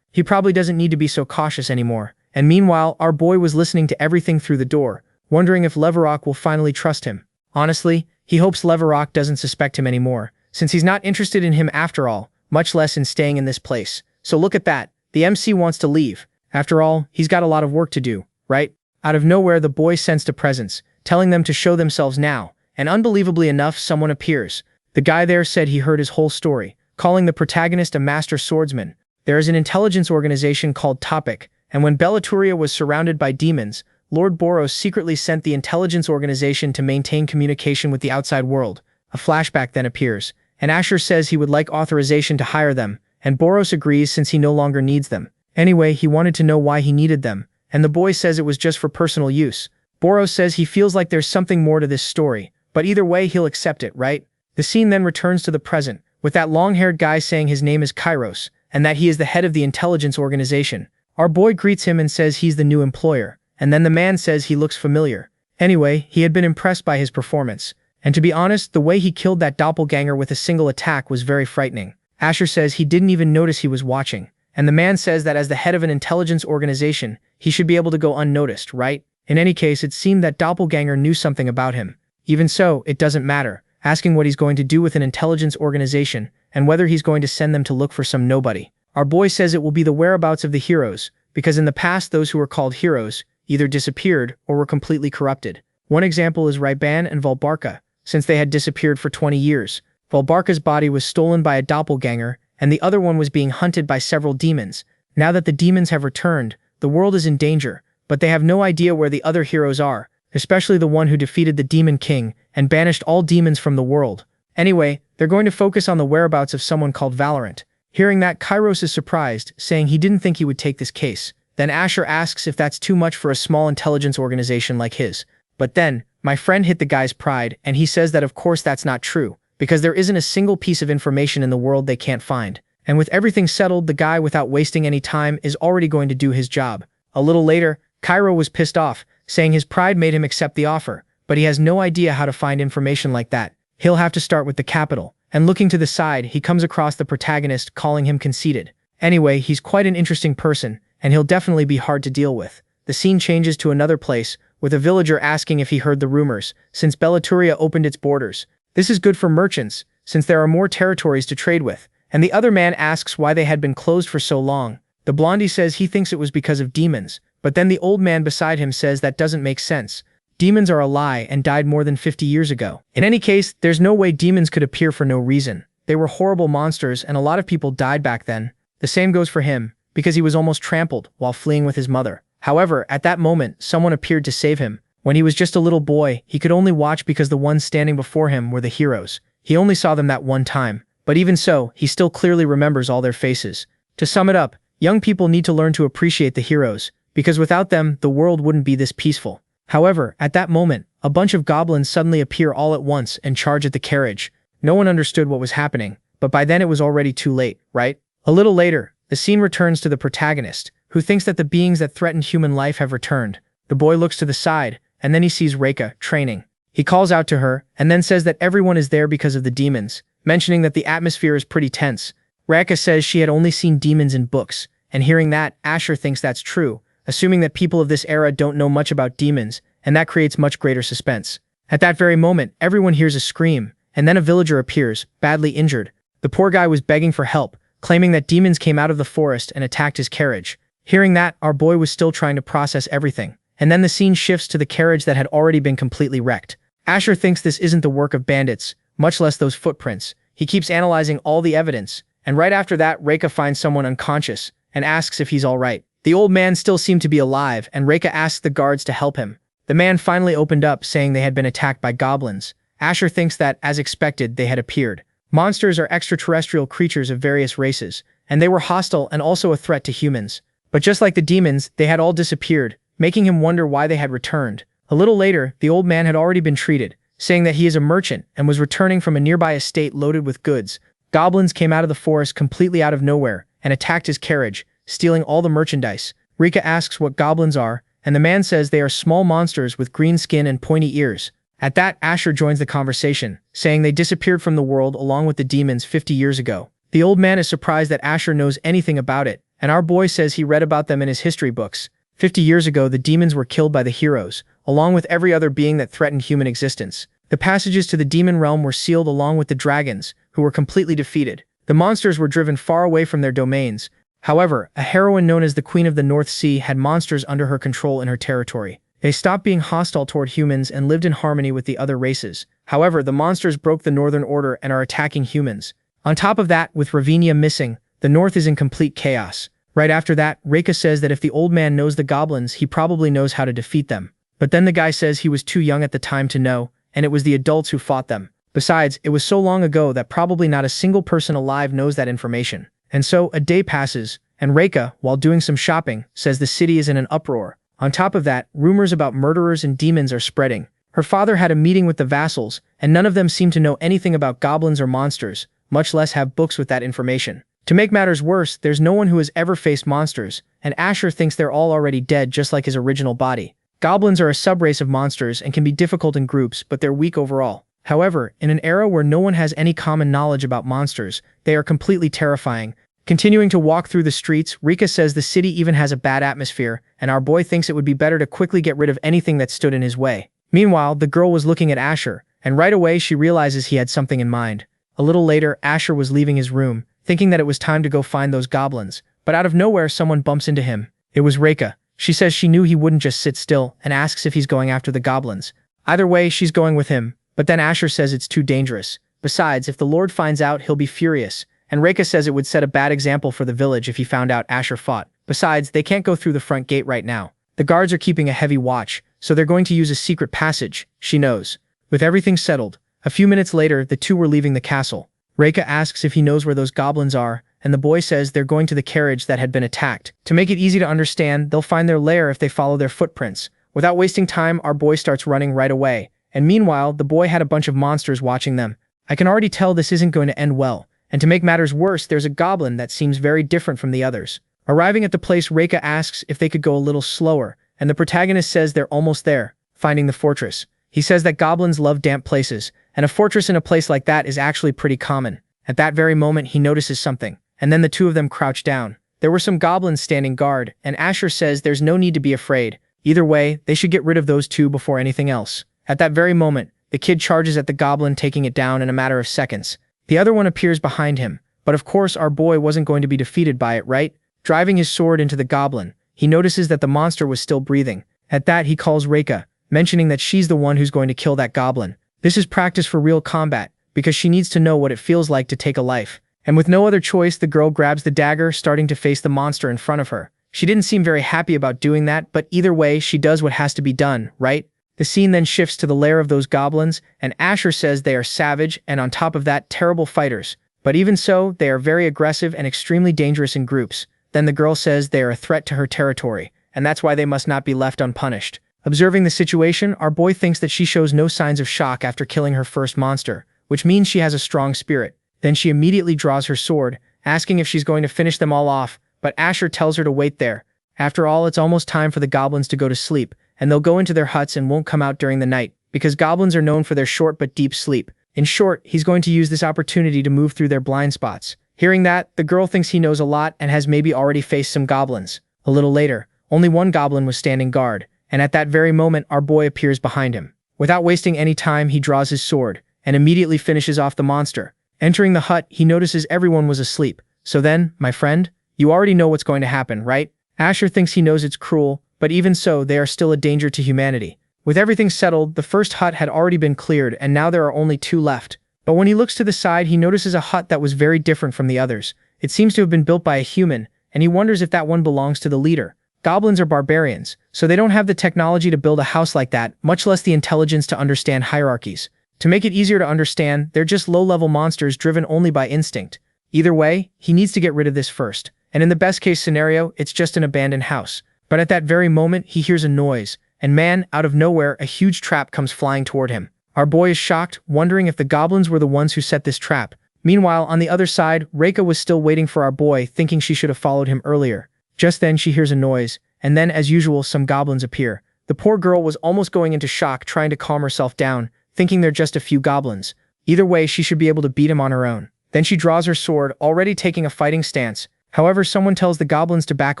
He probably doesn't need to be so cautious anymore. And meanwhile, our boy was listening to everything through the door, wondering if Leverok will finally trust him. Honestly, he hopes Leverok doesn't suspect him anymore, since he's not interested in him after all, much less in staying in this place. So look at that, the MC wants to leave. After all, he's got a lot of work to do, right? Out of nowhere, the boy sensed a presence, telling them to show themselves now, and unbelievably enough, someone appears. The guy there said he heard his whole story, calling the protagonist a master swordsman. There is an intelligence organization called Topic, and when Bellatoria was surrounded by demons, Lord Boros secretly sent the intelligence organization to maintain communication with the outside world. A flashback then appears, and Asher says he would like authorization to hire them, and Boros agrees since he no longer needs them. Anyway, he wanted to know why he needed them, and the boy says it was just for personal use. Boros says he feels like there's something more to this story, but either way he'll accept it, right? The scene then returns to the present, with that long-haired guy saying his name is Kairos, and that he is the head of the intelligence organization. Our boy greets him and says he's the new employer, and then the man says he looks familiar. Anyway, he had been impressed by his performance, and to be honest, the way he killed that doppelganger with a single attack was very frightening. Asher says he didn't even notice he was watching, and the man says that as the head of an intelligence organization, he should be able to go unnoticed, right? In any case, it seemed that doppelganger knew something about him. Even so, it doesn't matter, asking what he's going to do with an intelligence organization, and whether he's going to send them to look for some nobody. Our boy says it will be the whereabouts of the heroes, because in the past those who were called heroes either disappeared or were completely corrupted. One example is Ryban and Valbarka, since they had disappeared for 20 years. Valbarka's body was stolen by a doppelganger, and the other one was being hunted by several demons. Now that the demons have returned, the world is in danger, but they have no idea where the other heroes are, especially the one who defeated the Demon King and banished all demons from the world. Anyway, they're going to focus on the whereabouts of someone called Valorant. Hearing that, Kairos is surprised, saying he didn't think he would take this case. Then Asher asks if that's too much for a small intelligence organization like his. But then, my friend hit the guy's pride, and he says that of course that's not true, because there isn't a single piece of information in the world they can't find. And with everything settled, the guy, without wasting any time, is already going to do his job. A little later, Cairo was pissed off, saying his pride made him accept the offer, but he has no idea how to find information like that. He'll have to start with the capital. And looking to the side, he comes across the protagonist, calling him conceited. Anyway, he's quite an interesting person, and he'll definitely be hard to deal with. The scene changes to another place, with a villager asking if he heard the rumors, since Bellatoria opened its borders. This is good for merchants, since there are more territories to trade with. And the other man asks why they had been closed for so long. The blondie says he thinks it was because of demons, but then the old man beside him says that doesn't make sense. Demons are a lie and died more than 50 years ago. In any case, there's no way demons could appear for no reason. They were horrible monsters and a lot of people died back then. The same goes for him, because he was almost trampled while fleeing with his mother. However, at that moment, someone appeared to save him. When he was just a little boy, he could only watch because the ones standing before him were the heroes. He only saw them that one time. But even so, he still clearly remembers all their faces. To sum it up, young people need to learn to appreciate the heroes, because without them, the world wouldn't be this peaceful. However, at that moment, a bunch of goblins suddenly appear all at once and charge at the carriage. No one understood what was happening, but by then it was already too late, right? A little later, the scene returns to the protagonist, who thinks that the beings that threatened human life have returned. The boy looks to the side, and then he sees Reika training. He calls out to her, and then says that everyone is there because of the demons, mentioning that the atmosphere is pretty tense. Reika says she had only seen demons in books, and hearing that, Asher thinks that's true, assuming that people of this era don't know much about demons, and that creates much greater suspense. At that very moment, everyone hears a scream, and then a villager appears, badly injured. The poor guy was begging for help, claiming that demons came out of the forest and attacked his carriage. Hearing that, our boy was still trying to process everything, and then the scene shifts to the carriage that had already been completely wrecked. Asher thinks this isn't the work of bandits, much less those footprints. He keeps analyzing all the evidence, and right after that, Reika finds someone unconscious, and asks if he's alright. The old man still seemed to be alive, and Reika asks the guards to help him. The man finally opened up, saying they had been attacked by goblins. Asher thinks that, as expected, they had appeared. Monsters are extraterrestrial creatures of various races, and they were hostile and also a threat to humans. But just like the demons, they had all disappeared, making him wonder why they had returned. A little later, the old man had already been treated, saying that he is a merchant and was returning from a nearby estate loaded with goods. Goblins came out of the forest completely out of nowhere and attacked his carriage, stealing all the merchandise. Rika asks what goblins are, and the man says they are small monsters with green skin and pointy ears. At that, Asher joins the conversation, saying they disappeared from the world along with the demons 50 years ago. The old man is surprised that Asher knows anything about it, and our boy says he read about them in his history books. 50 years ago, the demons were killed by the heroes, along with every other being that threatened human existence. The passages to the demon realm were sealed along with the dragons, who were completely defeated. The monsters were driven far away from their domains. However, a heroine known as the Queen of the North Sea had monsters under her control in her territory. They stopped being hostile toward humans and lived in harmony with the other races. However, the monsters broke the Northern Order and are attacking humans. On top of that, with Ravinia missing, the North is in complete chaos. Right after that, Reika says that if the old man knows the goblins, he probably knows how to defeat them. But then the guy says he was too young at the time to know, and it was the adults who fought them. Besides, it was so long ago that probably not a single person alive knows that information. And so, a day passes, and Reika, while doing some shopping, says the city is in an uproar. On top of that, rumors about murderers and demons are spreading. Her father had a meeting with the vassals, and none of them seem to know anything about goblins or monsters, much less have books with that information. To make matters worse, there's no one who has ever faced monsters, and Asher thinks they're all already dead just like his original body. Goblins are a subrace of monsters and can be difficult in groups, but they're weak overall. However, in an era where no one has any common knowledge about monsters, they are completely terrifying. Continuing to walk through the streets, Rika says the city even has a bad atmosphere, and our boy thinks it would be better to quickly get rid of anything that stood in his way. Meanwhile, the girl was looking at Asher, and right away she realizes he had something in mind. A little later, Asher was leaving his room, thinking that it was time to go find those goblins, but out of nowhere someone bumps into him. It was Reika. She says she knew he wouldn't just sit still, and asks if he's going after the goblins. Either way, she's going with him, but then Asher says it's too dangerous. Besides, if the Lord finds out, he'll be furious, and Reika says it would set a bad example for the village if he found out Asher fought. Besides, they can't go through the front gate right now. The guards are keeping a heavy watch, so they're going to use a secret passage, she knows. With everything settled, a few minutes later, the two were leaving the castle. Reika asks if he knows where those goblins are, and the boy says they're going to the carriage that had been attacked. To make it easy to understand, they'll find their lair if they follow their footprints. Without wasting time, our boy starts running right away, and meanwhile, the boy had a bunch of monsters watching them. I can already tell this isn't going to end well, and to make matters worse, there's a goblin that seems very different from the others. Arriving at the place, Reika asks if they could go a little slower, and the protagonist says they're almost there, finding the fortress. He says that goblins love damp places, and a fortress in a place like that is actually pretty common. At that very moment, he notices something, and then the two of them crouch down. There were some goblins standing guard, and Asher says there's no need to be afraid. Either way, they should get rid of those two before anything else. At that very moment, the kid charges at the goblin, taking it down in a matter of seconds. The other one appears behind him, but of course our boy wasn't going to be defeated by it, right? Driving his sword into the goblin, he notices that the monster was still breathing. At that, he calls Reika, mentioning that she's the one who's going to kill that goblin. This is practice for real combat, because she needs to know what it feels like to take a life. And with no other choice, the girl grabs the dagger, starting to face the monster in front of her. She didn't seem very happy about doing that, but either way, she does what has to be done, right? The scene then shifts to the lair of those goblins, and Asher says they are savage and on top of that, terrible fighters. But even so, they are very aggressive and extremely dangerous in groups. Then the girl says they are a threat to her territory, and that's why they must not be left unpunished. Observing the situation, our boy thinks that she shows no signs of shock after killing her first monster, which means she has a strong spirit. Then she immediately draws her sword, asking if she's going to finish them all off, but Asher tells her to wait there. After all, it's almost time for the goblins to go to sleep, and they'll go into their huts and won't come out during the night, because goblins are known for their short but deep sleep. In short, he's going to use this opportunity to move through their blind spots. Hearing that, the girl thinks he knows a lot and has maybe already faced some goblins. A little later, only one goblin was standing guard, and at that very moment our boy appears behind him. Without wasting any time, he draws his sword, and immediately finishes off the monster. Entering the hut, he notices everyone was asleep. So then, my friend, you already know what's going to happen, right? Asher thinks he knows it's cruel, but even so, they are still a danger to humanity. With everything settled, the first hut had already been cleared, and now there are only two left. But when he looks to the side, he notices a hut that was very different from the others. It seems to have been built by a human, and he wonders if that one belongs to the leader. Goblins are barbarians, so they don't have the technology to build a house like that, much less the intelligence to understand hierarchies. To make it easier to understand, they're just low-level monsters driven only by instinct. Either way, he needs to get rid of this first. And in the best-case scenario, it's just an abandoned house. But at that very moment, he hears a noise, and man, out of nowhere, a huge trap comes flying toward him. Our boy is shocked, wondering if the goblins were the ones who set this trap. Meanwhile, on the other side, Reika was still waiting for our boy, thinking she should have followed him earlier. Just then, she hears a noise, and then, as usual, some goblins appear. The poor girl was almost going into shock, trying to calm herself down, thinking they're just a few goblins. Either way, she should be able to beat him on her own. Then she draws her sword, already taking a fighting stance. However, someone tells the goblins to back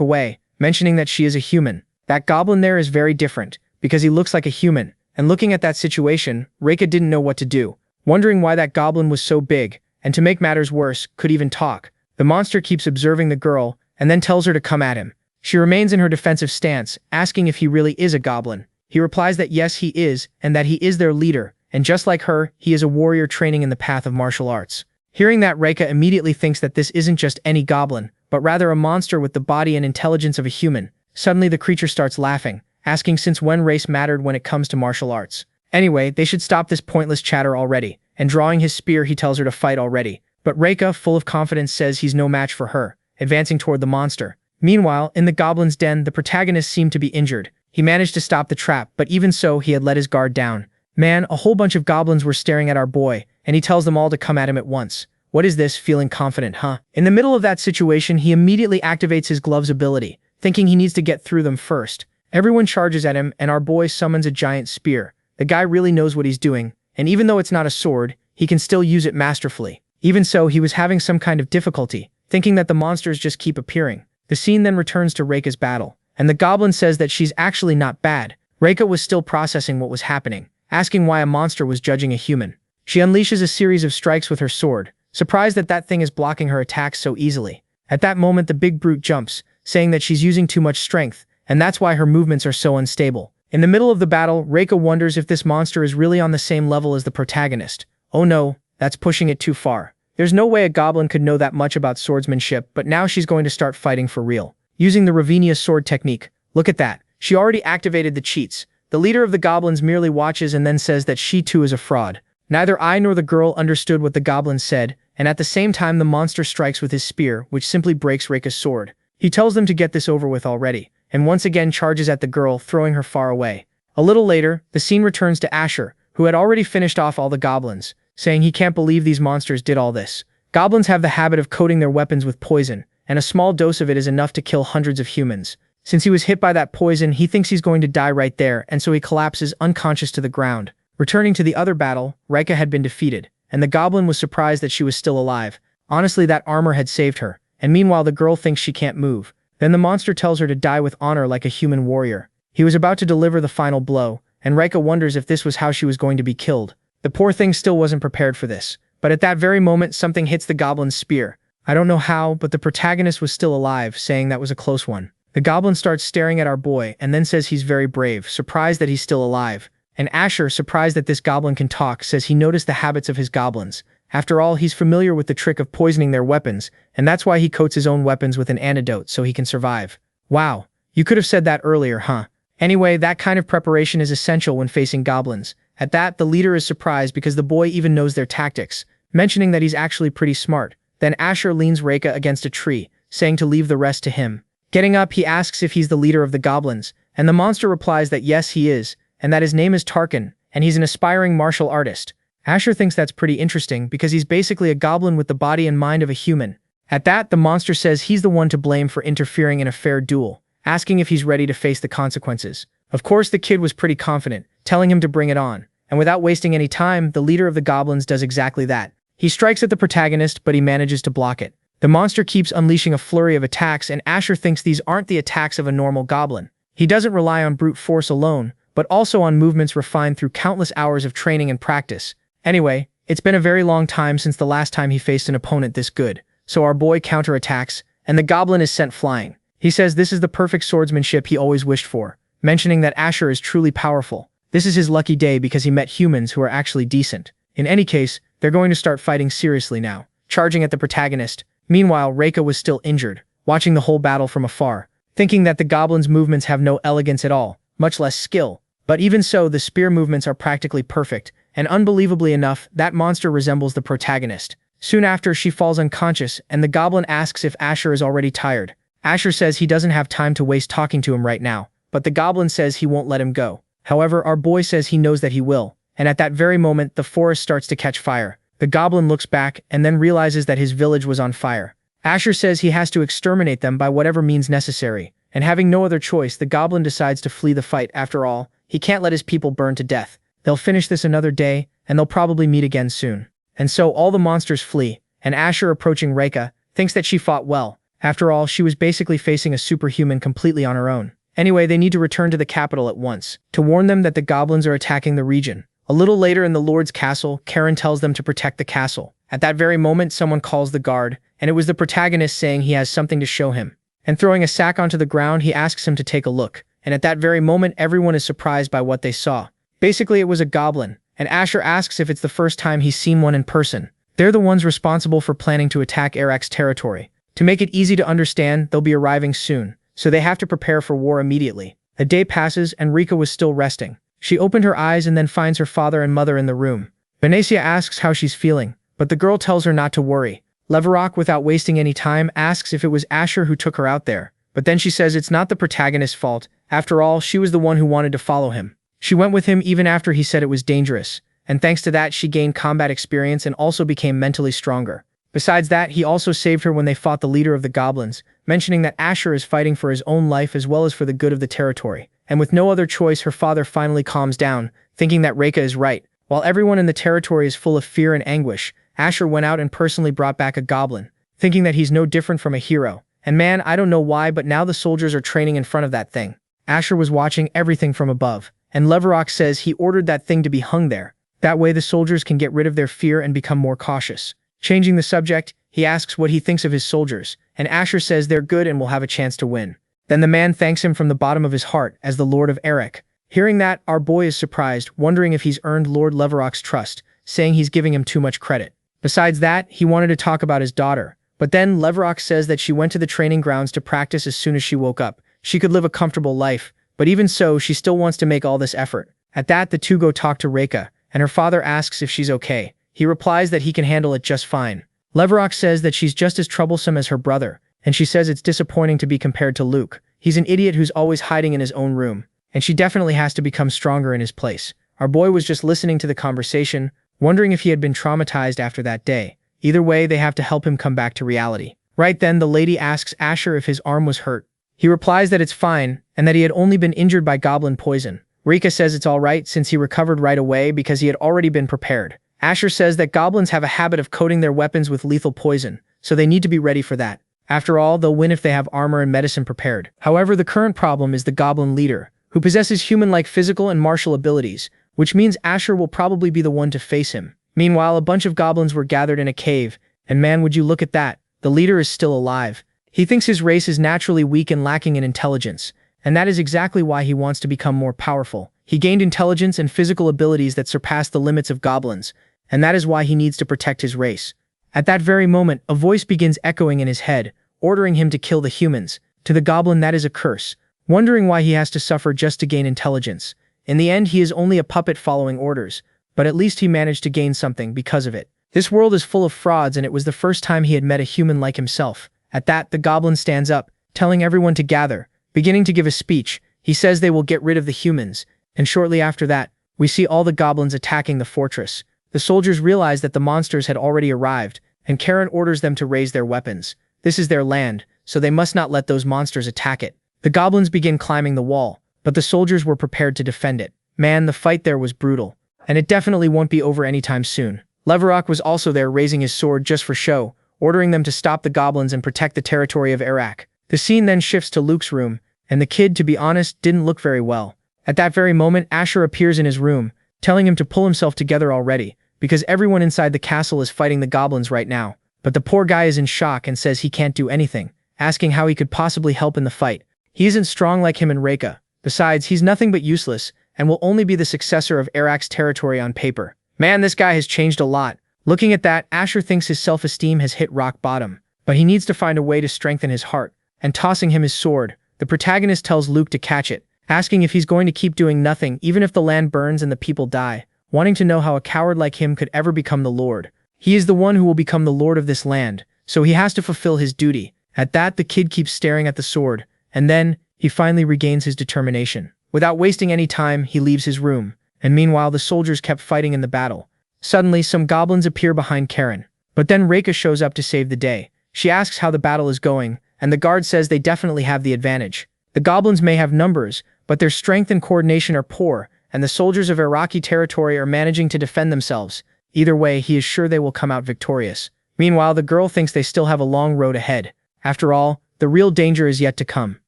away, mentioning that she is a human. That goblin there is very different, because he looks like a human. And looking at that situation, Reika didn't know what to do, wondering why that goblin was so big, and to make matters worse, could even talk. The monster keeps observing the girl, and then tells her to come at him. She remains in her defensive stance, asking if he really is a goblin. He replies that yes, he is, and that he is their leader, and just like her, he is a warrior training in the path of martial arts. Hearing that, Reika immediately thinks that this isn't just any goblin, but rather a monster with the body and intelligence of a human. Suddenly the creature starts laughing, asking since when race mattered when it comes to martial arts. Anyway, they should stop this pointless chatter already, and drawing his spear he tells her to fight already. But Reika, full of confidence, says he's no match for her, advancing toward the monster. Meanwhile, in the goblin's den, the protagonist seemed to be injured. He managed to stop the trap, but even so, he had let his guard down. Man, a whole bunch of goblins were staring at our boy, and he tells them all to come at him at once. What is this, feeling confident, huh? In the middle of that situation, he immediately activates his gloves ability, thinking he needs to get through them first. Everyone charges at him, and our boy summons a giant spear. The guy really knows what he's doing, and even though it's not a sword, he can still use it masterfully. Even so, he was having some kind of difficulty, thinking that the monsters just keep appearing. The scene then returns to Reika's battle, and the goblin says that she's actually not bad. Reika was still processing what was happening, asking why a monster was judging a human. She unleashes a series of strikes with her sword, surprised that that thing is blocking her attacks so easily. At that moment, the big brute jumps, saying that she's using too much strength, and that's why her movements are so unstable. In the middle of the battle, Reika wonders if this monster is really on the same level as the protagonist. Oh no, that's pushing it too far. There's no way a goblin could know that much about swordsmanship, but now she's going to start fighting for real. Using the Ravinia sword technique. Look at that. She already activated the cheats. The leader of the goblins merely watches and then says that she too is a fraud. Neither I nor the girl understood what the goblin said, and at the same time the monster strikes with his spear, which simply breaks Reika's sword. He tells them to get this over with already, and once again charges at the girl, throwing her far away. A little later, the scene returns to Asher, who had already finished off all the goblins, saying he can't believe these monsters did all this. Goblins have the habit of coating their weapons with poison, and a small dose of it is enough to kill hundreds of humans. Since he was hit by that poison, he thinks he's going to die right there, and so he collapses unconscious to the ground. Returning to the other battle, Rika had been defeated, and the goblin was surprised that she was still alive. Honestly, that armor had saved her, and meanwhile the girl thinks she can't move. Then the monster tells her to die with honor like a human warrior. He was about to deliver the final blow, and Rika wonders if this was how she was going to be killed. The poor thing still wasn't prepared for this. But at that very moment, something hits the goblin's spear. I don't know how, but the protagonist was still alive, saying that was a close one. The goblin starts staring at our boy, and then says he's very brave, surprised that he's still alive. And Asher, surprised that this goblin can talk, says he noticed the habits of his goblins. After all, he's familiar with the trick of poisoning their weapons, and that's why he coats his own weapons with an antidote so he can survive. Wow, you could have said that earlier, huh? Anyway, that kind of preparation is essential when facing goblins. At that, the leader is surprised because the boy even knows their tactics, mentioning that he's actually pretty smart. Then Asher leans Rika against a tree, saying to leave the rest to him. Getting up, he asks if he's the leader of the goblins, and the monster replies that yes, he is, and that his name is Tarkin, and he's an aspiring martial artist. Asher thinks that's pretty interesting because he's basically a goblin with the body and mind of a human. At that, the monster says he's the one to blame for interfering in a fair duel, asking if he's ready to face the consequences. Of course, the kid was pretty confident, telling him to bring it on. And without wasting any time, the leader of the goblins does exactly that. He strikes at the protagonist, but he manages to block it. The monster keeps unleashing a flurry of attacks, and Asher thinks these aren't the attacks of a normal goblin. He doesn't rely on brute force alone, but also on movements refined through countless hours of training and practice. Anyway, it's been a very long time since the last time he faced an opponent this good, so our boy counterattacks, and the goblin is sent flying. He says this is the perfect swordsmanship he always wished for, mentioning that Asher is truly powerful. This is his lucky day because he met humans who are actually decent. In any case, they're going to start fighting seriously now, charging at the protagonist. Meanwhile, Rika was still injured, watching the whole battle from afar, thinking that the goblin's movements have no elegance at all, much less skill. But even so, the spear movements are practically perfect, and unbelievably enough, that monster resembles the protagonist. Soon after, she falls unconscious, and the goblin asks if Asher is already tired. Asher says he doesn't have time to waste talking to him right now, but the goblin says he won't let him go. However, our boy says he knows that he will, and at that very moment, the forest starts to catch fire. The goblin looks back and then realizes that his village was on fire. Asher says he has to exterminate them by whatever means necessary, and having no other choice, the goblin decides to flee the fight. After all, he can't let his people burn to death. They'll finish this another day, and they'll probably meet again soon. And so all the monsters flee, and Asher, approaching Rika, thinks that she fought well. After all, she was basically facing a superhuman completely on her own. Anyway, they need to return to the capital at once, to warn them that the goblins are attacking the region. A little later in the Lord's castle, Karen tells them to protect the castle. At that very moment, someone calls the guard, and it was the protagonist saying he has something to show him. And throwing a sack onto the ground, he asks him to take a look. And at that very moment, everyone is surprised by what they saw. Basically, it was a goblin, and Asher asks if it's the first time he's seen one in person. They're the ones responsible for planning to attack Eric's territory. To make it easy to understand, they'll be arriving soon, so they have to prepare for war immediately. A day passes, and Rika was still resting. She opened her eyes and then finds her father and mother in the room. Venetia asks how she's feeling, but the girl tells her not to worry. Leverok, without wasting any time, asks if it was Asher who took her out there, but then she says it's not the protagonist's fault. After all, she was the one who wanted to follow him. She went with him even after he said it was dangerous, and thanks to that she gained combat experience and also became mentally stronger. Besides that, he also saved her when they fought the leader of the goblins, mentioning that Asher is fighting for his own life as well as for the good of the territory. And with no other choice, her father finally calms down, thinking that Rika is right. While everyone in the territory is full of fear and anguish, Asher went out and personally brought back a goblin, thinking that he's no different from a hero. And man, I don't know why, but now the soldiers are training in front of that thing. Asher was watching everything from above, and Leverok says he ordered that thing to be hung there. That way the soldiers can get rid of their fear and become more cautious. Changing the subject, he asks what he thinks of his soldiers, and Asher says they're good and will have a chance to win. Then the man thanks him from the bottom of his heart as the Lord of Eric. Hearing that, our boy is surprised, wondering if he's earned Lord Leverok's trust, saying he's giving him too much credit. Besides that, he wanted to talk about his daughter, but then Leverok says that she went to the training grounds to practice as soon as she woke up. She could live a comfortable life, but even so, she still wants to make all this effort. At that, the two go talk to Rika, and her father asks if she's okay. He replies that he can handle it just fine. Leverok says that she's just as troublesome as her brother, and she says it's disappointing to be compared to Luke. He's an idiot who's always hiding in his own room, and she definitely has to become stronger in his place. Our boy was just listening to the conversation, wondering if he had been traumatized after that day, Either way, they have to help him come back to reality. Right then, the lady asks Asher if his arm was hurt. He replies that it's fine, and that he had only been injured by goblin poison. Rika says it's alright since he recovered right away because he had already been prepared. Asher says that goblins have a habit of coating their weapons with lethal poison, so they need to be ready for that. After all, they'll win if they have armor and medicine prepared. However, the current problem is the goblin leader, who possesses human-like physical and martial abilities, which means Asher will probably be the one to face him. Meanwhile, a bunch of goblins were gathered in a cave, and man, would you look at that, the leader is still alive. He thinks his race is naturally weak and lacking in intelligence, and that is exactly why he wants to become more powerful. He gained intelligence and physical abilities that surpass the limits of goblins, and that is why he needs to protect his race. At that very moment, a voice begins echoing in his head, ordering him to kill the humans. To the goblin, that is a curse, wondering why he has to suffer just to gain intelligence. In the end, he is only a puppet following orders, but at least he managed to gain something because of it. This world is full of frauds, and it was the first time he had met a human like himself. At that, the goblin stands up, telling everyone to gather, beginning to give a speech. He says they will get rid of the humans, and shortly after that, we see all the goblins attacking the fortress. The soldiers realize that the monsters had already arrived, and Karen orders them to raise their weapons. This is their land, so they must not let those monsters attack it. The goblins begin climbing the wall, but the soldiers were prepared to defend it. Man, the fight there was brutal, and it definitely won't be over anytime soon. Leverok was also there, raising his sword just for show, ordering them to stop the goblins and protect the territory of Iraq. The scene then shifts to Luke's room, and the kid, to be honest, didn't look very well. At that very moment, Asher appears in his room, telling him to pull himself together already, because everyone inside the castle is fighting the goblins right now. But the poor guy is in shock and says he can't do anything, asking how he could possibly help in the fight. He isn't strong like him and Reka. Besides, he's nothing but useless, and will only be the successor of Iraq's territory on paper. Man, this guy has changed a lot. Looking at that, Asher thinks his self-esteem has hit rock bottom, but he needs to find a way to strengthen his heart. And tossing him his sword, the protagonist tells Luke to catch it, asking if he's going to keep doing nothing even if the land burns and the people die, wanting to know how a coward like him could ever become the Lord. He is the one who will become the Lord of this land, so he has to fulfill his duty. At that, the kid keeps staring at the sword, and then, he finally regains his determination. Without wasting any time, he leaves his room, and meanwhile the soldiers kept fighting in the battle. Suddenly, some goblins appear behind Karen, but then Reka shows up to save the day. She asks how the battle is going, and the guard says they definitely have the advantage. The goblins may have numbers, but their strength and coordination are poor, and the soldiers of Iraqi territory are managing to defend themselves. Either way, he is sure they will come out victorious. Meanwhile, the girl thinks they still have a long road ahead. After all, the real danger is yet to come.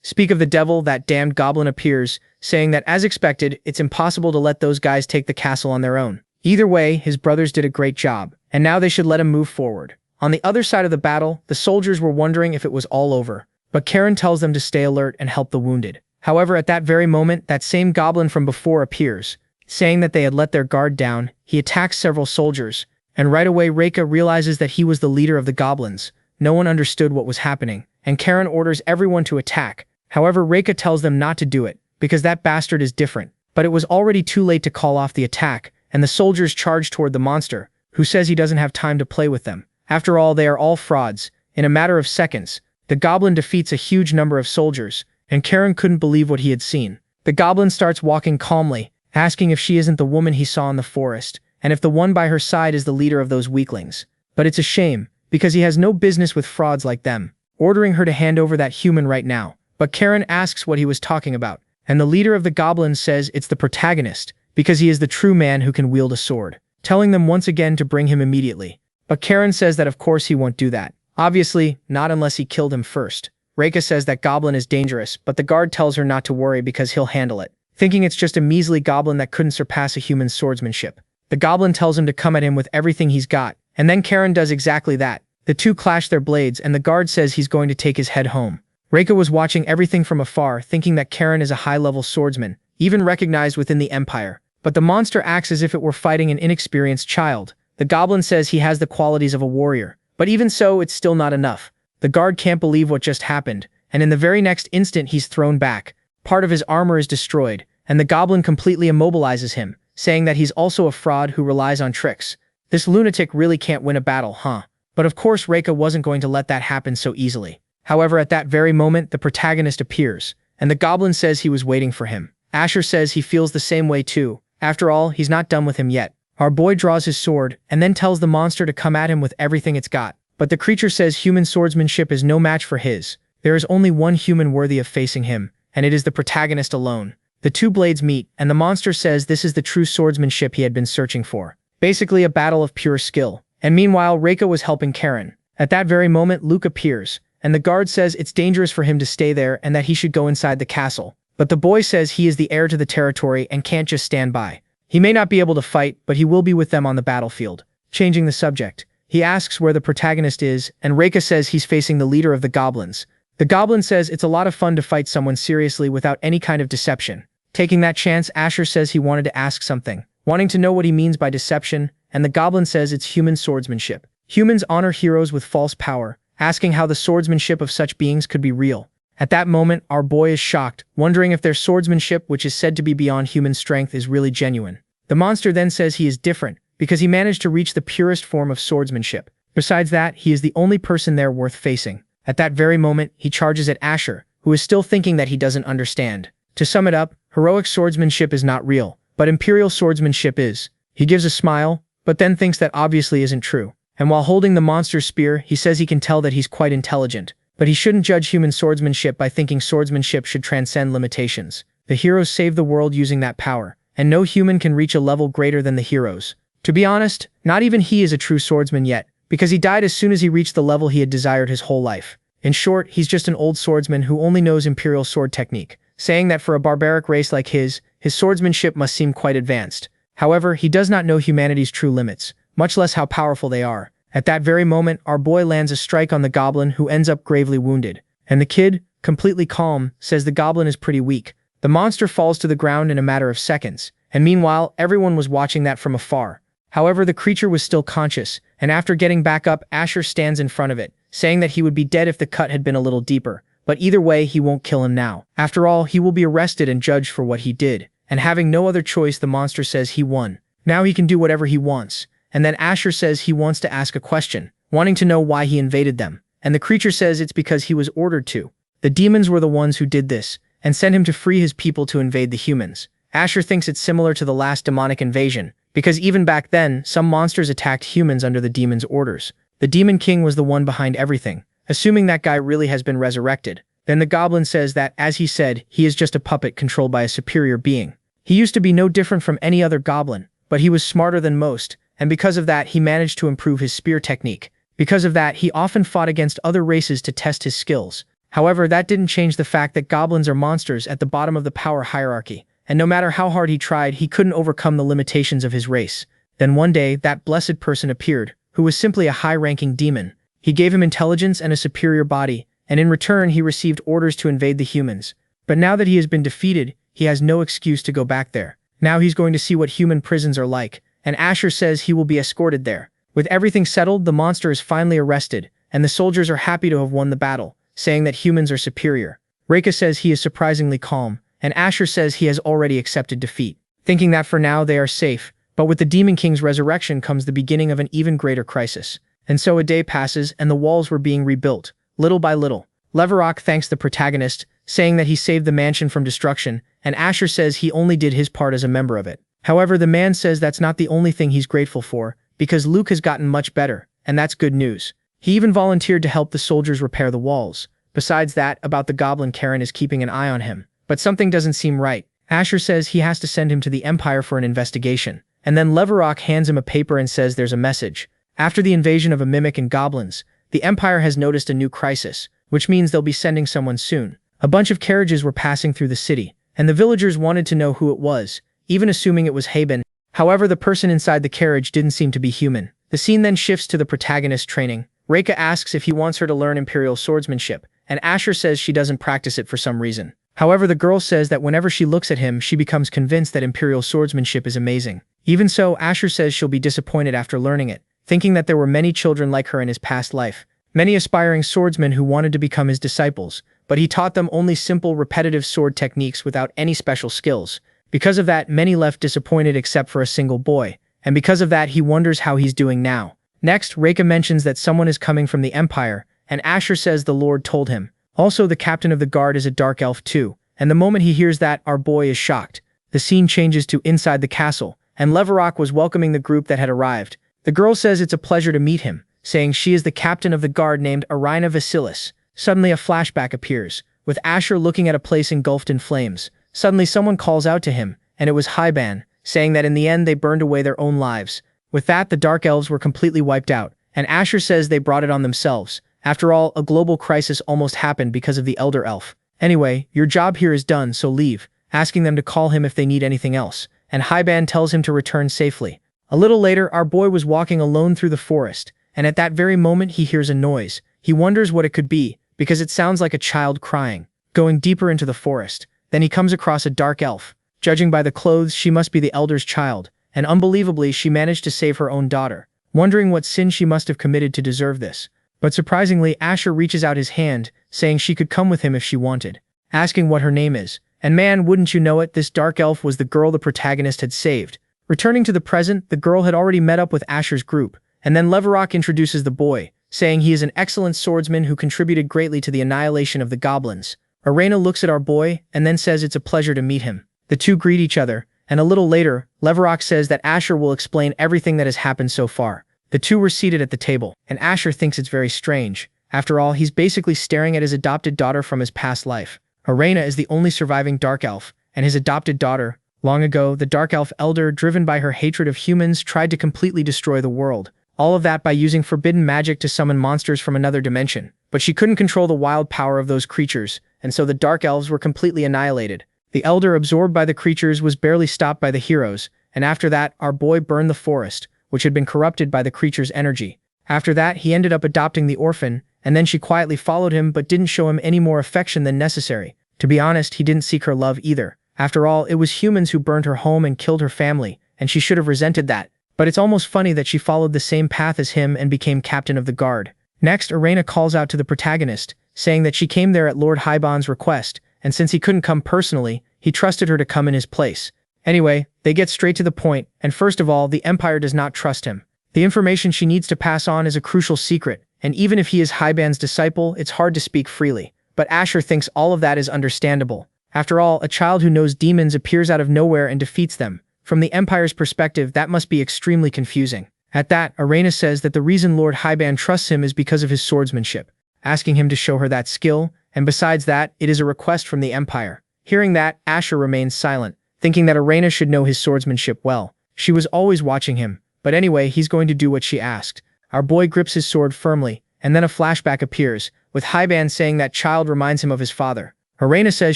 Speak of the devil, that damned goblin appears, saying that as expected, it's impossible to let those guys take the castle on their own. Either way, his brothers did a great job, and now they should let him move forward. On the other side of the battle, the soldiers were wondering if it was all over, but Karen tells them to stay alert and help the wounded. However, at that very moment, that same goblin from before appears, saying that they had let their guard down. He attacks several soldiers, and right away Reka realizes that he was the leader of the goblins. No one understood what was happening, and Karen orders everyone to attack. However, Reka tells them not to do it, because that bastard is different. But it was already too late to call off the attack, and the soldiers charge toward the monster, who says he doesn't have time to play with them. After all, they are all frauds. In a matter of seconds, the goblin defeats a huge number of soldiers, and Karen couldn't believe what he had seen. The goblin starts walking calmly, asking if she isn't the woman he saw in the forest, and if the one by her side is the leader of those weaklings. But it's a shame, because he has no business with frauds like them, ordering her to hand over that human right now. But Karen asks what he was talking about, and the leader of the goblins says it's the protagonist, because he is the true man who can wield a sword, telling them once again to bring him immediately. But Karen says that of course he won't do that. Obviously, not unless he killed him first. Reka says that goblin is dangerous, but the guard tells her not to worry because he'll handle it, thinking it's just a measly goblin that couldn't surpass a human's swordsmanship. The goblin tells him to come at him with everything he's got, and then Karen does exactly that. The two clash their blades, and the guard says he's going to take his head home. Reka was watching everything from afar, thinking that Karen is a high-level swordsman, even recognized within the Empire. But the monster acts as if it were fighting an inexperienced child. The goblin says he has the qualities of a warrior, but even so, it's still not enough. The guard can't believe what just happened, and in the very next instant he's thrown back. Part of his armor is destroyed, and the goblin completely immobilizes him, saying that he's also a fraud who relies on tricks. This lunatic really can't win a battle, huh? But of course Reka wasn't going to let that happen so easily. However, at that very moment, the protagonist appears, and the goblin says he was waiting for him. Asher says he feels the same way too. After all, he's not done with him yet. Our boy draws his sword, and then tells the monster to come at him with everything it's got. But the creature says human swordsmanship is no match for his. There is only one human worthy of facing him, and it is the protagonist alone. The two blades meet, and the monster says this is the true swordsmanship he had been searching for. Basically a battle of pure skill. And meanwhile, Reika was helping Karen. At that very moment, Luke appears, and the guard says it's dangerous for him to stay there and that he should go inside the castle. But the boy says he is the heir to the territory and can't just stand by. He may not be able to fight, but he will be with them on the battlefield. Changing the subject, he asks where the protagonist is, and Reika says he's facing the leader of the Goblins. The Goblin says it's a lot of fun to fight someone seriously without any kind of deception. Taking that chance, Asher says he wanted to ask something, wanting to know what he means by deception, and the Goblin says it's human swordsmanship. Humans honor heroes with false power, asking how the swordsmanship of such beings could be real. At that moment, our boy is shocked, wondering if their swordsmanship, which is said to be beyond human strength, is really genuine. The monster then says he is different, because he managed to reach the purest form of swordsmanship. Besides that, he is the only person there worth facing. At that very moment, he charges at Asher, who is still thinking that he doesn't understand. To sum it up, heroic swordsmanship is not real, but imperial swordsmanship is. He gives a smile, but then thinks that obviously isn't true. And while holding the monster's spear, he says he can tell that he's quite intelligent. But he shouldn't judge human swordsmanship by thinking swordsmanship should transcend limitations. The heroes save the world using that power, and no human can reach a level greater than the heroes. To be honest, not even he is a true swordsman yet, because he died as soon as he reached the level he had desired his whole life. In short, he's just an old swordsman who only knows imperial sword technique, saying that for a barbaric race like his swordsmanship must seem quite advanced. However, he does not know humanity's true limits, much less how powerful they are. At that very moment, our boy lands a strike on the Goblin, who ends up gravely wounded. And the kid, completely calm, says the Goblin is pretty weak. The monster falls to the ground in a matter of seconds, and meanwhile, everyone was watching that from afar. However, the creature was still conscious, and after getting back up, Asher stands in front of it, saying that he would be dead if the cut had been a little deeper. But either way, he won't kill him now. After all, he will be arrested and judged for what he did. And having no other choice, the monster says he won. Now he can do whatever he wants. And then Asher says he wants to ask a question, wanting to know why he invaded them. And the creature says it's because he was ordered to. The demons were the ones who did this, and sent him to free his people to invade the humans. Asher thinks it's similar to the last demonic invasion, because even back then, some monsters attacked humans under the demon's orders. The Demon King was the one behind everything, assuming that guy really has been resurrected. Then the Goblin says that, as he said, he is just a puppet controlled by a superior being. He used to be no different from any other goblin, but he was smarter than most, and because of that, he managed to improve his spear technique. Because of that, he often fought against other races to test his skills. However, that didn't change the fact that goblins are monsters at the bottom of the power hierarchy, and no matter how hard he tried, he couldn't overcome the limitations of his race. Then one day, that blessed person appeared, who was simply a high-ranking demon. He gave him intelligence and a superior body, and in return, he received orders to invade the humans. But now that he has been defeated, he has no excuse to go back there. Now he's going to see what human prisons are like, and Asher says he will be escorted there. With everything settled, the monster is finally arrested, and the soldiers are happy to have won the battle, saying that humans are superior. Reika says he is surprisingly calm, and Asher says he has already accepted defeat, thinking that for now they are safe. But with the Demon King's resurrection comes the beginning of an even greater crisis. And so a day passes, and the walls were being rebuilt, little by little. Leverrock thanks the protagonist, saying that he saved the mansion from destruction, and Asher says he only did his part as a member of it. However, the man says that's not the only thing he's grateful for, because Luke has gotten much better, and that's good news. He even volunteered to help the soldiers repair the walls. Besides that, about the goblin, Karen is keeping an eye on him. But something doesn't seem right. Asher says he has to send him to the Empire for an investigation. And then Leverrock hands him a paper and says there's a message. After the invasion of a mimic and goblins, the Empire has noticed a new crisis, which means they'll be sending someone soon. A bunch of carriages were passing through the city, and the villagers wanted to know who it was, even assuming it was Haben. However, the person inside the carriage didn't seem to be human. The scene then shifts to the protagonist training. Reika asks if he wants her to learn imperial swordsmanship, and Asher says she doesn't practice it for some reason. However, the girl says that whenever she looks at him, she becomes convinced that imperial swordsmanship is amazing. Even so, Asher says she'll be disappointed after learning it, thinking that there were many children like her in his past life, many aspiring swordsmen who wanted to become his disciples, but he taught them only simple, repetitive sword techniques without any special skills. Because of that, many left disappointed except for a single boy, and because of that, he wonders how he's doing now. Next, Reika mentions that someone is coming from the Empire, and Asher says the Lord told him. Also, the captain of the guard is a dark elf too, and the moment he hears that, our boy is shocked. The scene changes to inside the castle, and Leverok was welcoming the group that had arrived. The girl says it's a pleasure to meet him, saying she is the captain of the guard named Irina Vasilis. Suddenly a flashback appears, with Asher looking at a place engulfed in flames. Suddenly someone calls out to him, and it was Hyban, saying that in the end they burned away their own lives. With that, the Dark Elves were completely wiped out, and Asher says they brought it on themselves. After all, a global crisis almost happened because of the Elder Elf. Anyway, your job here is done, so leave, asking them to call him if they need anything else, and Hyban tells him to return safely. A little later, our boy was walking alone through the forest, and at that very moment he hears a noise. He wonders what it could be, because it sounds like a child crying. Going deeper into the forest, then he comes across a dark elf. Judging by the clothes, she must be the elder's child, and unbelievably she managed to save her own daughter, wondering what sin she must have committed to deserve this. But surprisingly, Asher reaches out his hand, saying she could come with him if she wanted, asking what her name is. And man, wouldn't you know it, this dark elf was the girl the protagonist had saved. Returning to the present, the girl had already met up with Asher's group, and then Leverok introduces the boy, saying he is an excellent swordsman who contributed greatly to the annihilation of the goblins. Irina looks at our boy, and then says it's a pleasure to meet him. The two greet each other, and a little later, Leverok says that Asher will explain everything that has happened so far. The two were seated at the table, and Asher thinks it's very strange. After all, he's basically staring at his adopted daughter from his past life. Irina is the only surviving Dark Elf, and his adopted daughter. Long ago, the Dark Elf Elder, driven by her hatred of humans, tried to completely destroy the world. All of that by using forbidden magic to summon monsters from another dimension. But she couldn't control the wild power of those creatures, and so the Dark Elves were completely annihilated. The Elder, absorbed by the creatures, was barely stopped by the heroes, and after that, our boy burned the forest, which had been corrupted by the creature's energy. After that, he ended up adopting the orphan, and then she quietly followed him but didn't show him any more affection than necessary. To be honest, he didn't seek her love either. After all, it was humans who burned her home and killed her family, and she should have resented that. But it's almost funny that she followed the same path as him and became captain of the guard. Next, Irina calls out to the protagonist, saying that she came there at Lord Hyban's request, and since he couldn't come personally, he trusted her to come in his place. Anyway, they get straight to the point, and first of all, the Empire does not trust him. The information she needs to pass on is a crucial secret, and even if he is Hyban's disciple, it's hard to speak freely. But Asher thinks all of that is understandable. After all, a child who knows demons appears out of nowhere and defeats them. From the Empire's perspective, that must be extremely confusing. At that, Irina says that the reason Lord Hyban trusts him is because of his swordsmanship, asking him to show her that skill, and besides that, it is a request from the Empire. Hearing that, Asher remains silent, thinking that Irina should know his swordsmanship well. She was always watching him, but anyway, he's going to do what she asked. Our boy grips his sword firmly, and then a flashback appears, with Hyban saying that child reminds him of his father. Irina says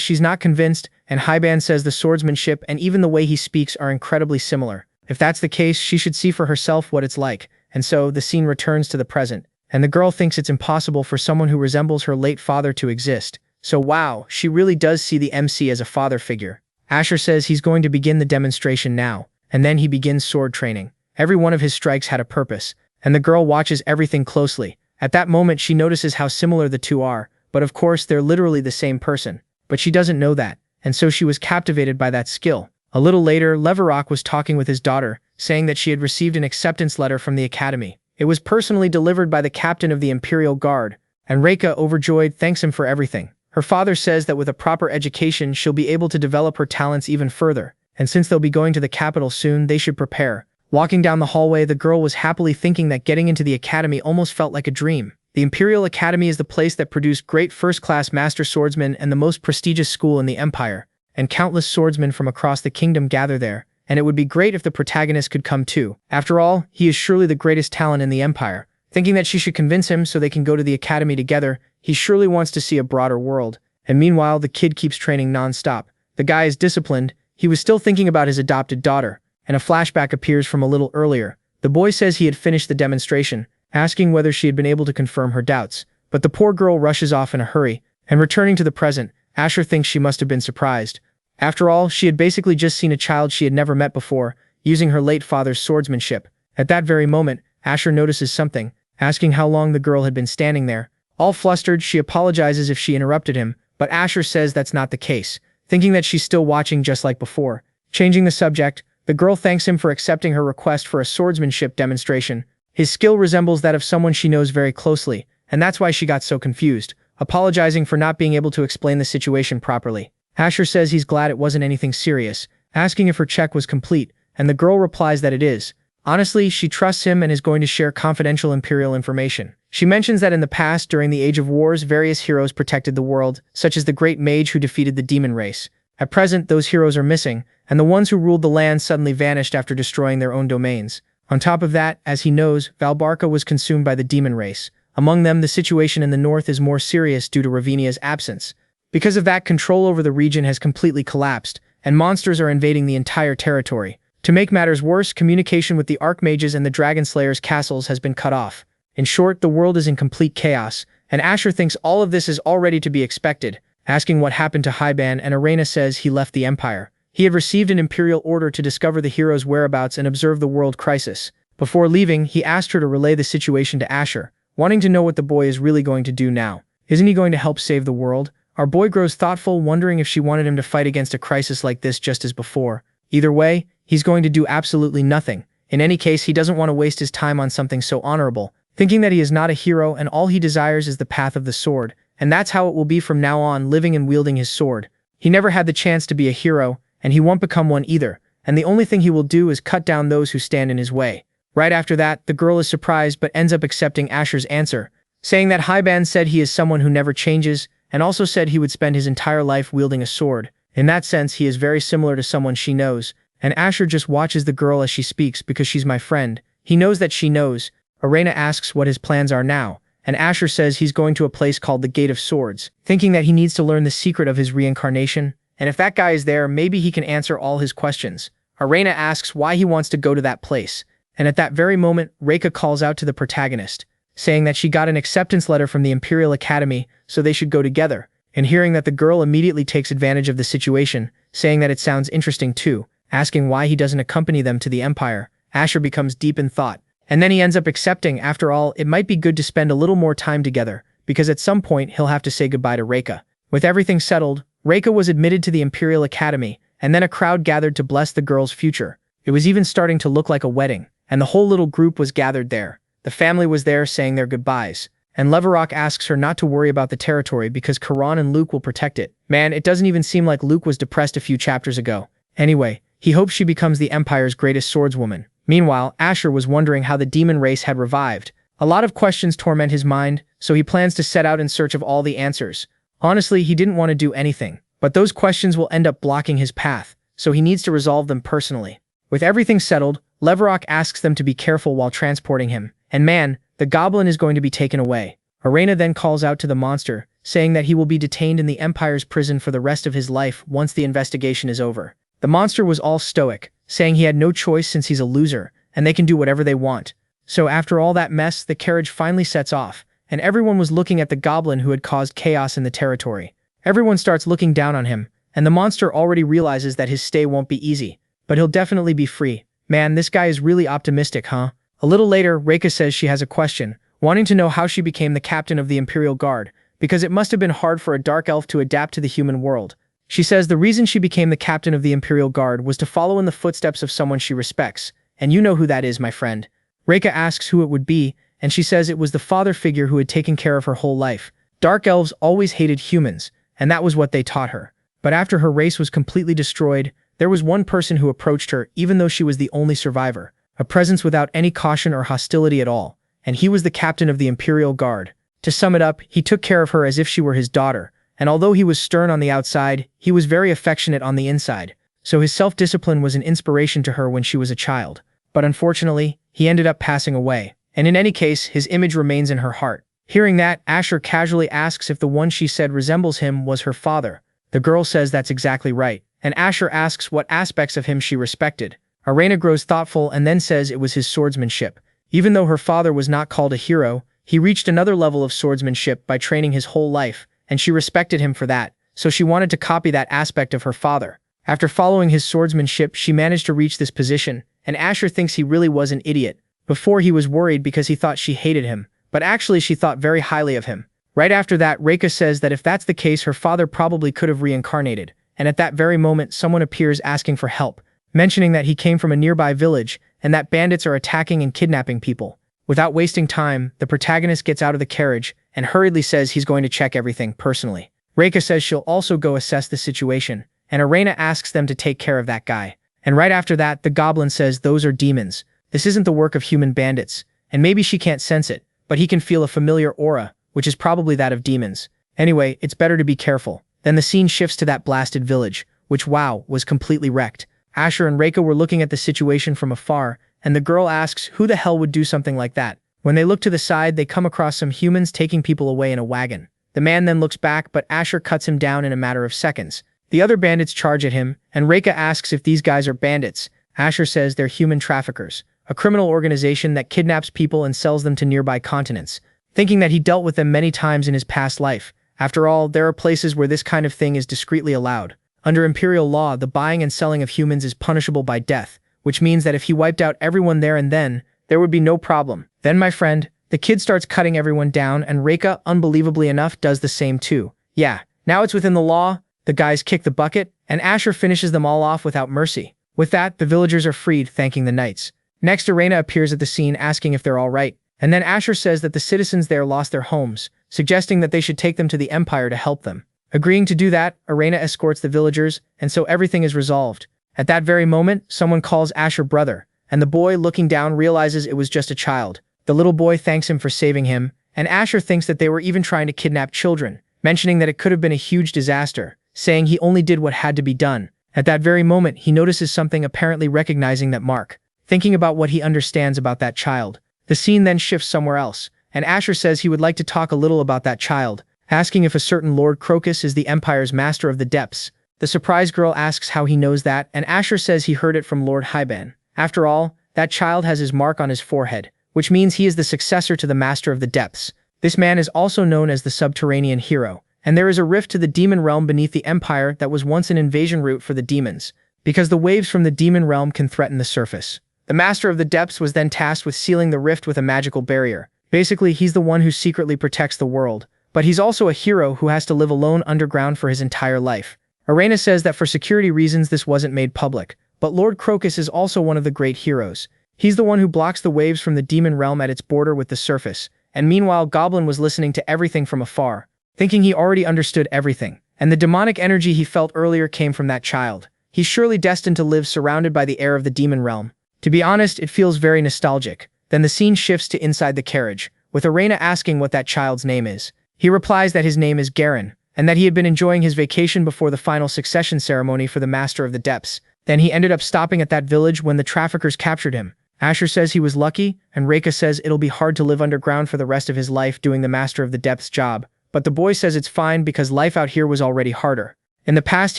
she's not convinced, and Hyban says the swordsmanship and even the way he speaks are incredibly similar. If that's the case, she should see for herself what it's like, and so the scene returns to the present, and the girl thinks it's impossible for someone who resembles her late father to exist. So wow, she really does see the MC as a father figure. Asher says he's going to begin the demonstration now, and then he begins sword training. Every one of his strikes had a purpose, and the girl watches everything closely. At that moment, she notices how similar the two are, but of course they're literally the same person. But she doesn't know that, and so she was captivated by that skill. A little later, Leverok was talking with his daughter, saying that she had received an acceptance letter from the academy. It was personally delivered by the captain of the Imperial Guard, and Reika, overjoyed, thanks him for everything. Her father says that with a proper education, she'll be able to develop her talents even further, and since they'll be going to the capital soon, they should prepare. Walking down the hallway, the girl was happily thinking that getting into the academy almost felt like a dream. The Imperial Academy is the place that produced great first-class master swordsmen and the most prestigious school in the Empire, and countless swordsmen from across the kingdom gather there, and it would be great if the protagonist could come too. After all, he is surely the greatest talent in the Empire. Thinking that she should convince him so they can go to the academy together, he surely wants to see a broader world. And meanwhile, the kid keeps training non-stop. The guy is disciplined. He was still thinking about his adopted daughter, and a flashback appears from a little earlier. The boy says he had finished the demonstration, asking whether she had been able to confirm her doubts, but the poor girl rushes off in a hurry, and returning to the present, Asher thinks she must have been surprised. After all, she had basically just seen a child she had never met before, using her late father's swordsmanship. At that very moment, Asher notices something, asking how long the girl had been standing there. All flustered, she apologizes if she interrupted him, but Asher says that's not the case, thinking that she's still watching just like before. Changing the subject, the girl thanks him for accepting her request for a swordsmanship demonstration. His skill resembles that of someone she knows very closely, and that's why she got so confused, apologizing for not being able to explain the situation properly. Asher says he's glad it wasn't anything serious, asking if her check was complete, and the girl replies that it is. Honestly, she trusts him and is going to share confidential Imperial information. She mentions that in the past, during the Age of Wars, various heroes protected the world, such as the great mage who defeated the demon race. At present, those heroes are missing, and the ones who ruled the land suddenly vanished after destroying their own domains. On top of that, as he knows, Valbarca was consumed by the demon race. Among them, the situation in the north is more serious due to Ravinia's absence. Because of that, control over the region has completely collapsed, and monsters are invading the entire territory. To make matters worse, communication with the Archmages and the Dragon Slayers' castles has been cut off. In short, the world is in complete chaos, and Asher thinks all of this is already to be expected, asking what happened to Hyban, and Arena says he left the Empire. He had received an Imperial order to discover the hero's whereabouts and observe the world crisis. Before leaving, he asked her to relay the situation to Asher, wanting to know what the boy is really going to do now. Isn't he going to help save the world? Our boy grows thoughtful, wondering if she wanted him to fight against a crisis like this just as before. Either way, he's going to do absolutely nothing. In any case, he doesn't want to waste his time on something so honorable, thinking that he is not a hero and all he desires is the path of the sword, and that's how it will be from now on, living and wielding his sword. He never had the chance to be a hero, and he won't become one either, and the only thing he will do is cut down those who stand in his way. Right after that, the girl is surprised but ends up accepting Asher's answer, saying that Hyban said he is someone who never changes, and also said he would spend his entire life wielding a sword. In that sense, he is very similar to someone she knows, and Asher just watches the girl as she speaks because she's my friend. He knows that she knows. Arena asks what his plans are now, and Asher says he's going to a place called the Gate of Swords, thinking that he needs to learn the secret of his reincarnation, and if that guy is there, maybe he can answer all his questions. Arena asks why he wants to go to that place, and at that very moment, Reika calls out to the protagonist, saying that she got an acceptance letter from the Imperial Academy, so they should go together, and hearing that the girl immediately takes advantage of the situation, saying that it sounds interesting too, asking why he doesn't accompany them to the Empire. Asher becomes deep in thought, and then he ends up accepting. After all, it might be good to spend a little more time together, because at some point he'll have to say goodbye to Reika. With everything settled, Reika was admitted to the Imperial Academy, and then a crowd gathered to bless the girl's future. It was even starting to look like a wedding, and the whole little group was gathered there. The family was there saying their goodbyes, and Leverrock asks her not to worry about the territory because Karan and Luke will protect it. Man, it doesn't even seem like Luke was depressed a few chapters ago. Anyway, he hopes she becomes the Empire's greatest swordswoman. Meanwhile, Asher was wondering how the demon race had revived. A lot of questions torment his mind, so he plans to set out in search of all the answers. Honestly, he didn't want to do anything, but those questions will end up blocking his path, so he needs to resolve them personally. With everything settled, Leverrock asks them to be careful while transporting him, and man, the goblin is going to be taken away. Arena then calls out to the monster, saying that he will be detained in the Empire's prison for the rest of his life once the investigation is over. The monster was all stoic, saying he had no choice since he's a loser, and they can do whatever they want. So after all that mess, the carriage finally sets off, and everyone was looking at the goblin who had caused chaos in the territory. Everyone starts looking down on him, and the monster already realizes that his stay won't be easy, but he'll definitely be free. Man, this guy is really optimistic, huh? A little later, Reika says she has a question, wanting to know how she became the captain of the Imperial Guard, because it must have been hard for a dark elf to adapt to the human world. She says the reason she became the captain of the Imperial Guard was to follow in the footsteps of someone she respects, and you know who that is, my friend. Reika asks who it would be, and she says it was the father figure who had taken care of her whole life. Dark elves always hated humans, and that was what they taught her. But after her race was completely destroyed, there was one person who approached her even though she was the only survivor, a presence without any caution or hostility at all, and he was the captain of the Imperial Guard. To sum it up, he took care of her as if she were his daughter, and although he was stern on the outside, he was very affectionate on the inside, so his self-discipline was an inspiration to her when she was a child. But unfortunately, he ended up passing away, and in any case, his image remains in her heart. Hearing that, Asher casually asks if the one she said resembles him was her father. The girl says that's exactly right, and Asher asks what aspects of him she respected. Arena grows thoughtful and then says it was his swordsmanship. Even though her father was not called a hero, he reached another level of swordsmanship by training his whole life, and she respected him for that, so she wanted to copy that aspect of her father. After following his swordsmanship, she managed to reach this position, and Asher thinks he really was an idiot. Before he was worried because he thought she hated him, but actually she thought very highly of him. Right after that, Reika says that if that's the case, her father probably could have reincarnated, and at that very moment someone appears asking for help, mentioning that he came from a nearby village, and that bandits are attacking and kidnapping people. Without wasting time, the protagonist gets out of the carriage and hurriedly says he's going to check everything personally. Reika says she'll also go assess the situation, and Arena asks them to take care of that guy. And right after that, the goblin says those are demons. This isn't the work of human bandits. And maybe she can't sense it, but he can feel a familiar aura, which is probably that of demons. Anyway, it's better to be careful. Then the scene shifts to that blasted village, which wow, was completely wrecked. Asher and Reika were looking at the situation from afar, and the girl asks who the hell would do something like that. When they look to the side, they come across some humans taking people away in a wagon. The man then looks back, but Asher cuts him down in a matter of seconds. The other bandits charge at him, and Reika asks if these guys are bandits. Asher says they're human traffickers, a criminal organization that kidnaps people and sells them to nearby continents, thinking that he dealt with them many times in his past life. After all, there are places where this kind of thing is discreetly allowed. Under imperial law, the buying and selling of humans is punishable by death, which means that if he wiped out everyone there and then, there would be no problem. Then, my friend, the kid starts cutting everyone down, and Reika, unbelievably enough, does the same too. Yeah, now it's within the law, the guys kick the bucket, and Asher finishes them all off without mercy. With that, the villagers are freed, thanking the knights. Next, Irena appears at the scene asking if they're all right, and then Asher says that the citizens there lost their homes, suggesting that they should take them to the Empire to help them. Agreeing to do that, Irena escorts the villagers, and so everything is resolved. At that very moment, someone calls Asher brother, and the boy, looking down, realizes it was just a child. The little boy thanks him for saving him, and Asher thinks that they were even trying to kidnap children, mentioning that it could have been a huge disaster, saying he only did what had to be done. At that very moment, he notices something, apparently recognizing that mark. Thinking about what he understands about that child, the scene then shifts somewhere else, and Asher says he would like to talk a little about that child, asking if a certain Lord Crocus is the Empire's master of the depths. The surprised girl asks how he knows that, and Asher says he heard it from Lord Hyban. After all, that child has his mark on his forehead, which means he is the successor to the master of the depths. This man is also known as the subterranean hero, and there is a rift to the demon realm beneath the Empire that was once an invasion route for the demons, because the waves from the demon realm can threaten the surface. The master of the depths was then tasked with sealing the rift with a magical barrier. Basically, he's the one who secretly protects the world, but he's also a hero who has to live alone underground for his entire life. Irena says that for security reasons this wasn't made public, but Lord Crocus is also one of the great heroes. He's the one who blocks the waves from the demon realm at its border with the surface, and meanwhile Goblin was listening to everything from afar, thinking he already understood everything, and the demonic energy he felt earlier came from that child. He's surely destined to live surrounded by the air of the demon realm. To be honest, it feels very nostalgic. Then the scene shifts to inside the carriage, with Irena asking what that child's name is. He replies that his name is Garen, and that he had been enjoying his vacation before the final succession ceremony for the Master of the Depths. Then he ended up stopping at that village when the traffickers captured him. Asher says he was lucky, and Reika says it'll be hard to live underground for the rest of his life doing the Master of the Depths job, but the boy says it's fine because life out here was already harder. In the past,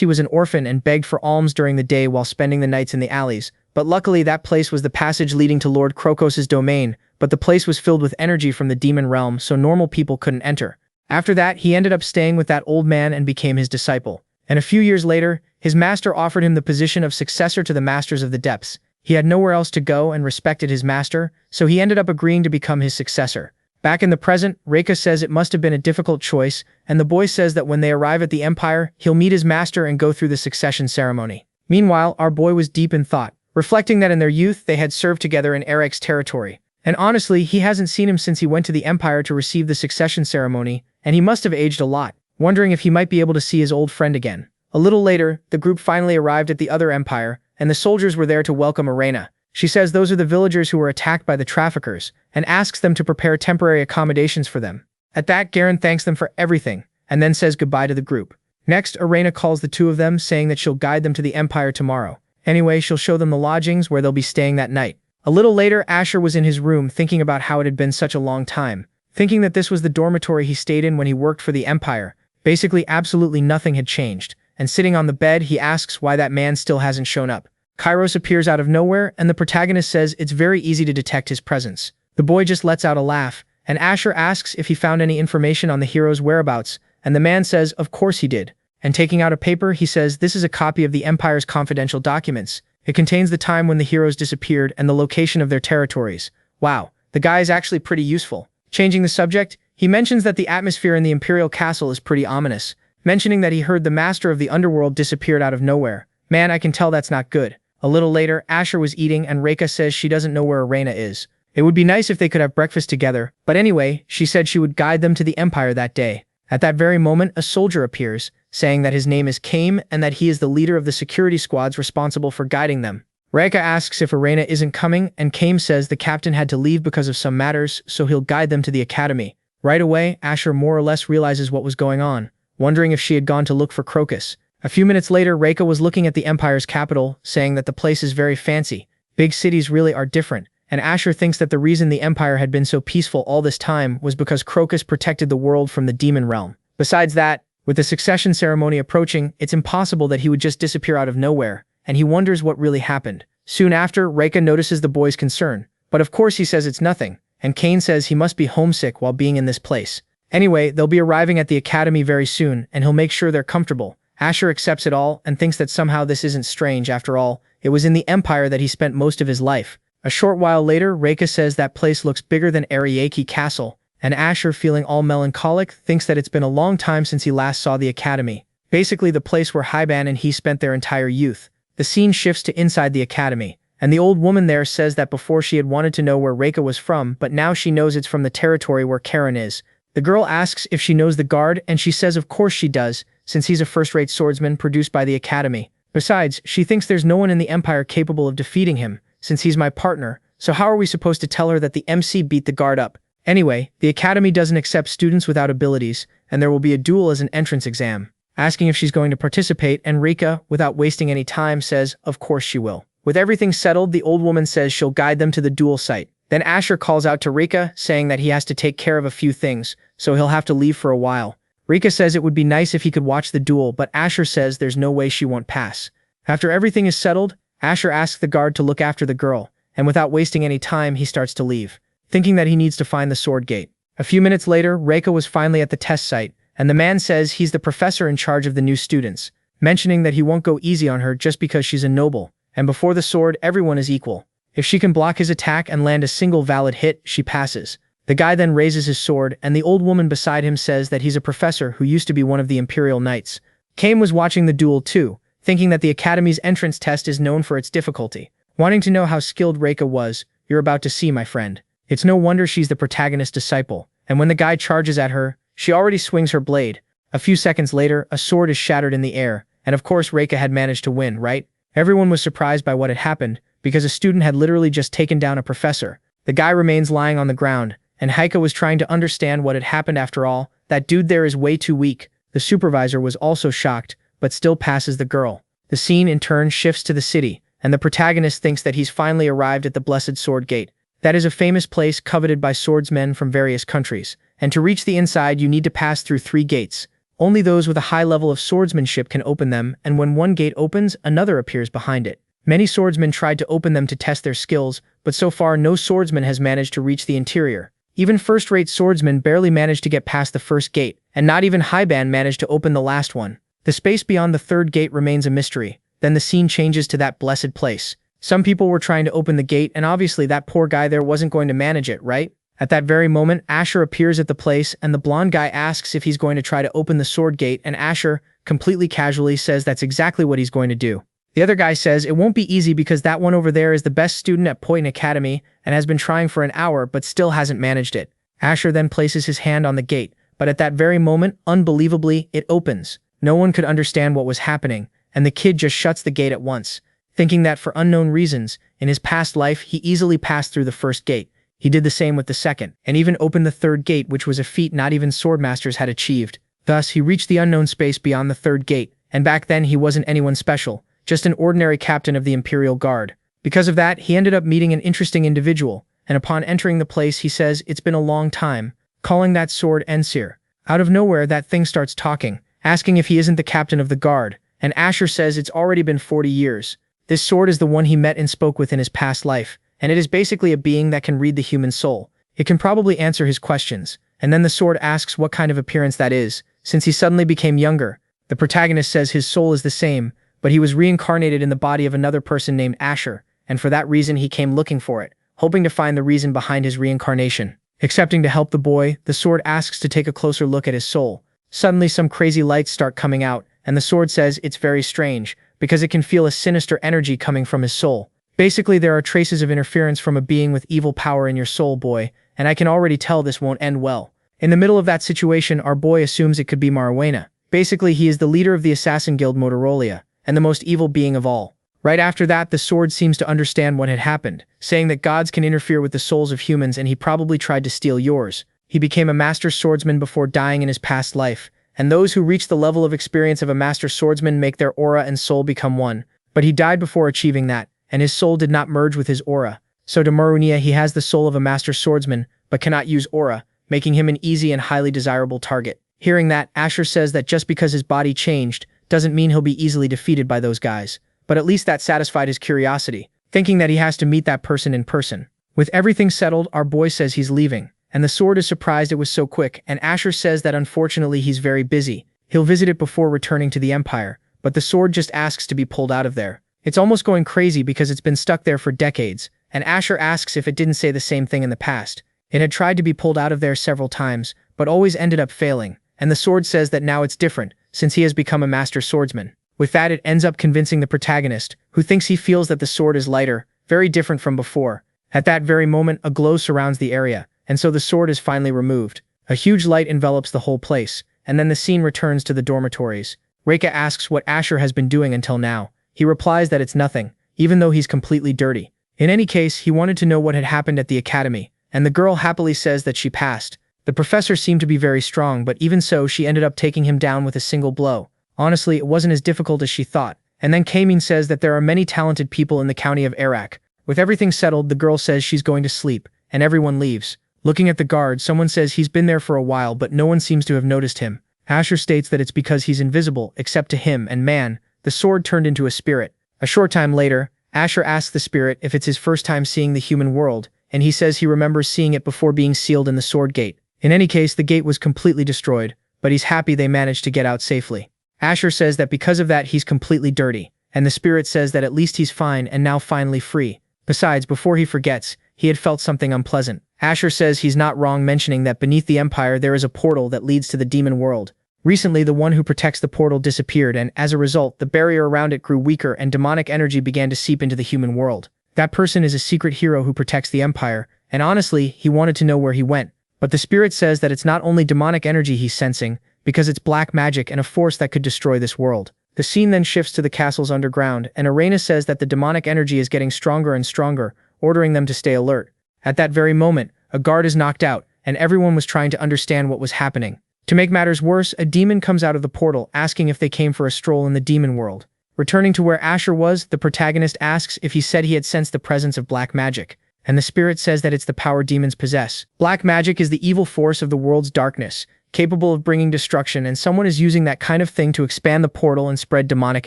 he was an orphan and begged for alms during the day while spending the nights in the alleys, but luckily that place was the passage leading to Lord Crocos's domain, but the place was filled with energy from the demon realm, so normal people couldn't enter. After that, he ended up staying with that old man and became his disciple. And a few years later, his master offered him the position of successor to the Masters of the Depths. He had nowhere else to go and respected his master, so he ended up agreeing to become his successor. Back in the present, Reika says it must have been a difficult choice, and the boy says that when they arrive at the Empire, he'll meet his master and go through the succession ceremony. Meanwhile, our boy was deep in thought, reflecting that in their youth they had served together in Eric's territory. And honestly, he hasn't seen him since he went to the Empire to receive the succession ceremony, and he must have aged a lot, wondering if he might be able to see his old friend again. A little later, the group finally arrived at the other Empire, and the soldiers were there to welcome Irena. She says those are the villagers who were attacked by the traffickers, and asks them to prepare temporary accommodations for them. At that, Garen thanks them for everything, and then says goodbye to the group. Next, Irena calls the two of them, saying that she'll guide them to the Empire tomorrow. Anyway, she'll show them the lodgings where they'll be staying that night. A little later, Asher was in his room thinking about how it had been such a long time, thinking that this was the dormitory he stayed in when he worked for the Empire. Basically, absolutely nothing had changed, and sitting on the bed, he asks why that man still hasn't shown up. Kairos appears out of nowhere, and the protagonist says it's very easy to detect his presence. The boy just lets out a laugh, and Asher asks if he found any information on the hero's whereabouts, and the man says of course he did. And taking out a paper, he says this is a copy of the Empire's confidential documents. It contains the time when the heroes disappeared and the location of their territories. Wow, the guy is actually pretty useful. Changing the subject, he mentions that the atmosphere in the Imperial Castle is pretty ominous, mentioning that he heard the master of the underworld disappeared out of nowhere. Man, I can tell that's not good. A little later, Asher was eating and Reika says she doesn't know where Irena is. It would be nice if they could have breakfast together, but anyway, she said she would guide them to the Empire that day. At that very moment, a soldier appears, saying that his name is Kame and that he is the leader of the security squads responsible for guiding them. Reika asks if Arena isn't coming, and Kame says the captain had to leave because of some matters, so he'll guide them to the academy. Right away, Asher more or less realizes what was going on, wondering if she had gone to look for Crocus. A few minutes later, Reika was looking at the Empire's capital, saying that the place is very fancy. Big cities really are different, and Asher thinks that the reason the Empire had been so peaceful all this time was because Crocus protected the world from the demon realm. Besides that, with the succession ceremony approaching, it's impossible that he would just disappear out of nowhere, and he wonders what really happened. Soon after, Reika notices the boy's concern, but of course he says it's nothing, and Kane says he must be homesick while being in this place. Anyway, they'll be arriving at the academy very soon, and he'll make sure they're comfortable. Asher accepts it all and thinks that somehow this isn't strange. After all, it was in the Empire that he spent most of his life. A short while later, Reika says that place looks bigger than Ariake Castle, and Asher, feeling all melancholic, thinks that it's been a long time since he last saw the academy. Basically the place where Hyban and he spent their entire youth. The scene shifts to inside the academy, and the old woman there says that before she had wanted to know where Reika was from, but now she knows it's from the territory where Karen is. The girl asks if she knows the guard, and she says of course she does, since he's a first-rate swordsman produced by the academy. Besides, she thinks there's no one in the Empire capable of defeating him, since he's my partner, so how are we supposed to tell her that the MC beat the guard up? Anyway, the academy doesn't accept students without abilities, and there will be a duel as an entrance exam. Asking if she's going to participate, and Reika, without wasting any time, says of course she will. With everything settled, the old woman says she'll guide them to the duel site. Then Asher calls out to Reika, saying that he has to take care of a few things, so he'll have to leave for a while. Reika says it would be nice if he could watch the duel, but Asher says there's no way she won't pass. After everything is settled, Asher asks the guard to look after the girl, and without wasting any time, he starts to leave, thinking that he needs to find the sword gate. A few minutes later, Reika was finally at the test site, and the man says he's the professor in charge of the new students, mentioning that he won't go easy on her just because she's a noble, and before the sword, everyone is equal. If she can block his attack and land a single valid hit, she passes. The guy then raises his sword, and the old woman beside him says that he's a professor who used to be one of the Imperial Knights. Kame was watching the duel too, thinking that the Academy's entrance test is known for its difficulty. Wanting to know how skilled Reika was, you're about to see, my friend. It's no wonder she's the protagonist's disciple, and when the guy charges at her, she already swings her blade. A few seconds later, a sword is shattered in the air, and of course Reika had managed to win, right? Everyone was surprised by what had happened, because a student had literally just taken down a professor. The guy remains lying on the ground, and Heike was trying to understand what had happened. After all, that dude there is way too weak. The supervisor was also shocked, but still passes the girl. The scene in turn shifts to the city, and the protagonist thinks that he's finally arrived at the Blessed Sword Gate. That is a famous place coveted by swordsmen from various countries, and to reach the inside you need to pass through 3 gates. Only those with a high level of swordsmanship can open them, and when one gate opens, another appears behind it. Many swordsmen tried to open them to test their skills, but so far no swordsman has managed to reach the interior. Even first-rate swordsmen barely managed to get past the first gate, and not even Hyban managed to open the last one. The space beyond the 3rd gate remains a mystery. Then the scene changes to that blessed place. Some people were trying to open the gate, and obviously that poor guy there wasn't going to manage it, right? At that very moment, Asher appears at the place, and the blonde guy asks if he's going to try to open the sword gate, and Asher, completely casually, says that's exactly what he's going to do. The other guy says it won't be easy because that one over there is the best student at Point Academy and has been trying for an hour but still hasn't managed it. Asher then places his hand on the gate, but at that very moment, unbelievably, it opens. No one could understand what was happening, and the kid just shuts the gate at once, thinking that for unknown reasons, in his past life he easily passed through the first gate. He did the same with the second, and even opened the 3rd gate, which was a feat not even swordmasters had achieved. Thus, he reached the unknown space beyond the 3rd gate, and back then he wasn't anyone special, just an ordinary captain of the Imperial Guard. Because of that, he ended up meeting an interesting individual, and upon entering the place he says it's been a long time, calling that sword Ensir. Out of nowhere that thing starts talking, asking if he isn't the captain of the guard, and Asher says it's already been 40 years. This sword is the one he met and spoke with in his past life, and it is basically a being that can read the human soul. It can probably answer his questions, and then the sword asks what kind of appearance that is, since he suddenly became younger. The protagonist says his soul is the same, but he was reincarnated in the body of another person named Asher, and for that reason he came looking for it, hoping to find the reason behind his reincarnation. Accepting to help the boy, the sword asks to take a closer look at his soul. Suddenly some crazy lights start coming out, and the sword says it's very strange, because it can feel a sinister energy coming from his soul. Basically, there are traces of interference from a being with evil power in your soul, boy, and I can already tell this won't end well. In the middle of that situation, our boy assumes it could be Marijuana. Basically, he is the leader of the assassin guild Motorola, and the most evil being of all. Right after that, the sword seems to understand what had happened, saying that gods can interfere with the souls of humans and he probably tried to steal yours. He became a master swordsman before dying in his past life, and those who reach the level of experience of a master swordsman make their aura and soul become one. But he died before achieving that, and his soul did not merge with his aura. So to Marunia, he has the soul of a master swordsman, but cannot use aura, making him an easy and highly desirable target. Hearing that, Asher says that just because his body changed, doesn't mean he'll be easily defeated by those guys. But at least that satisfied his curiosity, thinking that he has to meet that person in person. With everything settled, our boy says he's leaving, and the sword is surprised it was so quick, and Asher says that unfortunately he's very busy. He'll visit it before returning to the Empire, but the sword just asks to be pulled out of there. It's almost going crazy because it's been stuck there for decades, and Asher asks if it didn't say the same thing in the past. It had tried to be pulled out of there several times, but always ended up failing, and the sword says that now it's different, since he has become a master swordsman. With that, it ends up convincing the protagonist, who thinks he feels that the sword is lighter, very different from before. At that very moment, a glow surrounds the area, and so the sword is finally removed. A huge light envelops the whole place, and then the scene returns to the dormitories. Reika asks what Asher has been doing until now. He replies that it's nothing, even though he's completely dirty. In any case, he wanted to know what had happened at the academy, and the girl happily says that she passed. The professor seemed to be very strong, but even so, she ended up taking him down with a single blow. Honestly, it wasn't as difficult as she thought. And then Kamin says that there are many talented people in the county of Iraq. With everything settled, the girl says she's going to sleep, and everyone leaves. Looking at the guard, someone says he's been there for a while, but no one seems to have noticed him. Asher states that it's because he's invisible, except to him, and man, the sword turned into a spirit. A short time later, Asher asks the spirit if it's his first time seeing the human world, and he says he remembers seeing it before being sealed in the sword gate. In any case, the gate was completely destroyed, but he's happy they managed to get out safely. Asher says that because of that he's completely dirty, and the spirit says that at least he's fine and now finally free. Besides, before he forgets, he had felt something unpleasant. Asher says he's not wrong mentioning that beneath the Empire there is a portal that leads to the demon world. Recently, the one who protects the portal disappeared, and as a result, the barrier around it grew weaker and demonic energy began to seep into the human world. That person is a secret hero who protects the Empire, and honestly, he wanted to know where he went. But the spirit says that it's not only demonic energy he's sensing, because it's black magic and a force that could destroy this world. The scene then shifts to the castle's underground, and Arena says that the demonic energy is getting stronger and stronger, ordering them to stay alert. At that very moment, a guard is knocked out, and everyone was trying to understand what was happening. To make matters worse, a demon comes out of the portal, asking if they came for a stroll in the demon world. Returning to where Asher was, the protagonist asks if he said he had sensed the presence of black magic, and the spirit says that it's the power demons possess. Black magic is the evil force of the world's darkness, capable of bringing destruction, and someone is using that kind of thing to expand the portal and spread demonic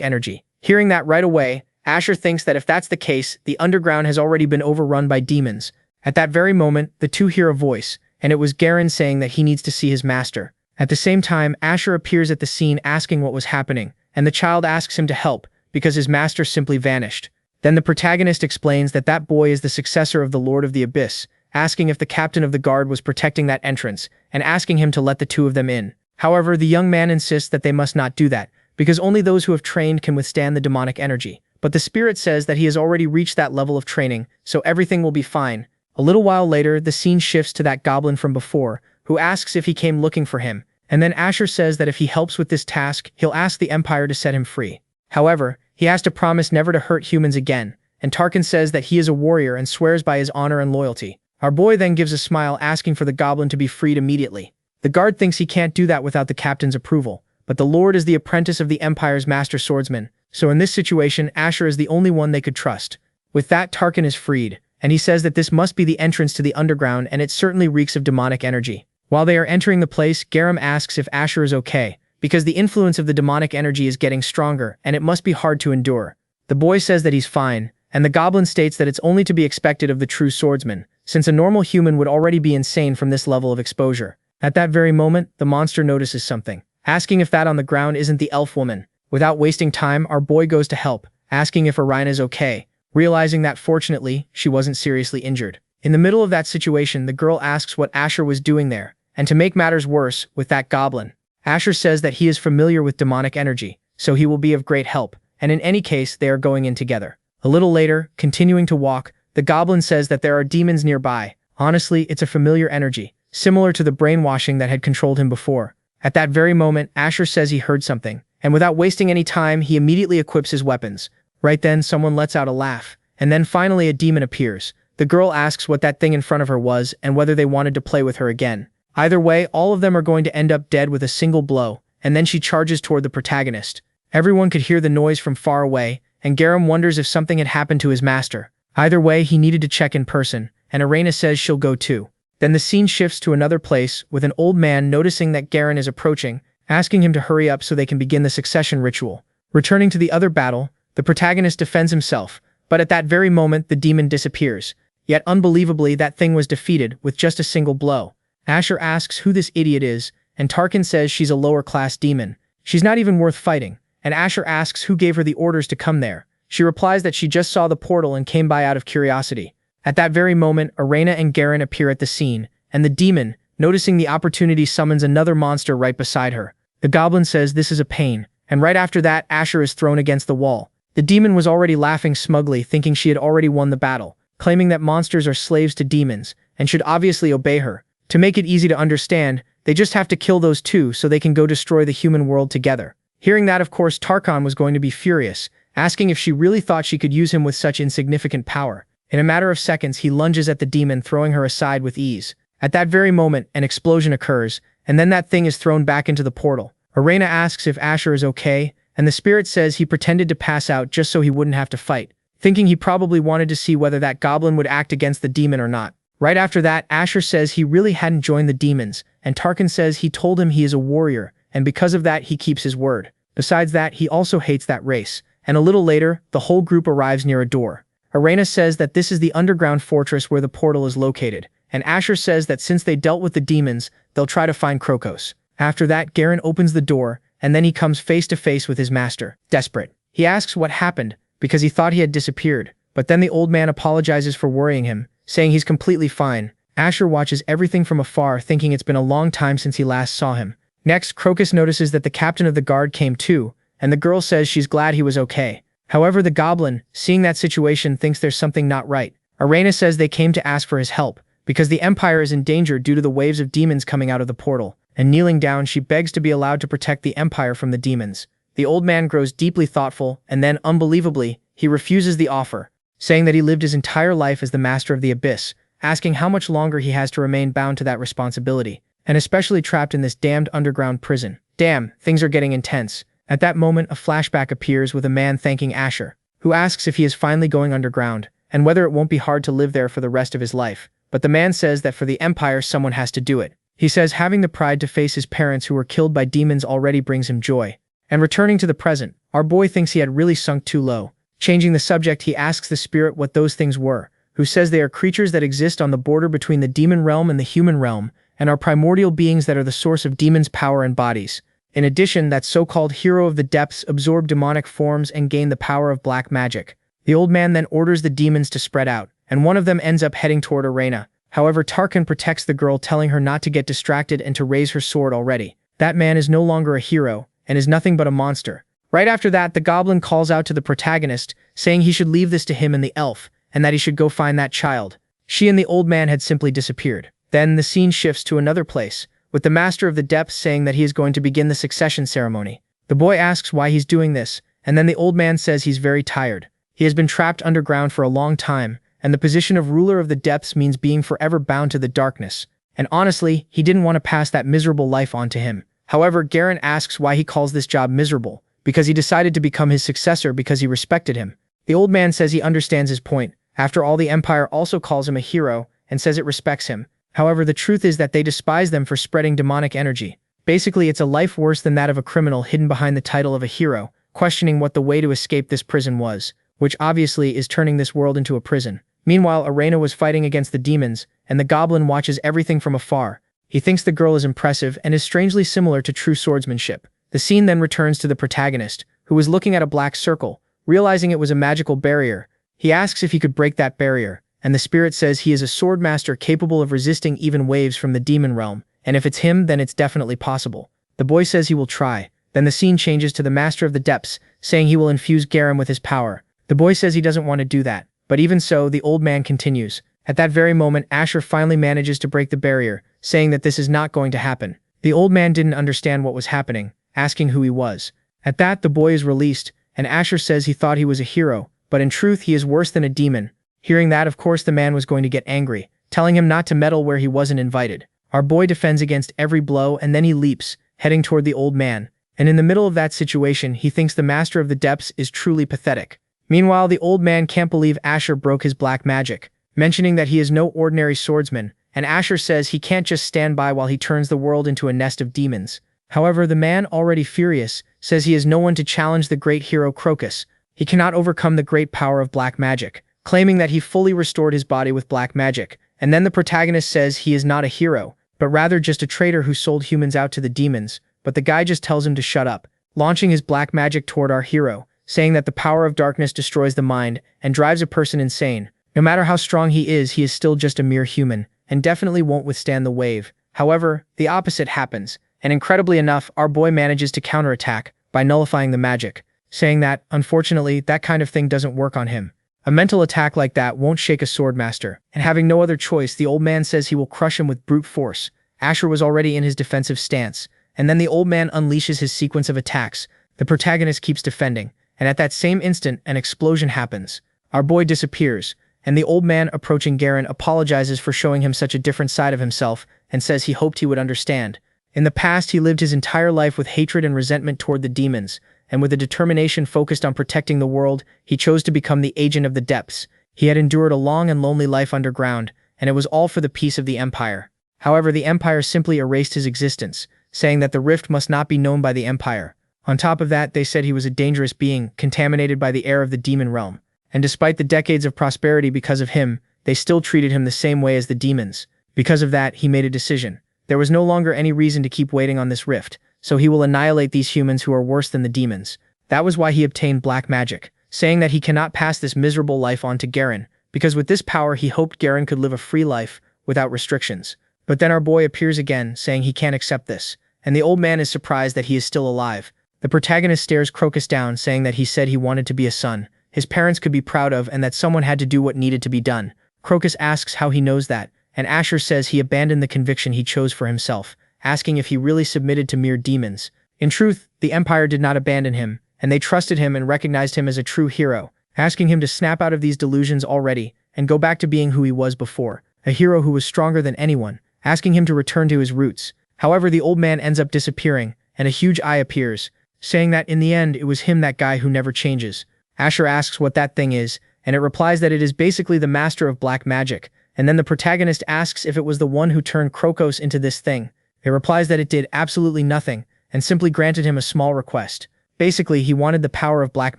energy. Hearing that right away, Asher thinks that if that's the case, the underground has already been overrun by demons. At that very moment, the two hear a voice, and it was Garen saying that he needs to see his master. At the same time, Asher appears at the scene asking what was happening, and the child asks him to help, because his master simply vanished. Then the protagonist explains that that boy is the successor of the Lord of the Abyss, asking if the captain of the guard was protecting that entrance, and asking him to let the two of them in. However, the young man insists that they must not do that, because only those who have trained can withstand the demonic energy. But the spirit says that he has already reached that level of training, so everything will be fine. A little while later, the scene shifts to that goblin from before, who asks if he came looking for him, and then Asher says that if he helps with this task, he'll ask the Empire to set him free. However, he has to promise never to hurt humans again, and Tarkin says that he is a warrior and swears by his honor and loyalty. Our boy then gives a smile, asking for the goblin to be freed immediately. The guard thinks he can't do that without the captain's approval, but the Lord is the apprentice of the Empire's master swordsman, so in this situation, Asher is the only one they could trust. With that, Tarkin is freed, and he says that this must be the entrance to the underground, and it certainly reeks of demonic energy. While they are entering the place, Garam asks if Asher is okay, because the influence of the demonic energy is getting stronger, and it must be hard to endure. The boy says that he's fine, and the goblin states that it's only to be expected of the true swordsman, since a normal human would already be insane from this level of exposure. At that very moment, the monster notices something, asking if that on the ground isn't the elf woman. Without wasting time, our boy goes to help, asking if Arina is okay, realizing that fortunately, she wasn't seriously injured. In the middle of that situation, the girl asks what Asher was doing there, and to make matters worse, with that goblin. Asher says that he is familiar with demonic energy, so he will be of great help, and in any case, they are going in together. A little later, continuing to walk, the goblin says that there are demons nearby. Honestly, it's a familiar energy, similar to the brainwashing that had controlled him before. At that very moment, Asher says he heard something, and without wasting any time, he immediately equips his weapons. Right then, someone lets out a laugh, and then finally a demon appears. The girl asks what that thing in front of her was and whether they wanted to play with her again. Either way, all of them are going to end up dead with a single blow, and then she charges toward the protagonist. Everyone could hear the noise from far away, and Garam wonders if something had happened to his master. Either way, he needed to check in person, and Arena says she'll go too. Then the scene shifts to another place, with an old man noticing that Garen is approaching, asking him to hurry up so they can begin the succession ritual. Returning to the other battle, the protagonist defends himself, but at that very moment the demon disappears. Yet unbelievably, that thing was defeated with just a single blow. Asher asks who this idiot is, and Tarkin says she's a lower-class demon. She's not even worth fighting, and Asher asks who gave her the orders to come there. She replies that she just saw the portal and came by out of curiosity. At that very moment, Arena and Garen appear at the scene, and the demon, noticing the opportunity, summons another monster right beside her. The goblin says this is a pain, and right after that, Asher is thrown against the wall. The demon was already laughing smugly, thinking she had already won the battle, claiming that monsters are slaves to demons, and should obviously obey her. To make it easy to understand, they just have to kill those two so they can go destroy the human world together. Hearing that, of course, Tarkin was going to be furious, asking if she really thought she could use him with such insignificant power. In a matter of seconds, he lunges at the demon, throwing her aside with ease. At that very moment, an explosion occurs, and then that thing is thrown back into the portal. Arena asks if Asher is okay, and the spirit says he pretended to pass out just so he wouldn't have to fight, thinking he probably wanted to see whether that goblin would act against the demon or not. Right after that, Asher says he really hadn't joined the demons, and Tarkin says he told him he is a warrior, and because of that, he keeps his word. Besides that, he also hates that race. And a little later, the whole group arrives near a door. Arena says that this is the underground fortress where the portal is located, and Asher says that since they dealt with the demons, they'll try to find Krokos. After that, Garen opens the door, and then he comes face to face with his master. Desperate, he asks what happened, because he thought he had disappeared, but then the old man apologizes for worrying him, saying he's completely fine. Asher watches everything from afar, thinking it's been a long time since he last saw him. Next, Crocus notices that the captain of the guard came too, and the girl says she's glad he was okay. However, the goblin, seeing that situation, thinks there's something not right. Arena says they came to ask for his help, because the Empire is in danger due to the waves of demons coming out of the portal, and kneeling down, she begs to be allowed to protect the Empire from the demons. The old man grows deeply thoughtful, and then, unbelievably, he refuses the offer, saying that he lived his entire life as the master of the abyss, asking how much longer he has to remain bound to that responsibility, and especially trapped in this damned underground prison. Damn, things are getting intense. At that moment, a flashback appears with a man thanking Asher, who asks if he is finally going underground, and whether it won't be hard to live there for the rest of his life. But the man says that for the Empire, someone has to do it. He says having the pride to face his parents who were killed by demons already brings him joy. And returning to the present, our boy thinks he had really sunk too low. Changing the subject, he asks the spirit what those things were, who says they are creatures that exist on the border between the demon realm and the human realm, and are primordial beings that are the source of demons' power and bodies. In addition, that so-called hero of the depths absorbed demonic forms and gained the power of black magic. The old man then orders the demons to spread out, and one of them ends up heading toward Arena. However, Tarkin protects the girl, telling her not to get distracted and to raise her sword already. That man is no longer a hero, and is nothing but a monster. Right after that, the goblin calls out to the protagonist, saying he should leave this to him and the elf, and that he should go find that child. She and the old man had simply disappeared. Then the scene shifts to another place, with the master of the depths saying that he is going to begin the succession ceremony. The boy asks why he's doing this, and then the old man says he's very tired. He has been trapped underground for a long time, and the position of ruler of the depths means being forever bound to the darkness. And honestly, he didn't want to pass that miserable life on to him. However, Garen asks why he calls this job miserable, because he decided to become his successor because he respected him. The old man says he understands his point. After all, the Empire also calls him a hero, and says it respects him. However, the truth is that they despise them for spreading demonic energy. Basically, it's a life worse than that of a criminal hidden behind the title of a hero, questioning what the way to escape this prison was, which obviously is turning this world into a prison. Meanwhile, Arena was fighting against the demons, and the goblin watches everything from afar. He thinks the girl is impressive and is strangely similar to true swordsmanship. The scene then returns to the protagonist, who was looking at a black circle, realizing it was a magical barrier. He asks if he could break that barrier, and the spirit says he is a swordmaster capable of resisting even waves from the demon realm, and if it's him, then it's definitely possible. The boy says he will try. Then the scene changes to the master of the depths, saying he will infuse Garam with his power. The boy says he doesn't want to do that, but even so, the old man continues, At that very moment, Asher finally manages to break the barrier, saying that this is not going to happen. The old man didn't understand what was happening, asking who he was. At that, the boy is released, and Asher says he thought he was a hero, but in truth he is worse than a demon. Hearing that, of course the man was going to get angry, telling him not to meddle where he wasn't invited. Our boy defends against every blow and then he leaps, heading toward the old man. And in the middle of that situation, he thinks the master of the depths is truly pathetic. Meanwhile, the old man can't believe Asher broke his black magic, mentioning that he is no ordinary swordsman, and Asher says he can't just stand by while he turns the world into a nest of demons. However, the man, already furious, says he is no one to challenge the great hero Crocus. He cannot overcome the great power of black magic, claiming that he fully restored his body with black magic. And then the protagonist says he is not a hero, but rather just a traitor who sold humans out to the demons, but the guy just tells him to shut up, launching his black magic toward our hero, saying that the power of darkness destroys the mind and drives a person insane. No matter how strong he is still just a mere human, and definitely won't withstand the wave. However, the opposite happens, and incredibly enough, our boy manages to counterattack by nullifying the magic, saying that, unfortunately, that kind of thing doesn't work on him. A mental attack like that won't shake a swordmaster, and having no other choice, the old man says he will crush him with brute force. Asher was already in his defensive stance, and then the old man unleashes his sequence of attacks. The protagonist keeps defending, and at that same instant, an explosion happens. Our boy disappears, and the old man, approaching Garen, apologizes for showing him such a different side of himself, and says he hoped he would understand. In the past, he lived his entire life with hatred and resentment toward the demons, and with a determination focused on protecting the world, he chose to become the agent of the depths. He had endured a long and lonely life underground, and it was all for the peace of the Empire. However, the Empire simply erased his existence, saying that the rift must not be known by the Empire. On top of that, they said he was a dangerous being, contaminated by the air of the demon realm. And despite the decades of prosperity because of him, they still treated him the same way as the demons. Because of that, he made a decision. There was no longer any reason to keep waiting on this rift, so he will annihilate these humans who are worse than the demons. That was why he obtained black magic, saying that he cannot pass this miserable life on to Garen, because with this power he hoped Garen could live a free life, without restrictions. But then our boy appears again, saying he can't accept this, and the old man is surprised that he is still alive. The protagonist stares Crocus down, saying that he said he wanted to be a son his parents could be proud of and that someone had to do what needed to be done. Crocus asks how he knows that, and Asher says he abandoned the conviction he chose for himself, asking if he really submitted to mere demons. In truth, the Empire did not abandon him, and they trusted him and recognized him as a true hero, asking him to snap out of these delusions already and go back to being who he was before, a hero who was stronger than anyone, asking him to return to his roots. However, the old man ends up disappearing, and a huge eye appears, saying that in the end it was him, that guy who never changes. Asher asks what that thing is, and it replies that it is basically the master of black magic, and then the protagonist asks if it was the one who turned Crocus into this thing. It replies that it did absolutely nothing, and simply granted him a small request. Basically, he wanted the power of black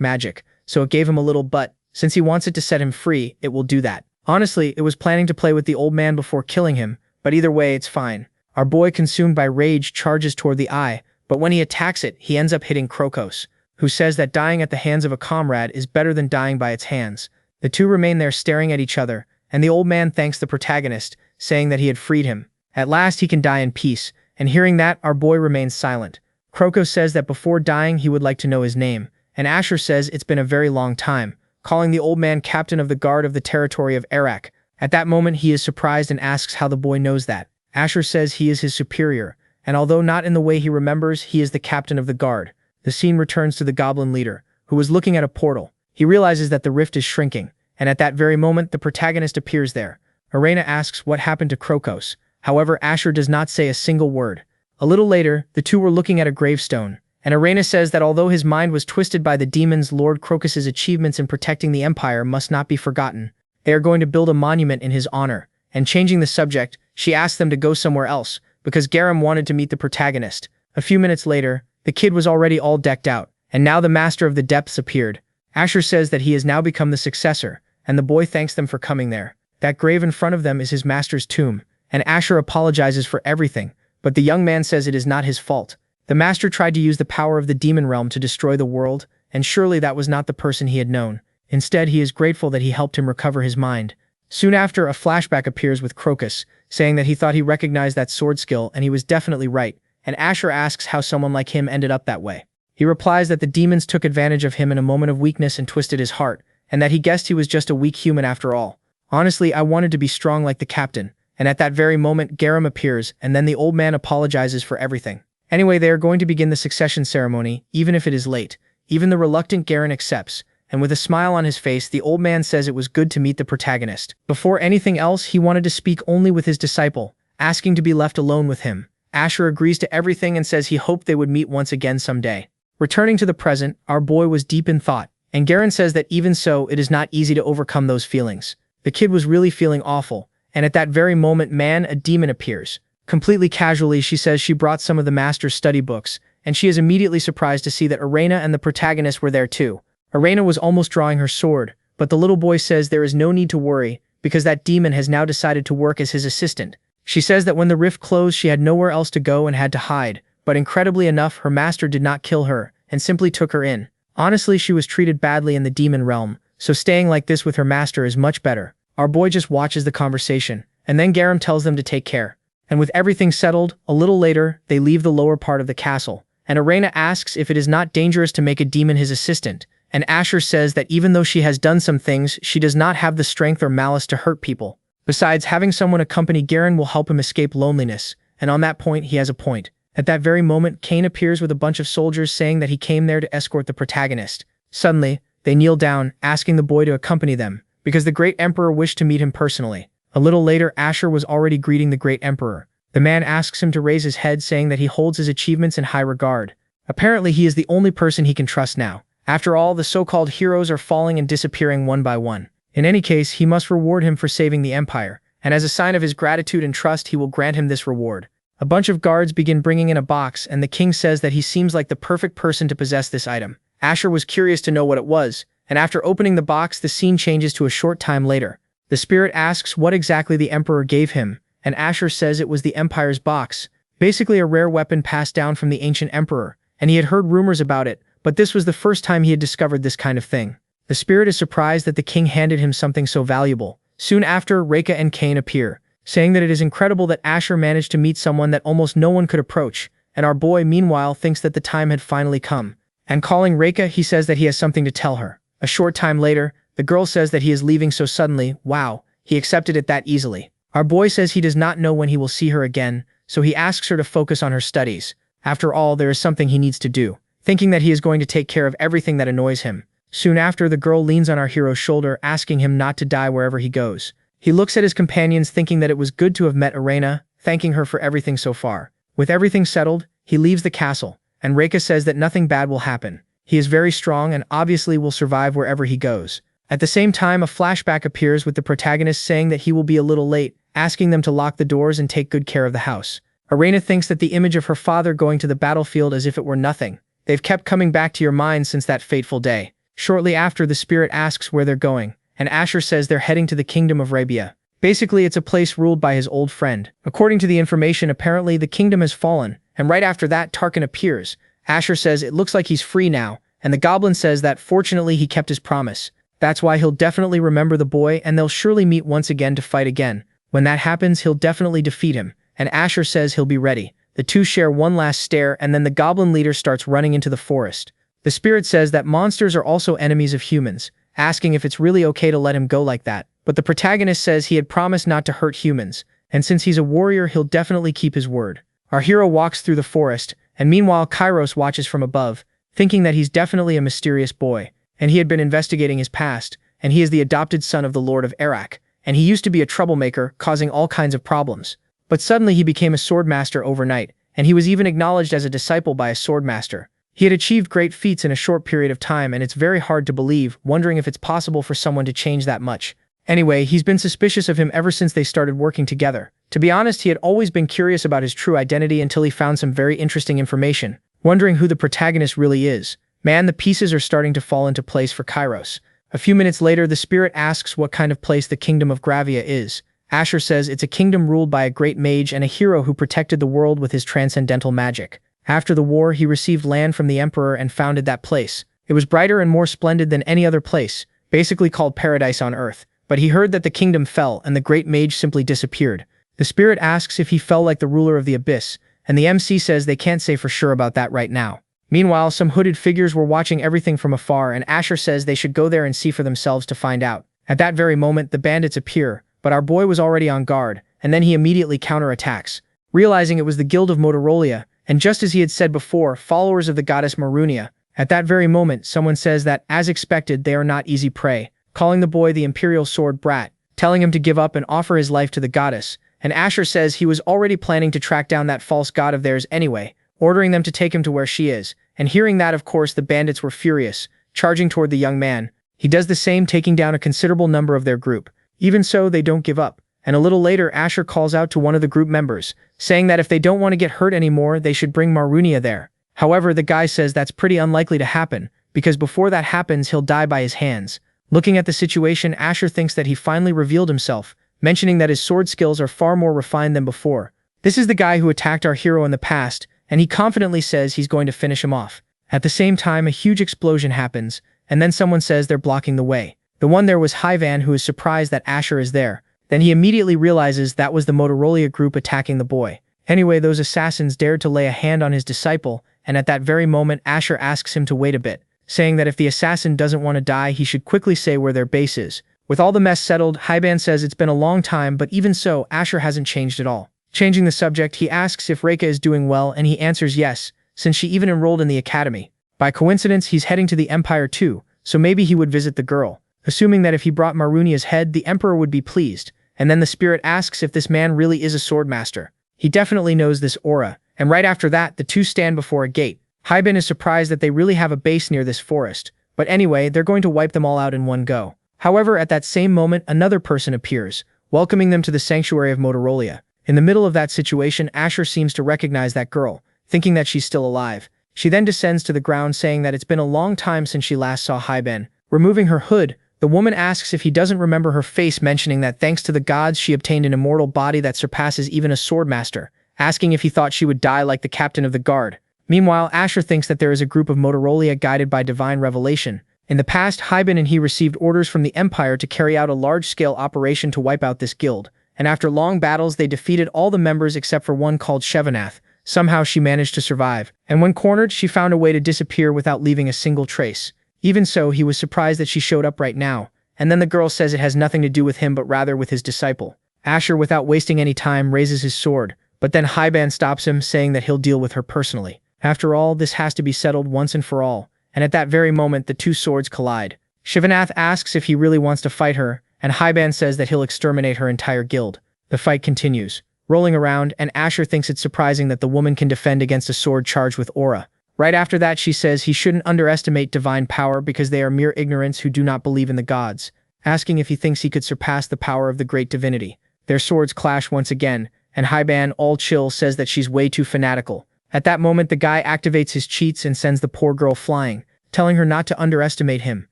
magic, so it gave him a little but, since he wants it to set him free, it will do that. Honestly, it was planning to play with the old man before killing him, but either way, it's fine. Our boy, consumed by rage, charges toward the eye, but when he attacks it, he ends up hitting Crocus, who says that dying at the hands of a comrade is better than dying by its hands. The two remain there staring at each other, and the old man thanks the protagonist, saying that he had freed him. At last he can die in peace, and hearing that, our boy remains silent. Crocus says that before dying he would like to know his name, and Asher says it's been a very long time, calling the old man captain of the guard of the territory of Iraq. At that moment he is surprised and asks how the boy knows that. Asher says he is his superior, and although not in the way he remembers, he is the captain of the guard. The scene returns to the goblin leader, who was looking at a portal. He realizes that the rift is shrinking, and at that very moment the protagonist appears there. Arena asks what happened to Crocus. However, Asher does not say a single word. A little later, the two were looking at a gravestone, and Arena says that although his mind was twisted by the demons, Lord Crocus's achievements in protecting the Empire must not be forgotten. They are going to build a monument in his honor, and changing the subject, she asks them to go somewhere else, because Garam wanted to meet the protagonist. A few minutes later, the kid was already all decked out, and now the master of the depths appeared. Asher says that he has now become the successor, and the boy thanks them for coming there. That grave in front of them is his master's tomb, and Asher apologizes for everything, but the young man says it is not his fault. The master tried to use the power of the demon realm to destroy the world, and surely that was not the person he had known. Instead, he is grateful that he helped him recover his mind. Soon after, a flashback appears with Crocus, saying that he thought he recognized that sword skill, and he was definitely right, and Asher asks how someone like him ended up that way. He replies that the demons took advantage of him in a moment of weakness and twisted his heart, and that he guessed he was just a weak human after all. Honestly, I wanted to be strong like the captain. And at that very moment, Garam appears, and then the old man apologizes for everything. Anyway, they are going to begin the succession ceremony, even if it is late. Even the reluctant Garan accepts, and with a smile on his face, the old man says it was good to meet the protagonist. Before anything else, he wanted to speak only with his disciple, asking to be left alone with him. Asher agrees to everything and says he hoped they would meet once again someday. Returning to the present, our boy was deep in thought, and Garan says that even so, it is not easy to overcome those feelings. The kid was really feeling awful, and at that very moment, a demon appears. Completely casually, she says she brought some of the master's study books, and she is immediately surprised to see that Arena and the protagonist were there too. Arena was almost drawing her sword, but the little boy says there is no need to worry, because that demon has now decided to work as his assistant. She says that when the rift closed, she had nowhere else to go and had to hide, but incredibly enough, her master did not kill her, and simply took her in. Honestly, she was treated badly in the demon realm, so staying like this with her master is much better. Our boy just watches the conversation, and then Garam tells them to take care. And with everything settled, a little later, they leave the lower part of the castle, and Arena asks if it is not dangerous to make a demon his assistant, and Asher says that even though she has done some things, she does not have the strength or malice to hurt people. Besides, having someone accompany Garan will help him escape loneliness, and on that point, he has a point. At that very moment, Cain appears with a bunch of soldiers saying that he came there to escort the protagonist. Suddenly, they kneel down, asking the boy to accompany them, because the great emperor wished to meet him personally. A little later, Asher was already greeting the great emperor. The man asks him to raise his head, saying that he holds his achievements in high regard. Apparently, he is the only person he can trust now. After all, the so-called heroes are falling and disappearing one by one. In any case, he must reward him for saving the empire, and as a sign of his gratitude and trust, he will grant him this reward. A bunch of guards begin bringing in a box, and the king says that he seems like the perfect person to possess this item. Asher was curious to know what it was, and after opening the box, the scene changes to a short time later. The spirit asks what exactly the emperor gave him, and Asher says it was the empire's box, basically a rare weapon passed down from the ancient emperor, and he had heard rumors about it, but this was the first time he had discovered this kind of thing. The spirit is surprised that the king handed him something so valuable. Soon after, Reka and Cain appear, saying that it is incredible that Asher managed to meet someone that almost no one could approach, and our boy meanwhile thinks that the time had finally come. And calling Reka, he says that he has something to tell her. A short time later, the girl says that he is leaving so suddenly. Wow, he accepted it that easily. Our boy says he does not know when he will see her again, so he asks her to focus on her studies. After all, there is something he needs to do, thinking that he is going to take care of everything that annoys him. Soon after, the girl leans on our hero's shoulder, asking him not to die wherever he goes. He looks at his companions, thinking that it was good to have met Arena, thanking her for everything so far. With everything settled, he leaves the castle, and Reka says that nothing bad will happen. He is very strong and obviously will survive wherever he goes. At the same time, a flashback appears with the protagonist saying that he will be a little late, asking them to lock the doors and take good care of the house. Arena thinks that the image of her father going to the battlefield as if it were nothing. They've kept coming back to your mind since that fateful day. Shortly after, the spirit asks where they're going, and Asher says they're heading to the kingdom of Arabia. Basically, it's a place ruled by his old friend. According to the information, apparently the kingdom has fallen, and right after that, Tarkin appears. Asher says it looks like he's free now, and the goblin says that fortunately he kept his promise. That's why he'll definitely remember the boy, and they'll surely meet once again to fight again. When that happens, he'll definitely defeat him, and Asher says he'll be ready. The two share one last stare, and then the goblin leader starts running into the forest. The spirit says that monsters are also enemies of humans, asking if it's really okay to let him go like that. But the protagonist says he had promised not to hurt humans, and since he's a warrior, he'll definitely keep his word. Our hero walks through the forest, and meanwhile Kairos watches from above, thinking that he's definitely a mysterious boy, and he had been investigating his past, and he is the adopted son of the Lord of Arak, and he used to be a troublemaker, causing all kinds of problems. But suddenly he became a swordmaster overnight, and he was even acknowledged as a disciple by a swordmaster. He had achieved great feats in a short period of time, and it's very hard to believe, wondering if it's possible for someone to change that much. Anyway, he's been suspicious of him ever since they started working together. To be honest, he had always been curious about his true identity until he found some very interesting information, wondering who the protagonist really is. Man, the pieces are starting to fall into place for Kairos. A few minutes later, the spirit asks what kind of place the kingdom of Gravia is. Asher says it's a kingdom ruled by a great mage and a hero who protected the world with his transcendental magic. After the war, he received land from the emperor and founded that place. It was brighter and more splendid than any other place, basically called paradise on earth. But he heard that the kingdom fell and the great mage simply disappeared. The spirit asks if he fell like the ruler of the abyss, and the MC says they can't say for sure about that right now. Meanwhile, some hooded figures were watching everything from afar, and Asher says they should go there and see for themselves to find out. At that very moment, the bandits appear, but our boy was already on guard, and then he immediately counterattacks, realizing it was the Guild of Motorola, and just as he had said before, followers of the goddess Marunia. At that very moment, someone says that, as expected, they are not easy prey, calling the boy the Imperial Sword Brat, telling him to give up and offer his life to the goddess, and Asher says he was already planning to track down that false god of theirs anyway, ordering them to take him to where she is, and hearing that, of course, the bandits were furious, charging toward the young man. He does the same, taking down a considerable number of their group. Even so, they don't give up, and a little later Asher calls out to one of the group members, saying that if they don't want to get hurt anymore, they should bring Marunia there. However, the guy says that's pretty unlikely to happen, because before that happens, he'll die by his hands. Looking at the situation, Asher thinks that he finally revealed himself, mentioning that his sword skills are far more refined than before. This is the guy who attacked our hero in the past, and he confidently says he's going to finish him off. At the same time, a huge explosion happens, and then someone says they're blocking the way. The one there was Hyvan, who is surprised that Asher is there. Then he immediately realizes that was the Motorola group attacking the boy. Anyway, those assassins dared to lay a hand on his disciple, and at that very moment Asher asks him to wait a bit, saying that if the assassin doesn't want to die, he should quickly say where their base is. With all the mess settled, Hyban says it's been a long time, but even so, Asher hasn't changed at all. Changing the subject, he asks if Reika is doing well, and he answers yes, since she even enrolled in the academy. By coincidence, he's heading to the Empire too, so maybe he would visit the girl, assuming that if he brought Marunia's head, the Emperor would be pleased. And then the spirit asks if this man really is a swordmaster. He definitely knows this aura, and right after that, the two stand before a gate. Hyban is surprised that they really have a base near this forest, but anyway, they're going to wipe them all out in one go. However, at that same moment, another person appears, welcoming them to the sanctuary of Motorola. In the middle of that situation, Asher seems to recognize that girl, thinking that she's still alive. She then descends to the ground, saying that it's been a long time since she last saw Hyban. Removing her hood, the woman asks if he doesn't remember her face, mentioning that thanks to the gods she obtained an immortal body that surpasses even a swordmaster, asking if he thought she would die like the captain of the guard. Meanwhile, Asher thinks that there is a group of Motorola guided by divine revelation. In the past, Hyban and he received orders from the Empire to carry out a large-scale operation to wipe out this guild, and after long battles they defeated all the members except for one called Shevanath. Somehow she managed to survive, and when cornered, she found a way to disappear without leaving a single trace. Even so, he was surprised that she showed up right now, and then the girl says it has nothing to do with him but rather with his disciple. Asher, without wasting any time, raises his sword, but then Hyban stops him, saying that he'll deal with her personally. After all, this has to be settled once and for all, and at that very moment the two swords collide. Shivanath asks if he really wants to fight her, and Hyban says that he'll exterminate her entire guild. The fight continues, rolling around, and Asher thinks it's surprising that the woman can defend against a sword charged with aura. Right after that, she says he shouldn't underestimate divine power because they are mere ignorants who do not believe in the gods, asking if he thinks he could surpass the power of the great divinity. Their swords clash once again, and Hyban, all chill, says that she's way too fanatical. At that moment, the guy activates his cheats and sends the poor girl flying, telling her not to underestimate him,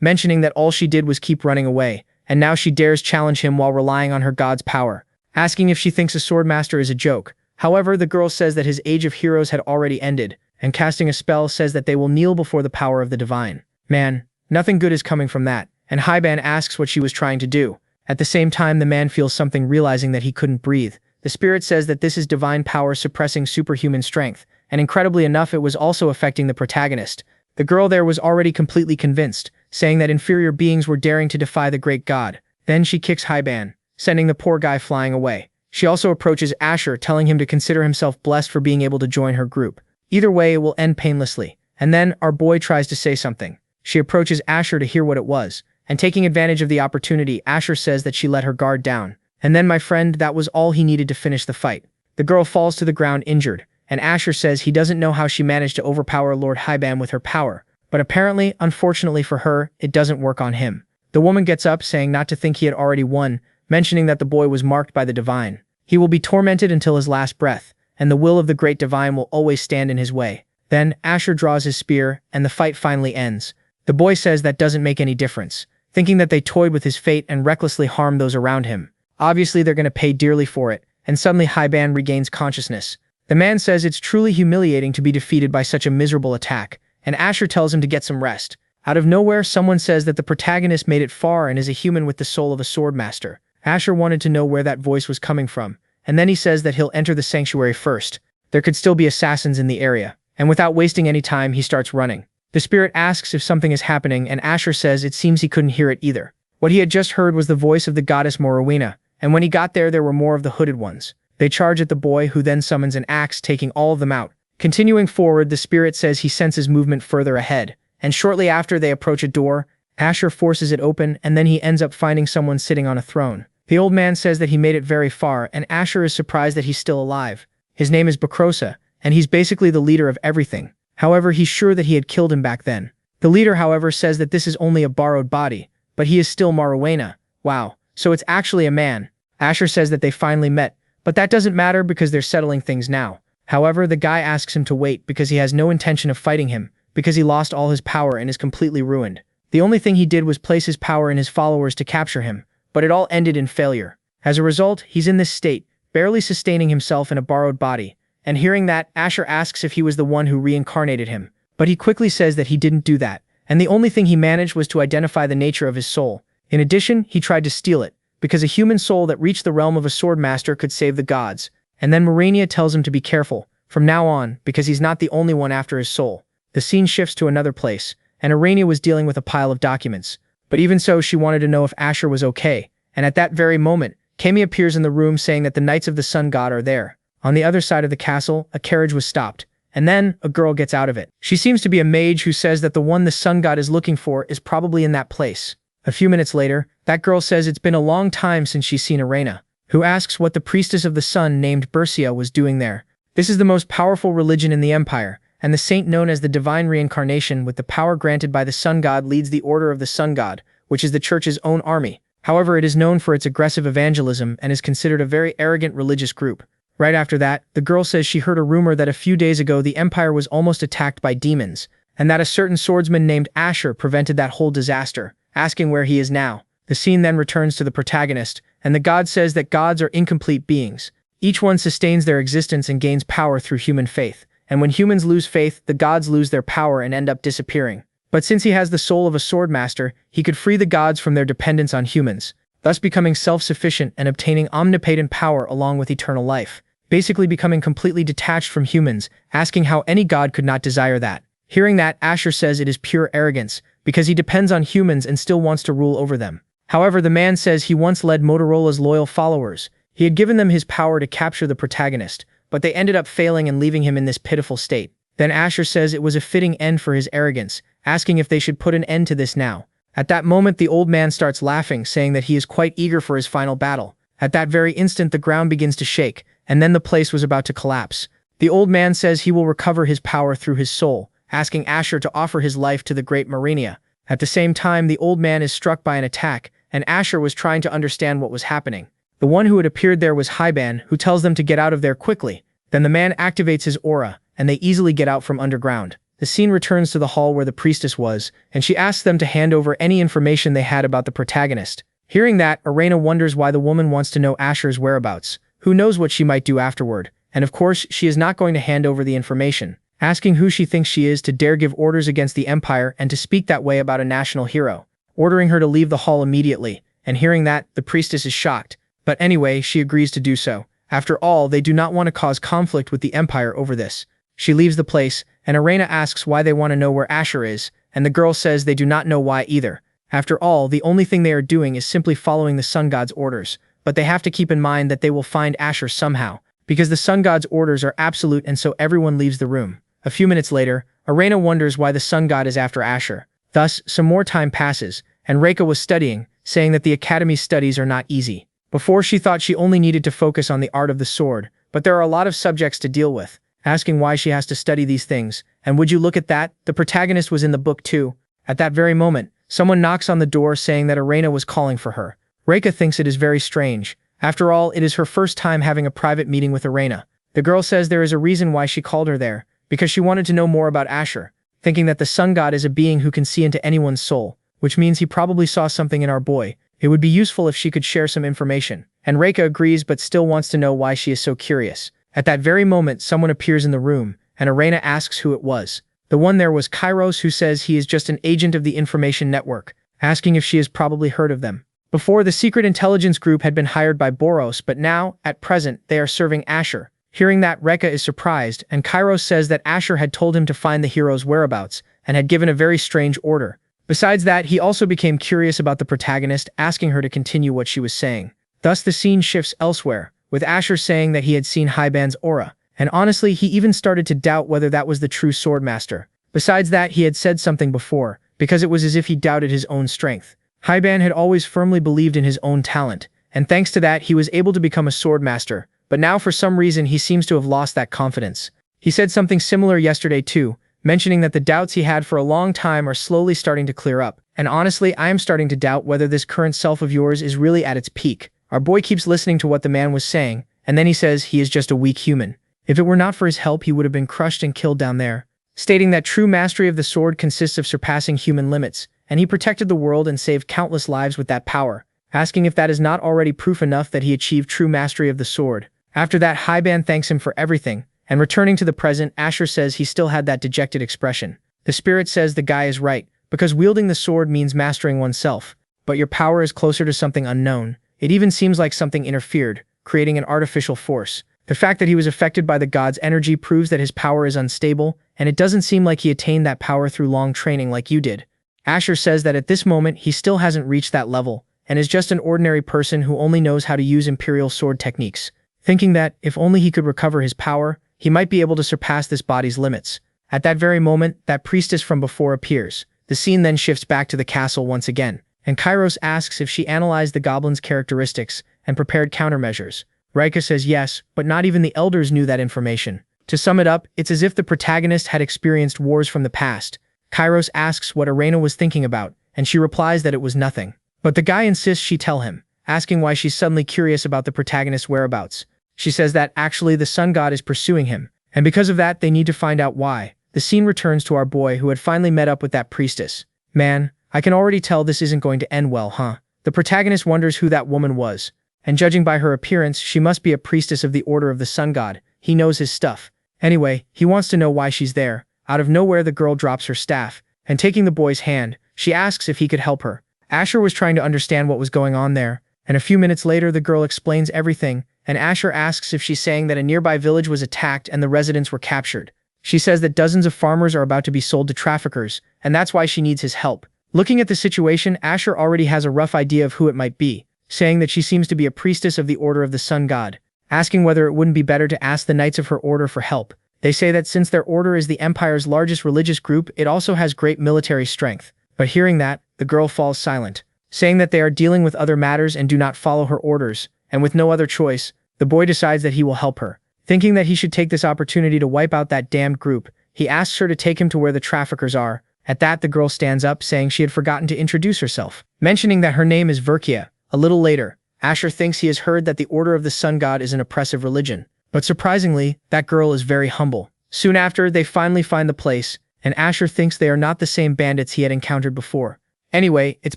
mentioning that all she did was keep running away, and now she dares challenge him while relying on her god's power, asking if she thinks a swordmaster is a joke. However, the girl says that his age of heroes had already ended, and casting a spell says that they will kneel before the power of the divine. Man, nothing good is coming from that, and Hyban asks what she was trying to do. At the same time, the man feels something, realizing that he couldn't breathe. The spirit says that this is divine power suppressing superhuman strength, and incredibly enough, it was also affecting the protagonist. The girl there was already completely convinced, saying that inferior beings were daring to defy the great god. Then she kicks Hyban, sending the poor guy flying away. She also approaches Asher, telling him to consider himself blessed for being able to join her group. Either way, it will end painlessly. And then, our boy tries to say something. She approaches Asher to hear what it was, and taking advantage of the opportunity, Asher says that she let her guard down. And then, my friend, that was all he needed to finish the fight. The girl falls to the ground injured, and Asher says he doesn't know how she managed to overpower Lord Hyban with her power, but apparently, unfortunately for her, it doesn't work on him. The woman gets up, saying not to think he had already won, mentioning that the boy was marked by the divine. He will be tormented until his last breath, and the will of the great divine will always stand in his way. Then, Asher draws his spear, and the fight finally ends. The boy says that doesn't make any difference, thinking that they toyed with his fate and recklessly harmed those around him. Obviously, they're going to pay dearly for it, and suddenly Hyban regains consciousness. The man says it's truly humiliating to be defeated by such a miserable attack, and Asher tells him to get some rest. Out of nowhere, someone says that the protagonist made it far and is a human with the soul of a swordmaster. Asher wanted to know where that voice was coming from, and then he says that he'll enter the sanctuary first. There could still be assassins in the area, and without wasting any time, he starts running. The spirit asks if something is happening, and Asher says it seems he couldn't hear it either. What he had just heard was the voice of the goddess Morowina, and when he got there were more of the hooded ones. They charge at the boy, who then summons an axe, taking all of them out. Continuing forward, the spirit says he senses movement further ahead, and shortly after they approach a door, Asher forces it open, and then he ends up finding someone sitting on a throne. The old man says that he made it very far, and Asher is surprised that he's still alive. His name is Bakrosa, and he's basically the leader of everything. However, he's sure that he had killed him back then. The leader, however, says that this is only a borrowed body, but he is still Morowina. Wow, so it's actually a man. Asher says that they finally met, but that doesn't matter because they're settling things now. However, the guy asks him to wait because he has no intention of fighting him, because he lost all his power and is completely ruined. The only thing he did was place his power in his followers to capture him, but it all ended in failure. As a result, he's in this state, barely sustaining himself in a borrowed body. And hearing that, Asher asks if he was the one who reincarnated him, but he quickly says that he didn't do that, and the only thing he managed was to identify the nature of his soul. In addition, he tried to steal it, because a human soul that reached the realm of a sword master could save the gods. And then Morania tells him to be careful from now on, because he's not the only one after his soul. The scene shifts to another place, and Arania was dealing with a pile of documents. But even so, she wanted to know if Asher was okay, and at that very moment, Kami appears in the room saying that the Knights of the Sun God are there. On the other side of the castle, a carriage was stopped, and then a girl gets out of it. She seems to be a mage who says that the one the Sun God is looking for is probably in that place. A few minutes later, that girl says it's been a long time since she's seen Arena, who asks what the priestess of the sun named Bercia was doing there. This is the most powerful religion in the empire, and the saint known as the divine reincarnation with the power granted by the sun god leads the order of the sun god, which is the church's own army. However, it is known for its aggressive evangelism and is considered a very arrogant religious group. Right after that, the girl says she heard a rumor that a few days ago the empire was almost attacked by demons, and that a certain swordsman named Asher prevented that whole disaster, asking where he is now. The scene then returns to the protagonist, and the god says that gods are incomplete beings. Each one sustains their existence and gains power through human faith, and when humans lose faith, the gods lose their power and end up disappearing. But since he has the soul of a sword master, he could free the gods from their dependence on humans, thus becoming self-sufficient and obtaining omnipotent power along with eternal life, basically becoming completely detached from humans, asking how any god could not desire that. Hearing that, Asher says it is pure arrogance, because he depends on humans and still wants to rule over them. However, the man says he once led Motorola's loyal followers. He had given them his power to capture the protagonist, but they ended up failing and leaving him in this pitiful state. Then Asher says it was a fitting end for his arrogance, asking if they should put an end to this now. At that moment, the old man starts laughing, saying that he is quite eager for his final battle. At that very instant, the ground begins to shake, and then the place was about to collapse. The old man says he will recover his power through his soul, asking Asher to offer his life to the great Marinia. At the same time, the old man is struck by an attack, and Asher was trying to understand what was happening. The one who had appeared there was Hyban, who tells them to get out of there quickly. Then the man activates his aura, and they easily get out from underground. The scene returns to the hall where the priestess was, and she asks them to hand over any information they had about the protagonist. Hearing that, Arena wonders why the woman wants to know Asher's whereabouts. Who knows what she might do afterward, and of course, she is not going to hand over the information, asking who she thinks she is to dare give orders against the Empire and to speak that way about a national hero, ordering her to leave the hall immediately, and hearing that, the priestess is shocked. But anyway, she agrees to do so. After all, they do not want to cause conflict with the Empire over this. She leaves the place, and Arena asks why they want to know where Asher is, and the girl says they do not know why either. After all, the only thing they are doing is simply following the Sun God's orders, but they have to keep in mind that they will find Asher somehow, because the Sun God's orders are absolute, and so everyone leaves the room. A few minutes later, Arena wonders why the Sun God is after Asher. Thus, some more time passes, and Reika was studying, saying that the Academy's studies are not easy. Before, she thought she only needed to focus on the art of the sword, but there are a lot of subjects to deal with, asking why she has to study these things. And would you look at that, the protagonist was in the book too. At that very moment, someone knocks on the door saying that Arena was calling for her. Reika thinks it is very strange. After all, it is her first time having a private meeting with Arena. The girl says there is a reason why she called her there, because she wanted to know more about Asher, thinking that the Sun God is a being who can see into anyone's soul, which means he probably saw something in our boy. It would be useful if she could share some information. And Reika agrees but still wants to know why she is so curious. At that very moment, someone appears in the room, and Arena asks who it was. The one there was Kairos, who says he is just an agent of the information network, asking if she has probably heard of them. Before, the secret intelligence group had been hired by Boros, but now, at present, they are serving Asher. Hearing that, Reika is surprised, and Kairos says that Asher had told him to find the hero's whereabouts, and had given a very strange order. Besides that, he also became curious about the protagonist, asking her to continue what she was saying. Thus the scene shifts elsewhere, with Asher saying that he had seen Haiban's aura, and honestly he even started to doubt whether that was the true swordmaster. Besides that, he had said something before, because it was as if he doubted his own strength. Haiban had always firmly believed in his own talent, and thanks to that he was able to become a swordmaster, but now for some reason he seems to have lost that confidence. He said something similar yesterday too, mentioning that the doubts he had for a long time are slowly starting to clear up, and honestly I am starting to doubt whether this current self of yours is really at its peak. Our boy keeps listening to what the man was saying, and then he says he is just a weak human. If it were not for his help he would have been crushed and killed down there, stating that true mastery of the sword consists of surpassing human limits, and he protected the world and saved countless lives with that power, asking if that is not already proof enough that he achieved true mastery of the sword. After that, Haiban thanks him for everything, and returning to the present, Asher says he still had that dejected expression. The spirit says the guy is right, because wielding the sword means mastering oneself, but your power is closer to something unknown. It even seems like something interfered, creating an artificial force. The fact that he was affected by the god's energy proves that his power is unstable, and it doesn't seem like he attained that power through long training like you did. Asher says that at this moment he still hasn't reached that level, and is just an ordinary person who only knows how to use imperial sword techniques, thinking that, if only he could recover his power, he might be able to surpass this body's limits. At that very moment, that priestess from before appears. The scene then shifts back to the castle once again, and Kairos asks if she analyzed the goblin's characteristics and prepared countermeasures. Rika says yes, but not even the elders knew that information. To sum it up, it's as if the protagonist had experienced wars from the past. Kairos asks what Arena was thinking about, and she replies that it was nothing. But the guy insists she tell him, asking why she's suddenly curious about the protagonist's whereabouts. She says that actually the sun god is pursuing him, and because of that they need to find out why. The scene returns to our boy who had finally met up with that priestess. Man, I can already tell this isn't going to end well, huh? The protagonist wonders who that woman was, and judging by her appearance, she must be a priestess of the Order of the Sun God. He knows his stuff. Anyway, he wants to know why she's there. Out of nowhere the girl drops her staff, and taking the boy's hand, she asks if he could help her. Asher was trying to understand what was going on there, and a few minutes later the girl explains everything, and Asher asks if she's saying that a nearby village was attacked and the residents were captured. She says that dozens of farmers are about to be sold to traffickers, and that's why she needs his help. Looking at the situation, Asher already has a rough idea of who it might be, saying that she seems to be a priestess of the Order of the Sun God, asking whether it wouldn't be better to ask the knights of her order for help. They say that since their order is the empire's largest religious group, it also has great military strength. But hearing that, the girl falls silent, saying that they are dealing with other matters and do not follow her orders, and with no other choice, the boy decides that he will help her. Thinking that he should take this opportunity to wipe out that damned group, he asks her to take him to where the traffickers are. At that, the girl stands up, saying she had forgotten to introduce herself, mentioning that her name is Verkia. A little later, Asher thinks he has heard that the Order of the Sun God is an oppressive religion, but surprisingly, that girl is very humble. Soon after, they finally find the place, and Asher thinks they are not the same bandits he had encountered before. Anyway, it's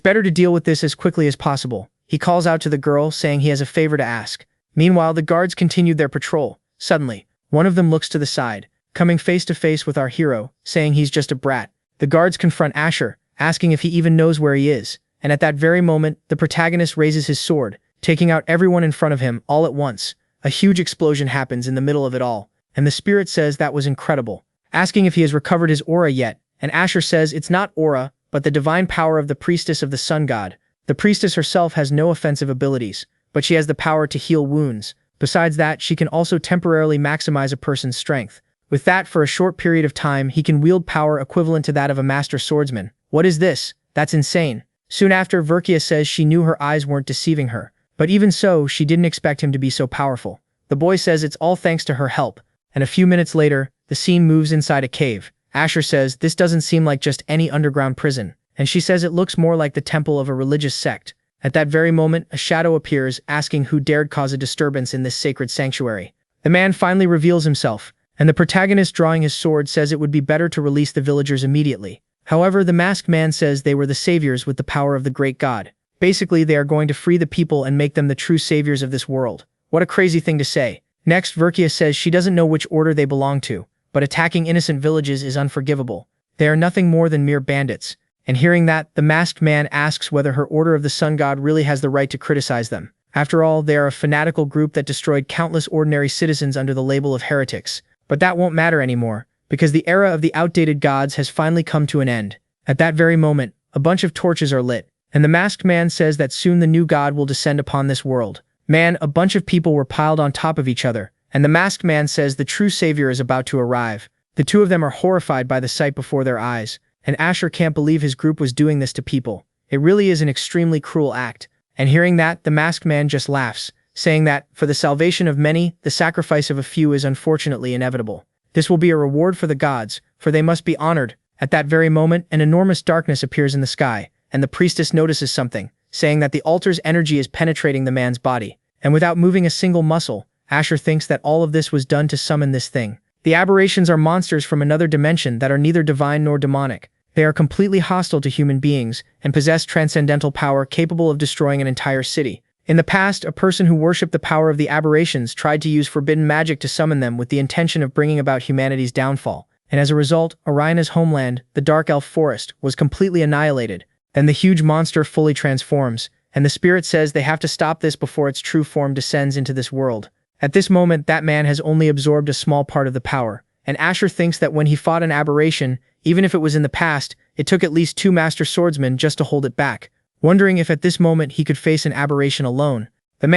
better to deal with this as quickly as possible. He calls out to the girl, saying he has a favor to ask. Meanwhile, the guards continued their patrol. Suddenly, one of them looks to the side, coming face to face with our hero, saying he's just a brat. The guards confront Asher, asking if he even knows where he is, and at that very moment, the protagonist raises his sword, taking out everyone in front of him all at once. A huge explosion happens in the middle of it all, and the spirit says that was incredible, asking if he has recovered his aura yet, and Asher says it's not aura, but the divine power of the priestess of the sun god. The priestess herself has no offensive abilities, but she has the power to heal wounds. Besides that, she can also temporarily maximize a person's strength. With that, for a short period of time, he can wield power equivalent to that of a master swordsman. What is this? That's insane. Soon after, Verkia says she knew her eyes weren't deceiving her, but even so, she didn't expect him to be so powerful. The boy says it's all thanks to her help, and a few minutes later, the scene moves inside a cave. Asher says this doesn't seem like just any underground prison, and she says it looks more like the temple of a religious sect. At that very moment, a shadow appears, asking who dared cause a disturbance in this sacred sanctuary. The man finally reveals himself, and the protagonist, drawing his sword, says it would be better to release the villagers immediately. However, the masked man says they were the saviors with the power of the great god. Basically, they are going to free the people and make them the true saviors of this world. What a crazy thing to say. Next, Verkia says she doesn't know which order they belong to, but attacking innocent villages is unforgivable. They are nothing more than mere bandits. And hearing that, the masked man asks whether her Order of the Sun God really has the right to criticize them. After all, they are a fanatical group that destroyed countless ordinary citizens under the label of heretics. But that won't matter anymore, because the era of the outdated gods has finally come to an end. At that very moment, a bunch of torches are lit, and the masked man says that soon the new god will descend upon this world. Man, a bunch of people were piled on top of each other, and the masked man says the true savior is about to arrive. The two of them are horrified by the sight before their eyes, and Asher can't believe his group was doing this to people. It really is an extremely cruel act. And hearing that, the masked man just laughs, saying that, for the salvation of many, the sacrifice of a few is unfortunately inevitable. This will be a reward for the gods, for they must be honored. At that very moment, an enormous darkness appears in the sky, and the priestess notices something, saying that the altar's energy is penetrating the man's body. And without moving a single muscle, Asher thinks that all of this was done to summon this thing. The aberrations are monsters from another dimension that are neither divine nor demonic. They are completely hostile to human beings and possess transcendental power capable of destroying an entire city. In the past, a person who worshipped the power of the aberrations tried to use forbidden magic to summon them with the intention of bringing about humanity's downfall. And as a result, Oriana's homeland, the Dark Elf Forest, was completely annihilated. Then the huge monster fully transforms, and the spirit says they have to stop this before its true form descends into this world. At this moment, that man has only absorbed a small part of the power, and Asher thinks that when he fought an aberration, even if it was in the past, it took at least 2 master swordsmen just to hold it back. Wondering if at this moment he could face an aberration alone. The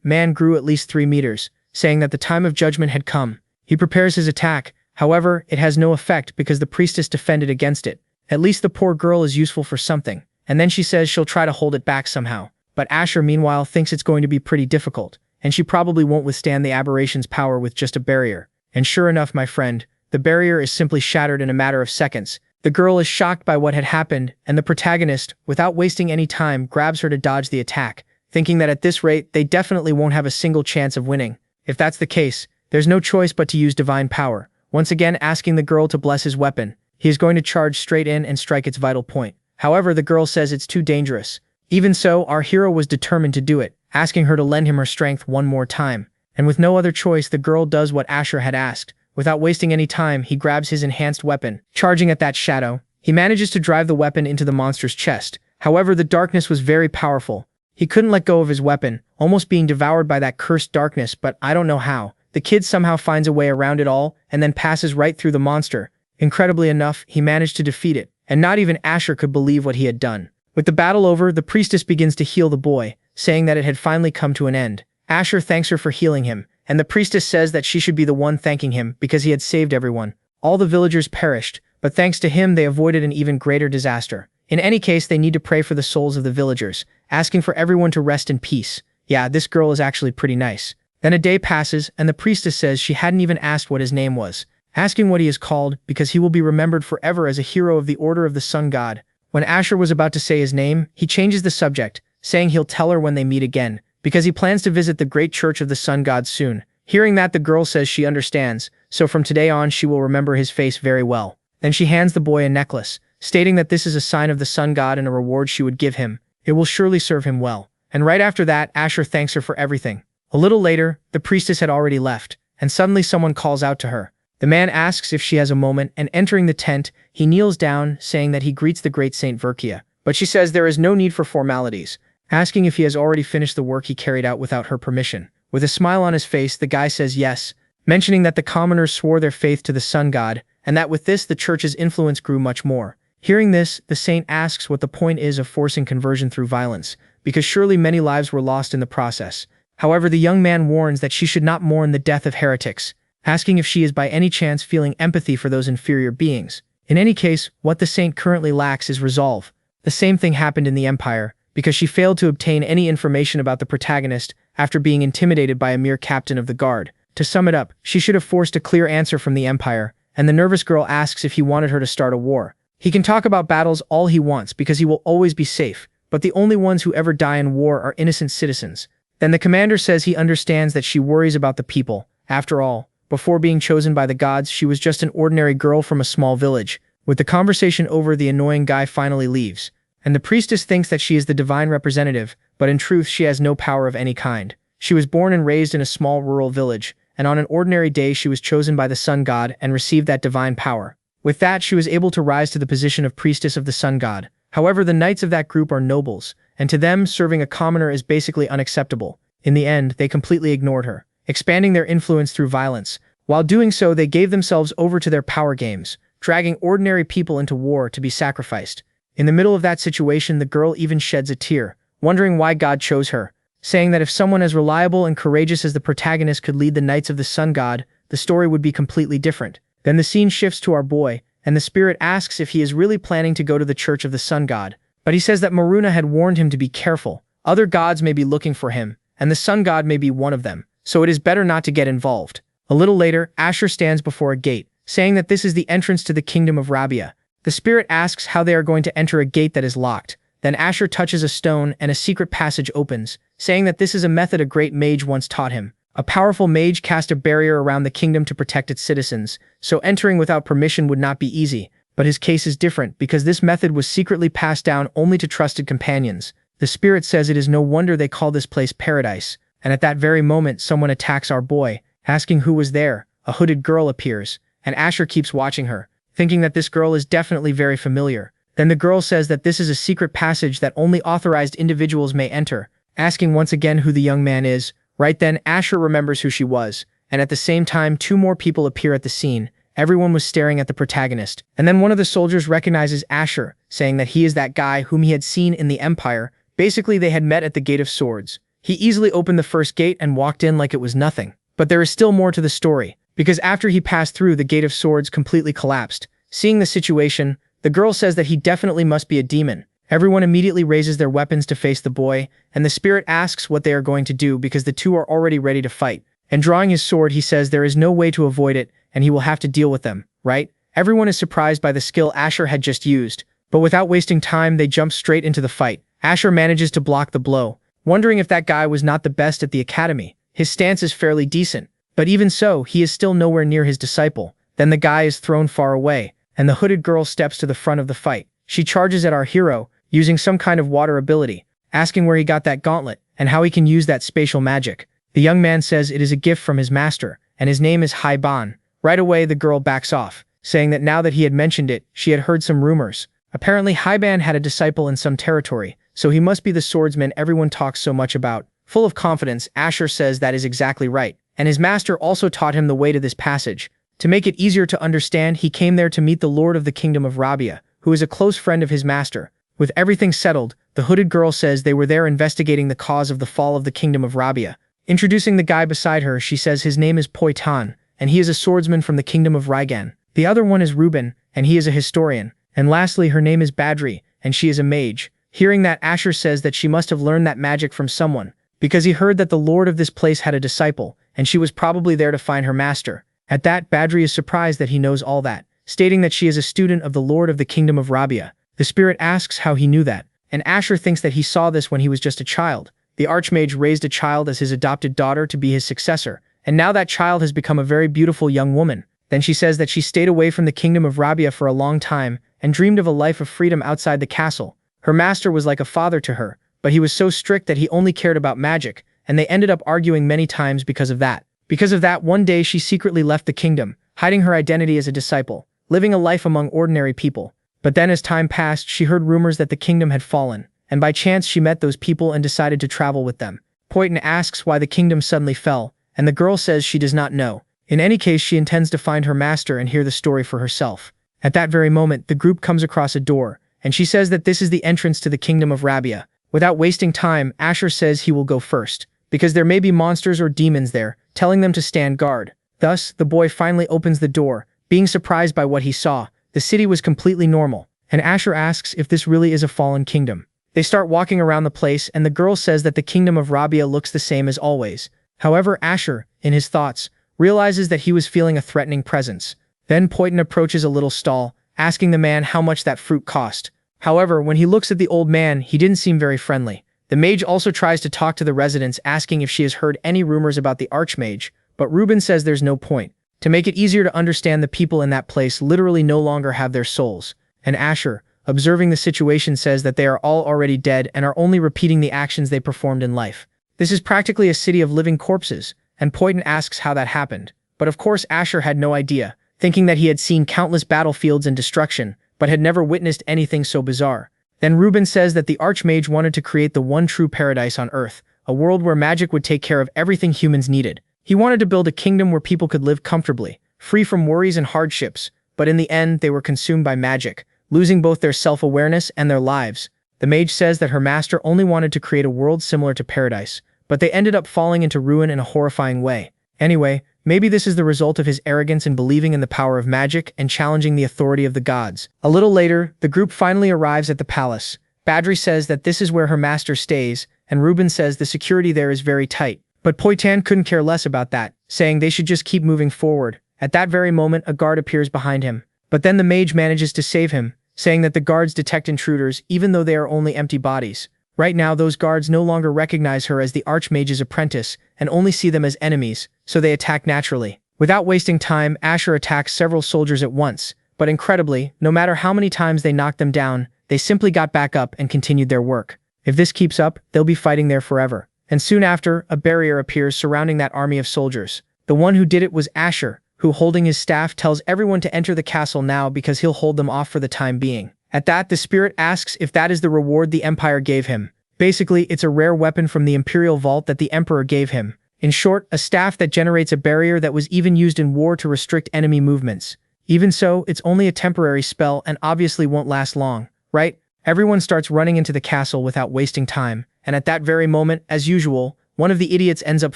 man grew at least 3 meters, saying that the time of judgment had come. He prepares his attack, however, it has no effect because the priestess defended against it. At least the poor girl is useful for something, and then she says she'll try to hold it back somehow. But Asher meanwhile thinks it's going to be pretty difficult, and she probably won't withstand the aberration's power with just a barrier. And sure enough, my friend, the barrier is simply shattered in a matter of seconds. The girl is shocked by what had happened, and the protagonist, without wasting any time, grabs her to dodge the attack, thinking that at this rate, they definitely won't have a single chance of winning. If that's the case, there's no choice but to use divine power, once again asking the girl to bless his weapon. He is going to charge straight in and strike its vital point. However, the girl says it's too dangerous. Even so, our hero was determined to do it, asking her to lend him her strength one more time. And with no other choice, the girl does what Asher had asked. Without wasting any time, he grabs his enhanced weapon. Charging at that shadow, he manages to drive the weapon into the monster's chest. However, the darkness was very powerful. He couldn't let go of his weapon, almost being devoured by that cursed darkness, but I don't know how. The kid somehow finds a way around it all, and then passes right through the monster. Incredibly enough, he managed to defeat it, and not even Asher could believe what he had done. With the battle over, the priestess begins to heal the boy, saying that it had finally come to an end. Asher thanks her for healing him, and the priestess says that she should be the one thanking him because he had saved everyone. All the villagers perished, but thanks to him they avoided an even greater disaster. In any case, they need to pray for the souls of the villagers, asking for everyone to rest in peace. Yeah, this girl is actually pretty nice. Then a day passes, and the priestess says she hadn't even asked what his name was, asking what he is called because he will be remembered forever as a hero of the Order of the Sun God. When Asher was about to say his name, he changes the subject, saying he'll tell her when they meet again, because he plans to visit the great church of the sun god soon. Hearing that, the girl says she understands, so from today on she will remember his face very well. Then she hands the boy a necklace, stating that this is a sign of the sun god and a reward she would give him. It will surely serve him well. And right after that, Asher thanks her for everything. A little later, the priestess had already left, and suddenly someone calls out to her. The man asks if she has a moment, and entering the tent, he kneels down, saying that he greets the great Saint Verkia. But she says there is no need for formalities, asking if he has already finished the work he carried out without her permission. With a smile on his face, the guy says yes, mentioning that the commoners swore their faith to the sun god, and that with this the church's influence grew much more. Hearing this, the saint asks what the point is of forcing conversion through violence, because surely many lives were lost in the process. However, the young man warns that she should not mourn the death of heretics, asking if she is by any chance feeling empathy for those inferior beings. In any case, what the saint currently lacks is resolve. The same thing happened in the Empire, because she failed to obtain any information about the protagonist after being intimidated by a mere captain of the guard. To sum it up, she should have forced a clear answer from the Empire, and the nervous girl asks if he wanted her to start a war. He can talk about battles all he wants because he will always be safe, but the only ones who ever die in war are innocent citizens. Then the commander says he understands that she worries about the people. After all, before being chosen by the gods, she was just an ordinary girl from a small village. With the conversation over, the annoying guy finally leaves, and the priestess thinks that she is the divine representative, but in truth she has no power of any kind. She was born and raised in a small rural village, and on an ordinary day she was chosen by the sun god and received that divine power. With that, she was able to rise to the position of priestess of the sun god. However, the knights of that group are nobles, and to them, serving a commoner is basically unacceptable. In the end, they completely ignored her, expanding their influence through violence. While doing so, they gave themselves over to their power games, dragging ordinary people into war to be sacrificed. In the middle of that situation, the girl even sheds a tear, wondering why God chose her, saying that if someone as reliable and courageous as the protagonist could lead the Knights of the Sun God, the story would be completely different. Then the scene shifts to our boy, and the spirit asks if he is really planning to go to the Church of the Sun God. But he says that Maruna had warned him to be careful. Other gods may be looking for him, and the Sun God may be one of them, so it is better not to get involved. A little later, Asher stands before a gate, saying that this is the entrance to the kingdom of Rabia. The spirit asks how they are going to enter a gate that is locked. Then Asher touches a stone and a secret passage opens, saying that this is a method a great mage once taught him. A powerful mage cast a barrier around the kingdom to protect its citizens, so entering without permission would not be easy. But his case is different because this method was secretly passed down only to trusted companions. The spirit says it is no wonder they call this place paradise. And at that very moment, someone attacks our boy, asking who was there. A hooded girl appears, and Asher keeps watching her, thinking that this girl is definitely very familiar. Then the girl says that this is a secret passage that only authorized individuals may enter, asking once again who the young man is. Right then, Asher remembers who she was, and at the same time, two more people appear at the scene. Everyone was staring at the protagonist, and then one of the soldiers recognizes Asher, saying that he is that guy whom he had seen in the Empire. Basically, they had met at the Gate of Swords. He easily opened the first gate and walked in like it was nothing. But there is still more to the story, because after he passed through, the Gate of Swords completely collapsed. Seeing the situation, the girl says that he definitely must be a demon. Everyone immediately raises their weapons to face the boy, and the spirit asks what they are going to do because the two are already ready to fight. And drawing his sword, he says there is no way to avoid it, and he will have to deal with them, right? Everyone is surprised by the skill Asher had just used, but without wasting time, they jump straight into the fight. Asher manages to block the blow, wondering if that guy was not the best at the academy. His stance is fairly decent, but even so, he is still nowhere near his disciple. Then the guy is thrown far away, and the hooded girl steps to the front of the fight. She charges at our hero, using some kind of water ability, asking where he got that gauntlet, and how he can use that spatial magic. The young man says it is a gift from his master, and his name is Hai-Ban. Right away, the girl backs off, saying that now that he had mentioned it, she had heard some rumors. Apparently, Hai-Ban had a disciple in some territory, so he must be the swordsman everyone talks so much about. Full of confidence, Asher says that is exactly right, and his master also taught him the way to this passage. To make it easier to understand, he came there to meet the Lord of the Kingdom of Rabia, who is a close friend of his master. With everything settled, the hooded girl says they were there investigating the cause of the fall of the Kingdom of Rabia. Introducing the guy beside her, she says his name is Poitan, and he is a swordsman from the Kingdom of Rygan. The other one is Reuben, and he is a historian. And lastly, her name is Badri, and she is a mage. Hearing that, Asher says that she must have learned that magic from someone, because he heard that the lord of this place had a disciple, and she was probably there to find her master. At that, Badri is surprised that he knows all that, stating that she is a student of the Lord of the Kingdom of Rabia. The spirit asks how he knew that, and Asher thinks that he saw this when he was just a child. The archmage raised a child as his adopted daughter to be his successor, and now that child has become a very beautiful young woman. Then she says that she stayed away from the Kingdom of Rabia for a long time and dreamed of a life of freedom outside the castle. Her master was like a father to her, but he was so strict that he only cared about magic, and they ended up arguing many times because of that. Because of that, one day she secretly left the kingdom, hiding her identity as a disciple, living a life among ordinary people. But then as time passed, she heard rumors that the kingdom had fallen, and by chance she met those people and decided to travel with them. Poitan asks why the kingdom suddenly fell, and the girl says she does not know. In any case, she intends to find her master and hear the story for herself. At that very moment, the group comes across a door, and she says that this is the entrance to the Kingdom of Rabia. Without wasting time, Asher says he will go first, because there may be monsters or demons there, telling them to stand guard. Thus, the boy finally opens the door, being surprised by what he saw. The city was completely normal, and Asher asks if this really is a fallen kingdom. They start walking around the place, and the girl says that the Kingdom of Rabia looks the same as always. However, Asher, in his thoughts, realizes that he was feeling a threatening presence. Then Poitan approaches a little stall, asking the man how much that fruit cost. However, when he looks at the old man, he didn't seem very friendly. The mage also tries to talk to the residents, asking if she has heard any rumors about the archmage, but Reuben says there's no point. To make it easier to understand, the people in that place literally no longer have their souls. And Asher, observing the situation, says that they are all already dead and are only repeating the actions they performed in life. This is practically a city of living corpses, and Poitan asks how that happened. But of course Asher had no idea, thinking that he had seen countless battlefields and destruction, but had never witnessed anything so bizarre. Then Reuben says that the archmage wanted to create the one true paradise on Earth, a world where magic would take care of everything humans needed. He wanted to build a kingdom where people could live comfortably, free from worries and hardships, but in the end they were consumed by magic, losing both their self-awareness and their lives. The mage says that her master only wanted to create a world similar to paradise, but they ended up falling into ruin in a horrifying way. Anyway, maybe this is the result of his arrogance in believing in the power of magic and challenging the authority of the gods. A little later, the group finally arrives at the palace. Badri says that this is where her master stays, and Ruben says the security there is very tight. But Poitan couldn't care less about that, saying they should just keep moving forward. At that very moment, a guard appears behind him. But then the mage manages to save him, saying that the guards detect intruders even though they are only empty bodies. Right now, those guards no longer recognize her as the Archmage's apprentice and only see them as enemies, so they attack naturally. Without wasting time, Asher attacks several soldiers at once, but incredibly, no matter how many times they knocked them down, they simply got back up and continued their work. If this keeps up, they'll be fighting there forever. And soon after, a barrier appears surrounding that army of soldiers. The one who did it was Asher, who, holding his staff, tells everyone to enter the castle now because he'll hold them off for the time being. At that, the spirit asks if that is the reward the Empire gave him. Basically, it's a rare weapon from the Imperial Vault that the Emperor gave him. In short, a staff that generates a barrier that was even used in war to restrict enemy movements. Even so, it's only a temporary spell and obviously won't last long, right? Everyone starts running into the castle without wasting time, and at that very moment, as usual, one of the idiots ends up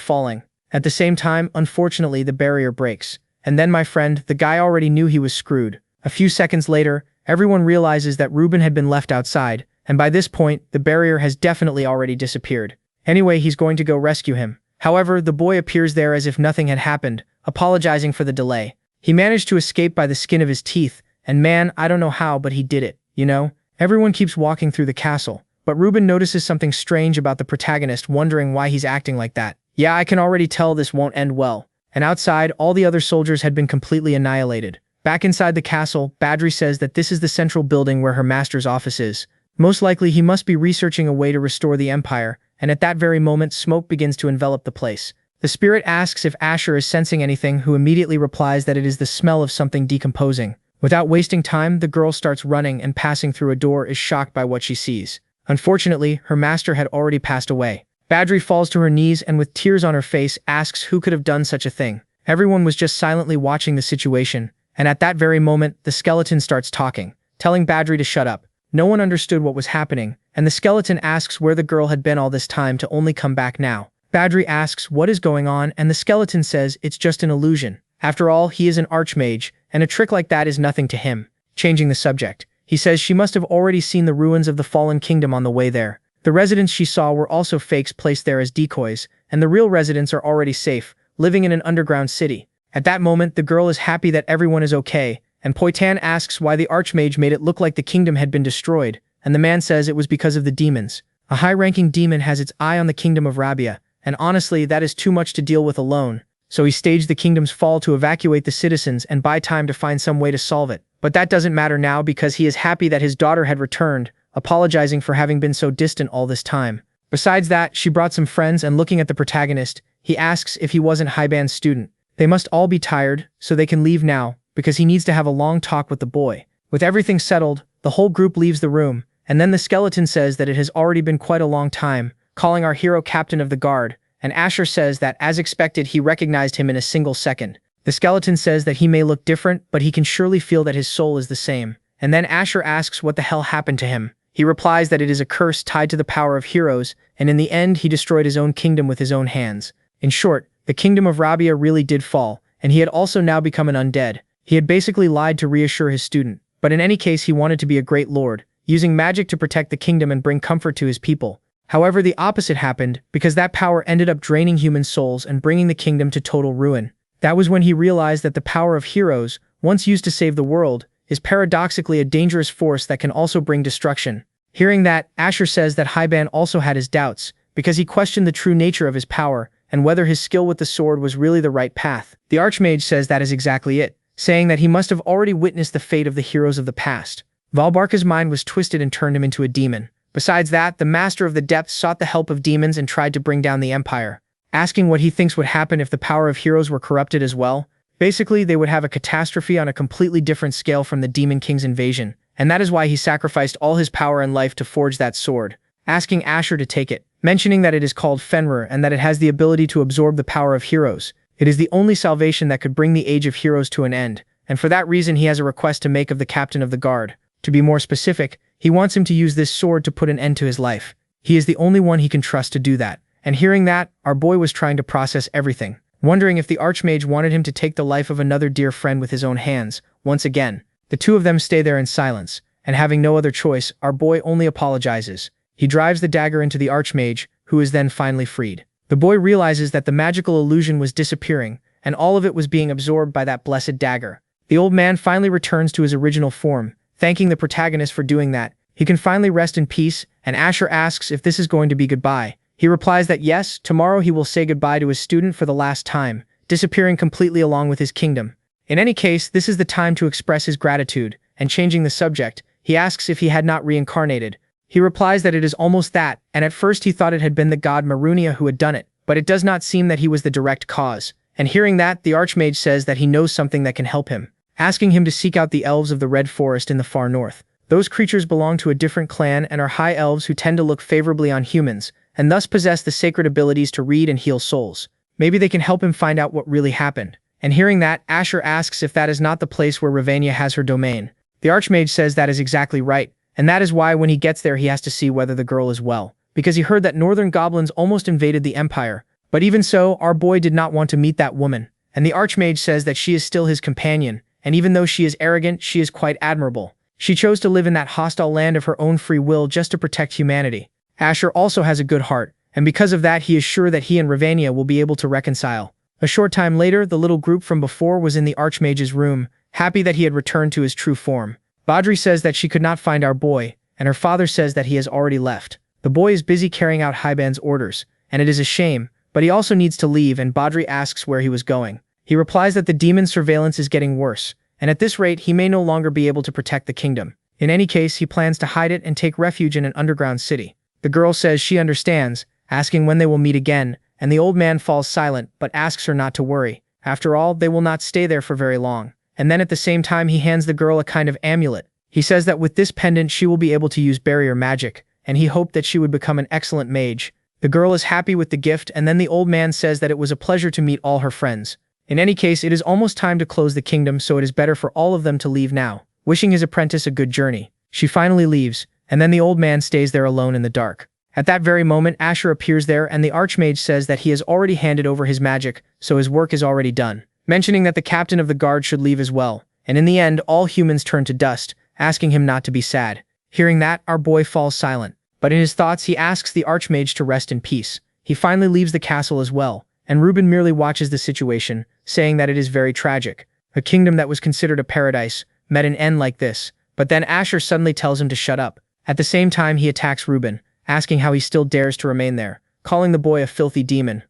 falling. At the same time, unfortunately, the barrier breaks. And then my friend, the guy already knew he was screwed. A few seconds later, everyone realizes that Ruben had been left outside, and by this point, the barrier has definitely already disappeared. Anyway, he's going to go rescue him. However, the boy appears there as if nothing had happened, apologizing for the delay. He managed to escape by the skin of his teeth, and man, I don't know how, but he did it, you know? Everyone keeps walking through the castle, but Ruben notices something strange about the protagonist, wondering why he's acting like that. Yeah, I can already tell this won't end well. And outside, all the other soldiers had been completely annihilated. Back inside the castle, Badri says that this is the central building where her master's office is. Most likely, he must be researching a way to restore the Empire, and at that very moment, smoke begins to envelop the place. The spirit asks if Asher is sensing anything, who immediately replies that it is the smell of something decomposing. Without wasting time, the girl starts running and passing through a door is shocked by what she sees. Unfortunately, her master had already passed away. Badri falls to her knees and with tears on her face asks who could have done such a thing. Everyone was just silently watching the situation, and at that very moment, the skeleton starts talking, telling Badri to shut up. No one understood what was happening, and the skeleton asks where the girl had been all this time to only come back now. Badri asks what is going on, and the skeleton says it's just an illusion. After all, he is an archmage, and a trick like that is nothing to him. Changing the subject, he says she must have already seen the ruins of the fallen kingdom on the way there. The residents she saw were also fakes placed there as decoys, and the real residents are already safe, living in an underground city. At that moment, the girl is happy that everyone is okay, and Poitan asks why the archmage made it look like the kingdom had been destroyed, and the man says it was because of the demons. A high-ranking demon has its eye on the kingdom of Rabia, and honestly, that is too much to deal with alone. So he staged the kingdom's fall to evacuate the citizens and buy time to find some way to solve it. But that doesn't matter now because he is happy that his daughter had returned, apologizing for having been so distant all this time. Besides that, she brought some friends, and looking at the protagonist, he asks if he wasn't Haiban's student. They must all be tired, so they can leave now, because he needs to have a long talk with the boy. With everything settled, the whole group leaves the room, and then the skeleton says that it has already been quite a long time, calling our hero captain of the guard, and Asher says that, as expected, he recognized him in a single second. The skeleton says that he may look different, but he can surely feel that his soul is the same. And then Asher asks what the hell happened to him. He replies that it is a curse tied to the power of heroes, and in the end he destroyed his own kingdom with his own hands. In short, the kingdom of Rabia really did fall, and he had also now become an undead. He had basically lied to reassure his student, but in any case he wanted to be a great lord, using magic to protect the kingdom and bring comfort to his people. However, the opposite happened, because that power ended up draining human souls and bringing the kingdom to total ruin. That was when he realized that the power of heroes, once used to save the world, is paradoxically a dangerous force that can also bring destruction. Hearing that, Asher says that Haiban also had his doubts, because he questioned the true nature of his power, and whether his skill with the sword was really the right path. The Archmage says that is exactly it, saying that he must have already witnessed the fate of the heroes of the past. Valbarka's mind was twisted and turned him into a demon. Besides that, the Master of the Depths sought the help of demons and tried to bring down the Empire, asking what he thinks would happen if the power of heroes were corrupted as well. Basically, they would have a catastrophe on a completely different scale from the Demon King's invasion, and that is why he sacrificed all his power and life to forge that sword, asking Asher to take it, mentioning that it is called Fenrir and that it has the ability to absorb the power of heroes. It is the only salvation that could bring the Age of Heroes to an end, and for that reason he has a request to make of the captain of the guard. To be more specific, he wants him to use this sword to put an end to his life. He is the only one he can trust to do that. And hearing that, our boy was trying to process everything, wondering if the Archmage wanted him to take the life of another dear friend with his own hands. Once again, the two of them stay there in silence, and having no other choice, our boy only apologizes. He drives the dagger into the Archmage, who is then finally freed. The boy realizes that the magical illusion was disappearing, and all of it was being absorbed by that blessed dagger. The old man finally returns to his original form, thanking the protagonist for doing that. He can finally rest in peace, and Asher asks if this is going to be goodbye. He replies that yes, tomorrow he will say goodbye to his student for the last time, disappearing completely along with his kingdom. In any case, this is the time to express his gratitude, and changing the subject, he asks if he had not reincarnated. He replies that it is almost that, and at first he thought it had been the god Marunia who had done it, but it does not seem that he was the direct cause. And hearing that, the Archmage says that he knows something that can help him, asking him to seek out the elves of the Red Forest in the far north. Those creatures belong to a different clan and are high elves who tend to look favorably on humans, and thus possess the sacred abilities to read and heal souls. Maybe they can help him find out what really happened. And hearing that, Asher asks if that is not the place where Ravania has her domain. The Archmage says that is exactly right, and that is why when he gets there he has to see whether the girl is well, because he heard that northern goblins almost invaded the Empire. But even so, our boy did not want to meet that woman, and the Archmage says that she is still his companion, and even though she is arrogant, she is quite admirable. She chose to live in that hostile land of her own free will just to protect humanity. Asher also has a good heart, and because of that he is sure that he and Ravania will be able to reconcile. A short time later, the little group from before was in the Archmage's room, happy that he had returned to his true form. Badri says that she could not find our boy, and her father says that he has already left. The boy is busy carrying out Haiban's orders, and it is a shame, but he also needs to leave, and Badri asks where he was going. He replies that the demon's surveillance is getting worse, and at this rate he may no longer be able to protect the kingdom. In any case, he plans to hide it and take refuge in an underground city. The girl says she understands, asking when they will meet again, and the old man falls silent but asks her not to worry. After all, they will not stay there for very long. And then at the same time he hands the girl a kind of amulet. He says that with this pendant she will be able to use barrier magic, and he hoped that she would become an excellent mage. The girl is happy with the gift, and then the old man says that it was a pleasure to meet all her friends. In any case, it is almost time to close the kingdom, so it is better for all of them to leave now, wishing his apprentice a good journey. She finally leaves, and then the old man stays there alone in the dark. At that very moment, Asher appears there, and the Archmage says that he has already handed over his magic, so his work is already done, mentioning that the captain of the guard should leave as well. And in the end, all humans turn to dust, asking him not to be sad. Hearing that, our boy falls silent, but in his thoughts he asks the Archmage to rest in peace. He finally leaves the castle as well, and Reuben merely watches the situation, saying that it is very tragic. A kingdom that was considered a paradise met an end like this. But then Asher suddenly tells him to shut up. At the same time he attacks Reuben, asking how he still dares to remain there, calling the boy a filthy demon.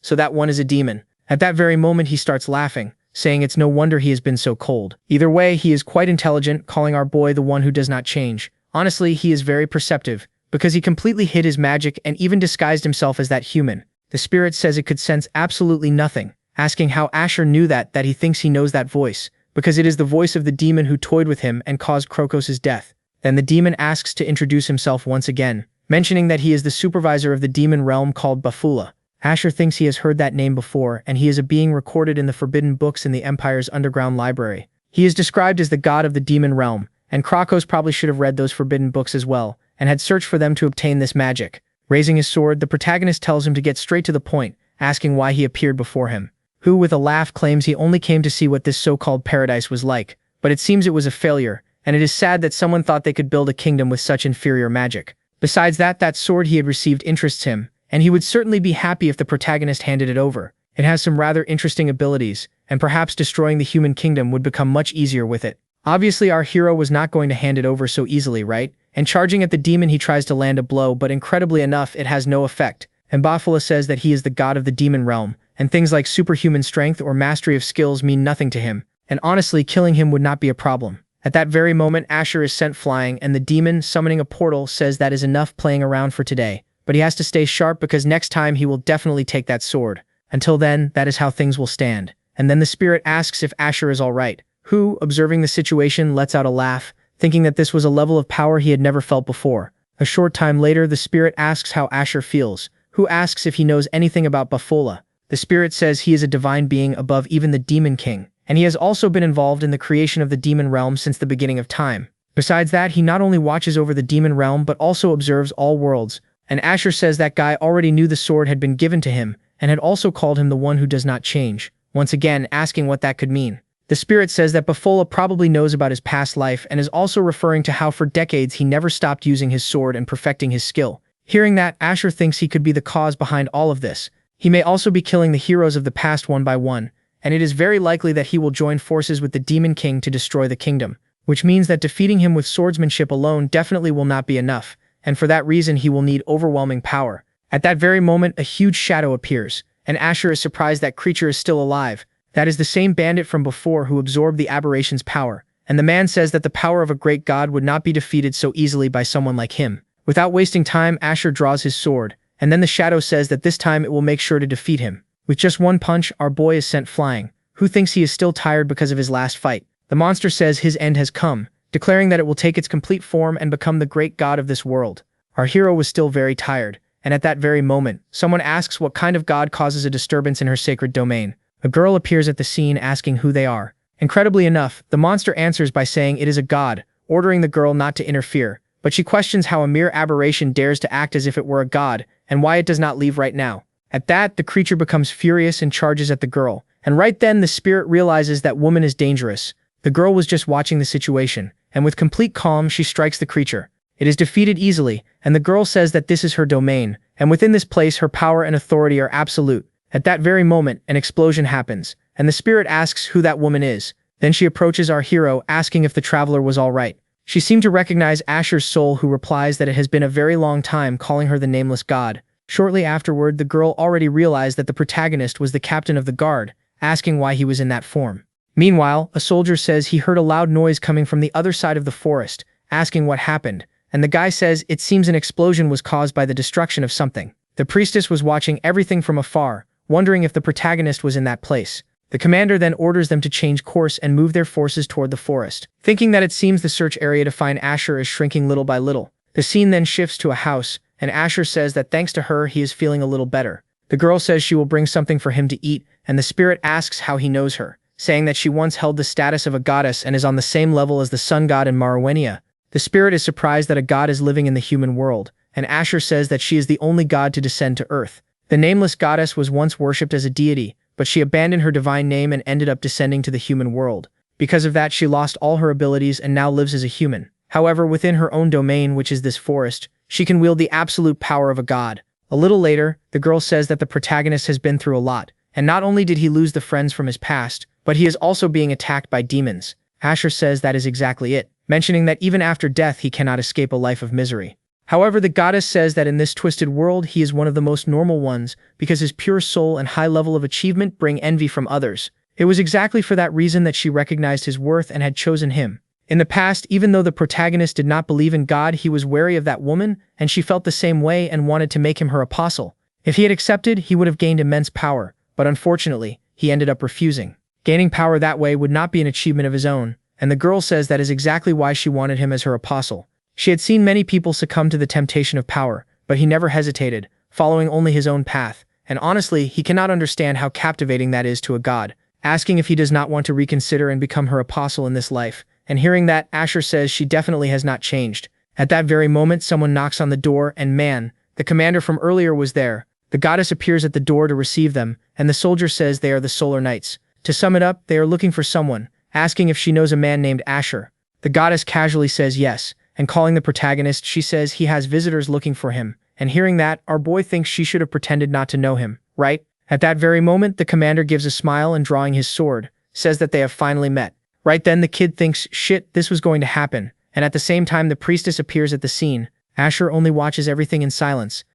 So that one is a demon. At that very moment he starts laughing, saying it's no wonder he has been so cold. Either way, he is quite intelligent, calling our boy the one who does not change. Honestly, he is very perceptive, because he completely hid his magic and even disguised himself as that human. The spirit says it could sense absolutely nothing, asking how Asher knew that he thinks he knows that voice, because it is the voice of the demon who toyed with him and caused Krokos' death. Then the demon asks to introduce himself once again, mentioning that he is the supervisor of the demon realm called Bafula. Asher thinks he has heard that name before, and he is a being recorded in the forbidden books in the Empire's underground library. He is described as the god of the demon realm, and Krokos probably should have read those forbidden books as well, and had searched for them to obtain this magic. Raising his sword, the protagonist tells him to get straight to the point, asking why he appeared before him. Who, with a laugh, claims he only came to see what this so-called paradise was like, but it seems it was a failure, and it is sad that someone thought they could build a kingdom with such inferior magic. Besides that sword he had received interests him, and he would certainly be happy if the protagonist handed it over. It has some rather interesting abilities, and perhaps destroying the human kingdom would become much easier with it. Obviously our hero was not going to hand it over so easily, right? And charging at the demon he tries to land a blow, but incredibly enough it has no effect, and Bafula says that he is the god of the demon realm, and things like superhuman strength or mastery of skills mean nothing to him, and honestly killing him would not be a problem. At that very moment Asher is sent flying, and the demon, summoning a portal, says that is enough playing around for today, but he has to stay sharp because next time he will definitely take that sword. Until then, that is how things will stand. And then the spirit asks if Asher is alright, who, observing the situation, lets out a laugh, thinking that this was a level of power he had never felt before. A short time later the spirit asks how Asher feels, who asks if he knows anything about Bafula. The spirit says he is a divine being above even the demon king, and he has also been involved in the creation of the demon realm since the beginning of time. Besides that, he not only watches over the demon realm but also observes all worlds, and Asher says that guy already knew the sword had been given to him and had also called him the one who does not change, once again asking what that could mean. The spirit says that Bafola probably knows about his past life and is also referring to how for decades he never stopped using his sword and perfecting his skill. Hearing that, Asher thinks he could be the cause behind all of this. He may also be killing the heroes of the past one by one, and it is very likely that he will join forces with the Demon King to destroy the kingdom, which means that defeating him with swordsmanship alone definitely will not be enough, and for that reason he will need overwhelming power. At that very moment, a huge shadow appears, and Asher is surprised that creature is still alive. That is the same bandit from before who absorbed the aberration's power, and the man says that the power of a great god would not be defeated so easily by someone like him. Without wasting time, Asher draws his sword, and then the shadow says that this time it will make sure to defeat him. With just one punch, our boy is sent flying, who thinks he is still tired because of his last fight. The monster says his end has come, declaring that it will take its complete form and become the great god of this world. Our hero was still very tired, and at that very moment, someone asks what kind of god causes a disturbance in her sacred domain. A girl appears at the scene asking who they are. Incredibly enough, the monster answers by saying it is a god, ordering the girl not to interfere, but she questions how a mere aberration dares to act as if it were a god, and why it does not leave right now. At that, the creature becomes furious and charges at the girl, and right then the spirit realizes that woman is dangerous. The girl was just watching the situation, and with complete calm she strikes the creature. It is defeated easily, and the girl says that this is her domain, and within this place her power and authority are absolute. At that very moment, an explosion happens, and the spirit asks who that woman is. Then she approaches our hero, asking if the traveler was all right. She seemed to recognize Asher's soul, who replies that it has been a very long time, calling her the nameless god. Shortly afterward, the girl already realized that the protagonist was the captain of the guard, asking why he was in that form. Meanwhile, a soldier says he heard a loud noise coming from the other side of the forest, asking what happened, and the guy says it seems an explosion was caused by the destruction of something. The priestess was watching everything from afar, wondering if the protagonist was in that place. The commander then orders them to change course and move their forces toward the forest, thinking that it seems the search area to find Asher is shrinking little by little. The scene then shifts to a house, and Asher says that thanks to her he is feeling a little better. The girl says she will bring something for him to eat, and the spirit asks how he knows her, saying that she once held the status of a goddess and is on the same level as the sun god in Marwenia. The spirit is surprised that a god is living in the human world, and Asher says that she is the only god to descend to earth. The nameless goddess was once worshipped as a deity, but she abandoned her divine name and ended up descending to the human world. Because of that, she lost all her abilities and now lives as a human. However, within her own domain, which is this forest, she can wield the absolute power of a god. A little later, the girl says that the protagonist has been through a lot, and not only did he lose the friends from his past, but he is also being attacked by demons. Asher says that is exactly it, mentioning that even after death he cannot escape a life of misery. However, the goddess says that in this twisted world he is one of the most normal ones because his pure soul and high level of achievement bring envy from others. It was exactly for that reason that she recognized his worth and had chosen him. In the past, even though the protagonist did not believe in God, he was wary of that woman, and she felt the same way and wanted to make him her apostle. If he had accepted, he would have gained immense power, but unfortunately, he ended up refusing. Gaining power that way would not be an achievement of his own, and the girl says that is exactly why she wanted him as her apostle. She had seen many people succumb to the temptation of power, but he never hesitated, following only his own path, and honestly, he cannot understand how captivating that is to a god. Asking if he does not want to reconsider and become her apostle in this life, and hearing that, Asher says she definitely has not changed. At that very moment, someone knocks on the door, and man, the commander from earlier was there. The goddess appears at the door to receive them, and the soldier says they are the Solar Knights. To sum it up, they are looking for someone, asking if she knows a man named Asher. The goddess casually says yes, and calling the protagonist, she says he has visitors looking for him, and hearing that, our boy thinks she should have pretended not to know him, right? At that very moment, the commander gives a smile and drawing his sword, says that they have finally met. Right then the kid thinks, shit, this was going to happen, and at the same time the priestess appears at the scene. Asher only watches everything in silence,